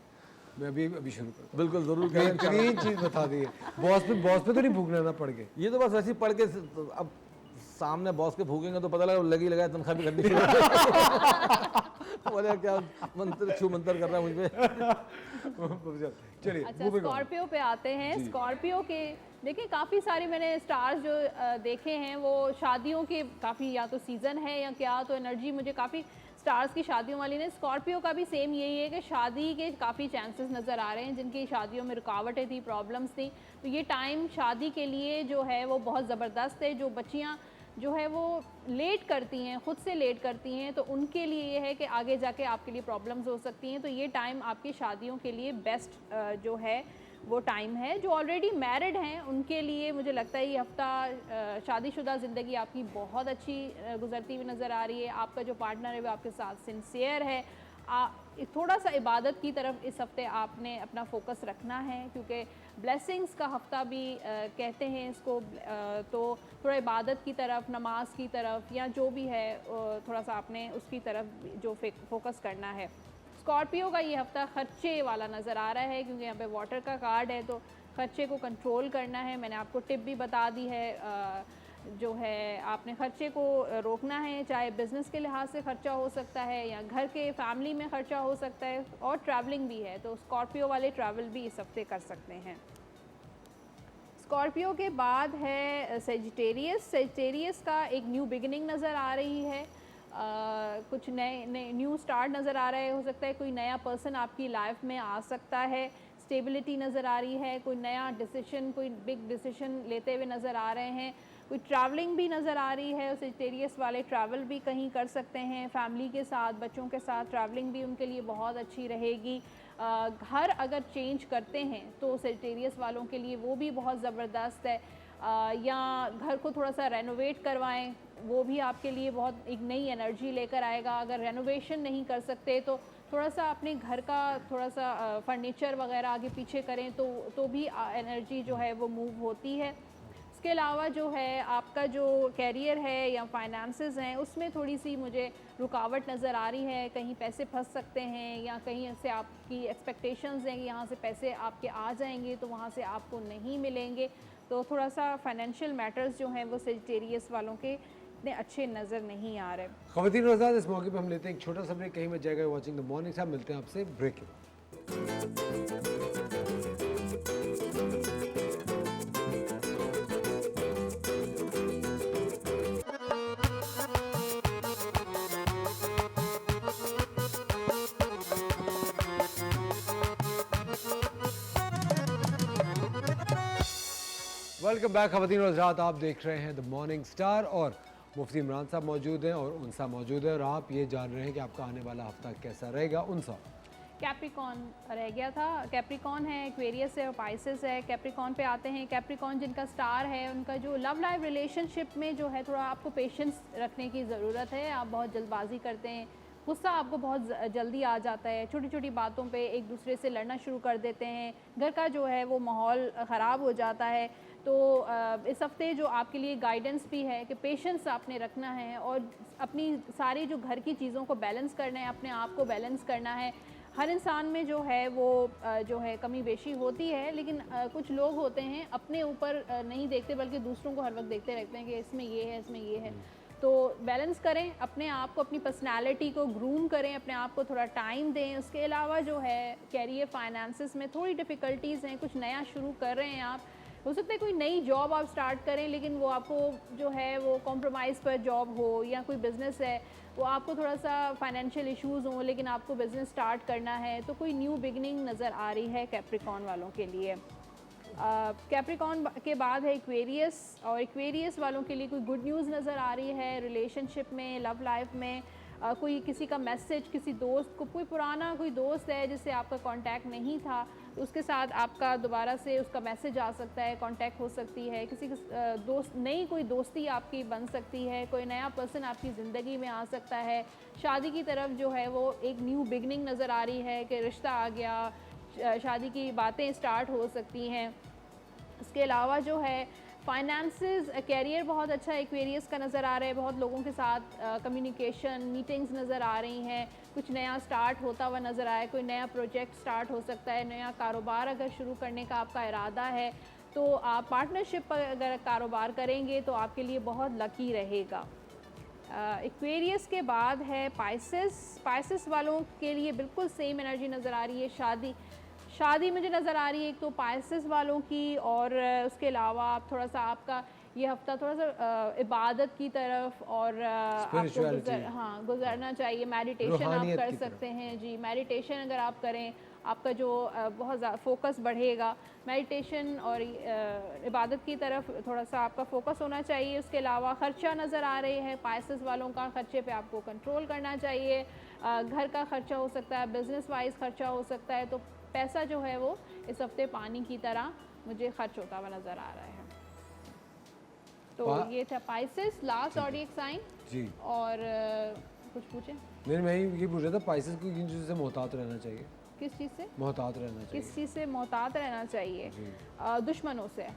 मैं अभी शुरू करूँ। बिल्कुल ज़रूर बेहतरीन चीज़ बता दी है। बॉस पे तो नहीं भूखना ना पड़ के? ये तो बस वैसे ही पढ़ के अब सामने बॉस के भूखेंगे तो पता लगा लगी लगाए तनख्वाह भी करनी बोले क्या मंत्र कर रहा है मुझ पे। चलिए अच्छा, स्कॉर्पियो पे आते हैं। स्कॉर्पियो के देखिए काफ़ी सारे मैंने स्टार्स जो देखे हैं वो शादियों के काफ़ी या तो सीज़न है या क्या, तो एनर्जी मुझे काफ़ी स्टार्स की शादियों वाली ने। स्कॉर्पियो का भी सेम यही है कि शादी के काफ़ी चांसेस नज़र आ रहे हैं, जिनकी शादियों में रुकावटें थी, प्रॉब्लम्स थी, तो ये टाइम शादी के लिए जो है वो बहुत ज़बरदस्त है। जो बच्चियाँ जो है वो लेट करती हैं, ख़ुद से लेट करती हैं, तो उनके लिए ये है कि आगे जाके आपके लिए प्रॉब्लम्स हो सकती हैं। तो ये टाइम आपकी शादियों के लिए बेस्ट जो है वो टाइम है। जो ऑलरेडी मैरिड हैं उनके लिए मुझे लगता है ये हफ़्ता शादीशुदा ज़िंदगी आपकी बहुत अच्छी गुजरती हुई नज़र आ रही है। आपका जो पार्टनर है वो आपके साथ सिंसियर है। थोड़ा सा इबादत की तरफ इस हफ़्ते आपने अपना फोकस रखना है, क्योंकि ब्लेसिंग्स का हफ़्ता भी कहते हैं इसको, तो थोड़ा इबादत की तरफ, नमाज की तरफ या जो भी है थोड़ा सा आपने उसकी तरफ जो फोकस करना है। स्कॉर्पियो का ये हफ़्ता ख़र्चे वाला नज़र आ रहा है, क्योंकि यहाँ पे वाटर का कार्ड है, तो ख़र्चे को कंट्रोल करना है। मैंने आपको टिप भी बता दी है, जो है आपने ख़र्चे को रोकना है, चाहे बिज़नेस के लिहाज से ख़र्चा हो सकता है या घर के फैमिली में ख़र्चा हो सकता है, और ट्रैवलिंग भी है, तो स्कॉर्पियो वाले ट्रैवल भी इस हफ्ते कर सकते हैं। स्कॉर्पियो के बाद है सेजिटेरियस। सेजिटेरियस का एक न्यू बिगिनिंग नज़र आ रही है, कुछ नए न्यू स्टार्ट नज़र आ रहा है। हो सकता है कोई नया पर्सन आपकी लाइफ में आ सकता है, स्टेबिलिटी नज़र आ रही है, कोई नया डिसीजन, कोई बिग डिसीजन लेते हुए नज़र आ रहे हैं, कोई ट्रैवलिंग भी नज़र आ रही है। सेजिटेरियस वाले ट्रैवल भी कहीं कर सकते हैं, फैमिली के साथ, बच्चों के साथ ट्रैवलिंग भी उनके लिए बहुत अच्छी रहेगी। घर अगर चेंज करते हैं तो सेजिटेरियस वालों के लिए वो भी बहुत ज़बरदस्त है, या घर को थोड़ा सा रेनोवेट करवाएं, वो भी आपके लिए बहुत एक नई एनर्जी लेकर आएगा। अगर रेनोवेशन नहीं कर सकते तो थोड़ा सा अपने घर का थोड़ा सा फर्नीचर वगैरह आगे पीछे करें तो भी एनर्जी जो है वो मूव होती है। इसके अलावा जो है आपका जो कैरियर है या फाइनेंसेस हैं उसमें थोड़ी सी मुझे रुकावट नज़र आ रही है, कहीं पैसे फंस सकते हैं या कहीं से आपकी एक्सपेक्टेशंस हैं कि यहाँ से पैसे आपके आ जाएंगे तो वहाँ से आपको नहीं मिलेंगे, तो थोड़ा सा फाइनेंशियल मैटर्स जो हैं वो सेजिटेरियस वालों के इतने अच्छे नज़र नहीं आ रहे। ख़वातीन और हज़रात, इस मौके पे हम लेते हैं एक छोटा सा ब्रेक, कहीं मत जाएगा, वॉचिंग द मॉर्निंग साहब, मिलते हैं आपसे ब्रेक के बाद। वेलकम बैक ख़वातीन और हज़रात, आप देख रहे हैं द मॉर्निंग स्टार और मुफ्ती इमरान साहब मौजूद हैं और उनसा मौजूद है, और आप ये जान रहे हैं कि आपका आने वाला हफ्ता कैसा रहेगा। उनसा कैप्रिकॉन रह गया था, कैप्रिकॉन है, एक्वेरियस है और पाइसेस है। कैप्रिकॉन पे आते हैं। कैप्रिकॉन जिनका स्टार है उनका जो लव लाइफ रिलेशनशिप में जो है थोड़ा आपको पेशेंस रखने की ज़रूरत है। आप बहुत जल्दबाजी करते हैं, गुस्सा आपको बहुत जल्दी आ जाता है, छोटी छोटी बातों पे एक दूसरे से लड़ना शुरू कर देते हैं, घर का जो है वो माहौल ख़राब हो जाता है। तो इस हफ्ते जो आपके लिए गाइडेंस भी है कि पेशेंस आपने रखना है और अपनी सारी जो घर की चीज़ों को बैलेंस करना है, अपने आप को बैलेंस करना है। हर इंसान में जो है वो जो है कमी बेशी होती है, लेकिन कुछ लोग होते हैं अपने ऊपर नहीं देखते बल्कि दूसरों को हर वक्त देखते रहते हैं कि इसमें ये है, इसमें ये है। तो बैलेंस करें अपने आप को, अपनी पर्सनालिटी को ग्रूम करें, अपने आप को थोड़ा टाइम दें। उसके अलावा जो है कैरियर फाइनेंसेस में थोड़ी डिफ़िकल्टीज़ हैं, कुछ नया शुरू कर रहे हैं आप, हो सकता है कोई नई जॉब आप स्टार्ट करें लेकिन वो आपको जो है वो कॉम्प्रोमाइज़ पर जॉब हो, या कोई बिज़नेस है वो आपको थोड़ा सा फाइनेंशियल इश्यूज़ हों लेकिन आपको बिज़नेस स्टार्ट करना है, तो कोई न्यू बिगनिंग नज़र आ रही है कैप्रिकॉर्न वालों के लिए। कैप्रिकॉर्न के बाद है एक्वेरियस, और एक्वेरियस वालों के लिए कोई गुड न्यूज़ नज़र आ रही है रिलेशनशिप में, लव लाइफ में। कोई किसी का मैसेज, किसी दोस्त को, कोई पुराना कोई दोस्त है जिससे आपका कांटेक्ट नहीं था, उसके साथ आपका दोबारा से उसका मैसेज आ सकता है, कांटेक्ट हो सकती है, किसी दोस्त, नई कोई दोस्ती आपकी बन सकती है, कोई नया पर्सन आपकी ज़िंदगी में आ सकता है। शादी की तरफ जो है वो एक न्यू बिगनिंग नज़र आ रही है कि रिश्ता आ गया, शादी की बातें स्टार्ट हो सकती हैं। इसके अलावा जो है फाइनेंसेस, कैरियर बहुत अच्छा एक्वेरियस का नज़र आ रहा है, बहुत लोगों के साथ कम्युनिकेशन, मीटिंग्स नज़र आ रही हैं, कुछ नया स्टार्ट होता हुआ नज़र आया, कोई नया प्रोजेक्ट स्टार्ट हो सकता है, नया कारोबार अगर शुरू करने का आपका इरादा है तो आप पार्टनरशिप पर अगर कारोबार करेंगे तो आपके लिए बहुत लकी रहेगा। एक्वेरियस के बाद है पाइसेस। पाइसेस वालों के लिए बिल्कुल सेम एनर्जी नज़र आ रही है। शादी मुझे नज़र आ रही है एक तो पाइसेस वालों की, और उसके अलावा आप थोड़ा सा आपका ये हफ्ता थोड़ा सा इबादत की तरफ और आपको गुजरना चाहिए। मेडिटेशन आप कर सकते हैं जी, मेडिटेशन अगर आप करें आपका जो बहुत ज़्यादा फोकस बढ़ेगा। मेडिटेशन और इबादत की तरफ थोड़ा सा आपका फोकस होना चाहिए। उसके अलावा ख़र्चा नज़र आ रहे हैं पाइसेस वालों का, ख़र्चे पे आपको कंट्रोल करना चाहिए। घर का ख़र्चा हो सकता है, बिज़नेस वाइज ख़र्चा हो सकता है, तो पैसा जो है वो इस हफ्ते पानी की तरह मुझे खर्च होता हुआ नज़र आ रहा है। तो ये था पाइसेस, लास्ट ऑडियक साइन जी। और कुछ पूछे? नहीं, मैं ये पूछ रहा था पाइसेस को किन चीज़ों से मोहतात रहना चाहिए? किस चीज़ से मोहतात रहना चाहिए? किस चीज़ से मोहतात रहना चाहिए? दुश्मनों से।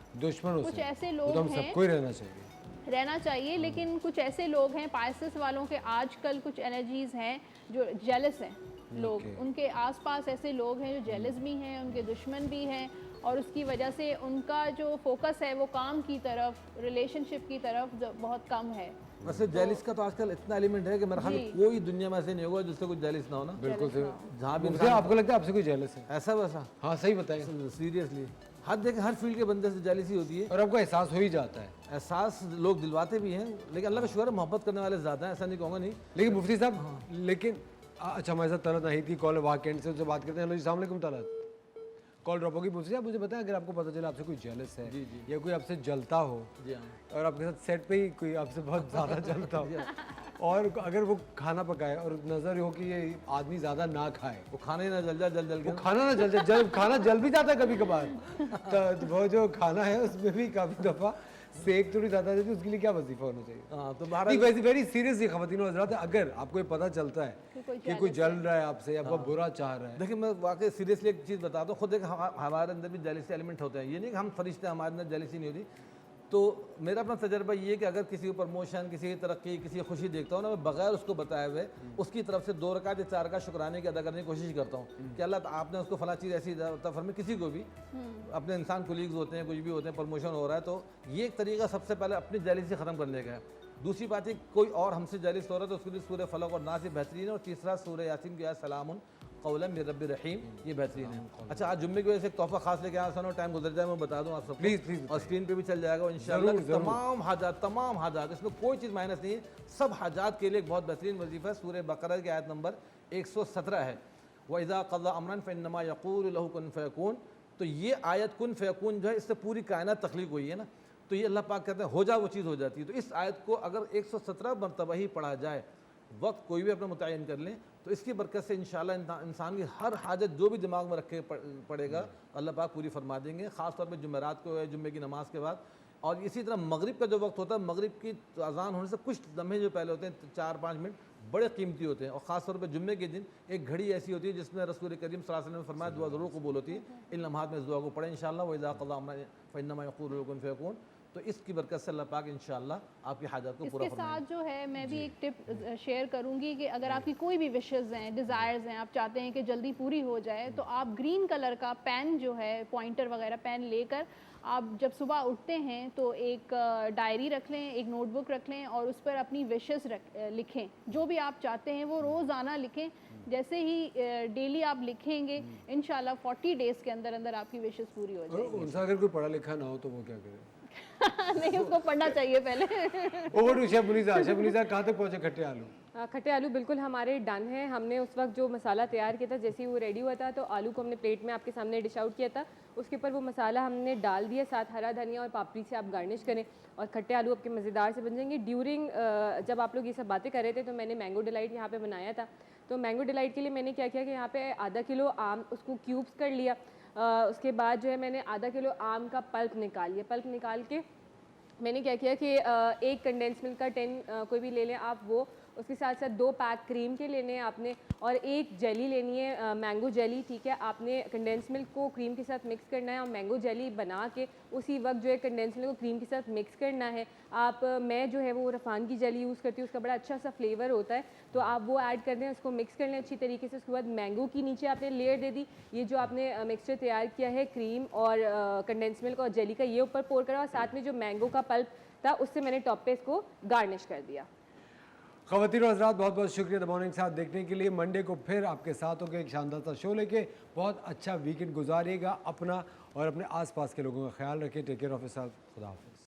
कुछ ऐसे लोग हैं, सबको ही रहना चाहिए, लेकिन कुछ ऐसे लोग हैं पाइसेस वालों के आजकल कुछ एनर्जीज हैं जो जेलस हैं लोग, उनके आसपास ऐसे लोग हैं जो जेलस भी हैं, उनके दुश्मन भी हैं, और उसकी वजह से उनका जो फोकस है वो काम की तरफ, रिलेशनशिप की तरफ बहुत कम है। वैसे जेलिस का तो आजकल इतना एलिमेंट है कि मेरे ख्याल में कोई दुनिया में ऐसे नहीं होगा जिससे कोई जेलिस ना हो ना। बिल्कुल सही। जहाँ भी आपको लगता है आपसे कोई जेलिस है, ऐसा वैसा? हाँ सही बताएं, सीरियसली हर फील्ड के बंदे से जेलिसी होती है और आपको एहसास हो ही जाता है। एहसास लोग दिलवाते भी हैं, लेकिन अल्लाह का शुक्र है मोहब्बत करने वाले ज़्यादा हैं, ऐसा नहीं कहूँगा नहीं। लेकिन मुफ्ती साहब, लेकिन अच्छा हमारे साथ तलत नहीं थी, कॉल वाकई से बात करते हैं। हेलो जी, अस्सलाम वालेकुम तलत। कॉल ड्रॉप होगी। मुझसे आप मुझे बताएं, अगर आपको पता चला आपसे कोई जेलस है जी जी, या कोई आपसे जलता हो जी हाँ, और आपके साथ सेट पे ही कोई आपसे बहुत ज़्यादा जलता हो और अगर वो खाना पकाए और नज़र हो कि ये आदमी ज़्यादा ना खाए, वो खाना ही ना जल जाए, जल के खाना ना जल जाए, खाना जल भी जाता है कभी कभार, तो वो जो खाना है उसमें भी काफ़ी दफ़ा सेक थोड़ी ज़्यादा देती है, उसके लिए क्या वजीफा होना चाहिए? हाँ तो वैसे वेरी सीरियसली ख़वातीन और हज़रात, अगर आपको ये पता चलता है कि कोई जल रहा है आपसे या आपको बुरा चाह रहा है। देखिए मैं वाकई सीरियसली एक चीज़ बताता हूँ, खुद एक हमारे अंदर भी जेलसी एलिमेंट होते हैं, ये नहीं कि हम फरिश्ते हमारे अंदर जेलसी नहीं होती। तो मेरा अपना तजर्बा ये है कि अगर किसी को प्रमोशन, किसी की तरक्की, किसी की खुशी देखता हूँ ना, मैं बगैर उसको बताए हुए उसकी तरफ से 2 रकात या 4 रकात शुक्राने की अदा करने की कोशिश करता हूँ कि अल्लाह आपने उसको फला चीज़ ऐसी फरमाई, किसी को भी अपने इंसान कोलीग्स होते हैं, कुछ भी होते हैं, प्रमोशन हो रहा है, तो ये एक तरीका सबसे पहले अपनी जेलसी ख़त्म करने का है। दूसरी बात है कोई और हमसे जेलिस हो रहा है तो उसके लिए सूरह फलक और नास बेहतरीन है, और तीसरा सूरह यासीन की आयत सलामुन कौलन मिर रब्बिर रहीम, ये बेहतरीन है। अच्छा आज जुम्मे की वजह से एक तोहफा खास लेके आया, सुनो टाइम गुजर जाए मैं बता दूं आप सब प्लीज़, और स्क्रीन पे भी चल जाएगा इंशाअल्लाह। तमाम हाजात, इसमें कोई चीज़ माइनस नहीं है, सब हाजात के लिए एक बहुत बेहतरीन वजीफ़ा है। सूरह बकरा की आयत नंबर 117 है, व इज़ा क़ज़ा अमरन फ़इन्नमा यक़ूलु लहु कुन फ़यकून। तो ये आयत कुन फ़यकून जो है, इससे पूरी कायनात तख्लीक हुई है ना, तो ये अल्लाह पाक कहते हैं हो जा वो चीज़ हो जाती है। तो इस आयत को अगर 117 मरतबा ही पढ़ा जाए, वक्त कोई भी अपना मुतय्यन कर लें, तो इसकी बरकत से इंशाअल्लाह इंसान की हर हाजत जो भी दिमाग में रखे पड़ेगा अल्लाह पाक पूरी फरमा देंगे। ख़ास तौर पे जुमेरात को है, जुम्मे की नमाज के बाद। और इसी तरह मगरिब का जो वक्त होता है, मगरिब की अज़ान होने से कुछ लम्हे जो पहले होते हैं 4-5 मिनट बड़े कीमती होते हैं, और ख़ास तौर पे जुम्मे के दिन एक घड़ी ऐसी होती है जिसमें रसूल करीम सल्लल्लाहु अलैहि वसल्लम ने फरमाया दुआ ज़रूर कबूल होती है। इन लम्हात में इस दुआ को पढ़ें इंशाअल्लाह। व इज़ा क़ज़ा अमरन फ़इन्नमा यक़ूलु लहु कुन फ़यकून। तो इसकी बरकत से अल्लाह पाक इंशाअल्लाह आपकी हाजत को पूरा इसके फरमाएंगे। साथ जो है मैं भी एक टिप शेयर करूंगी कि अगर आपकी कोई भी विशेज़ हैं, डिज़ायर्स हैं, आप चाहते हैं कि जल्दी पूरी हो जाए, तो आप ग्रीन कलर का पेन जो है, पॉइंटर वगैरह पेन लेकर आप जब सुबह उठते हैं तो एक डायरी रख लें, एक नोटबुक रख लें और उस पर अपनी विशेज़ लिखें। जो भी आप चाहते हैं वो रोज़ाना लिखें। जैसे ही डेली आप लिखेंगे, इंशाल्लाह 40 डेज़ के अंदर अंदर आपकी विशेज़ पूरी हो और जाएगी। उनसे अगर कोई पढ़ा लिखा ना हो तो वो क्या करे? नहीं, उसको पढ़ना चाहिए पहले। Over to chef Munisa. Chef Munisa, कहाँ तक पहुँचे खट्टे आलू? खट्टे आलू बिल्कुल हमारे डन हैं। हमने उस वक्त जो मसाला तैयार किया था, जैसे ही वो रेडी हुआ था तो आलू को हमने प्लेट में आपके सामने डिश आउट किया था, उसके ऊपर वो मसाला हमने डाल दिया, साथ हरा धनिया और पापड़ी से आप गार्निश करें और खट्टे आलू आपके मज़ेदार से बन जाएंगे। ड्यूरिंग जब आप लोग ये सब बातें कर रहे थे तो मैंने मैंगो डिलाइट यहाँ पे बनाया था। तो मैंगो डिलाइट के लिए मैंने क्या किया कि यहाँ पे आधा किलो आम उसको क्यूब्स कर लिया। उसके बाद जो है मैंने आधा किलो आम का पल्प निकाल लिया। पल्प निकाल के मैंने क्या किया कि एक कंडेंस मिल्क का 10 कोई भी ले लें आप वो, उसके साथ साथ 2 पैक क्रीम के लेने हैं आपने और एक जेली लेनी है मैंगो जेली, ठीक है। आपने कंडेंस मिल्क को क्रीम के साथ मिक्स करना है और मैंगो जेली बना के उसी वक्त जो है कंडेंस मिल्क को क्रीम के साथ मिक्स करना है। आप मैं जो है वो रफ़ान की जेली यूज़ करती हूँ, उसका बड़ा अच्छा सा फ्लेवर होता है, तो आप वो ऐड कर दें, उसको मिक्स कर लें अच्छी तरीके से। उसके बाद मैंगो की नीचे आपने लेयर दे दी, ये जो आपने मिक्सचर तैयार किया है क्रीम और कंडेंस मिल्क और जेली का, ये ऊपर पोर करा और साथ में जो मैंगो का पल्प था उससे मैंने टॉप पे इसको गार्निश कर दिया। ख़वातीन और हज़रात, बहुत बहुत शुक्रिया द मॉर्निंग साथ देखने के लिए। मंडे को फिर आपके साथ होकर एक शानदार सा शो लेके बहुत अच्छा वीकेंड गुजारिएगा। अपना और अपने आसपास के लोगों का ख्याल रखिए। Take care of yourself. खुदा हाफ़िज़।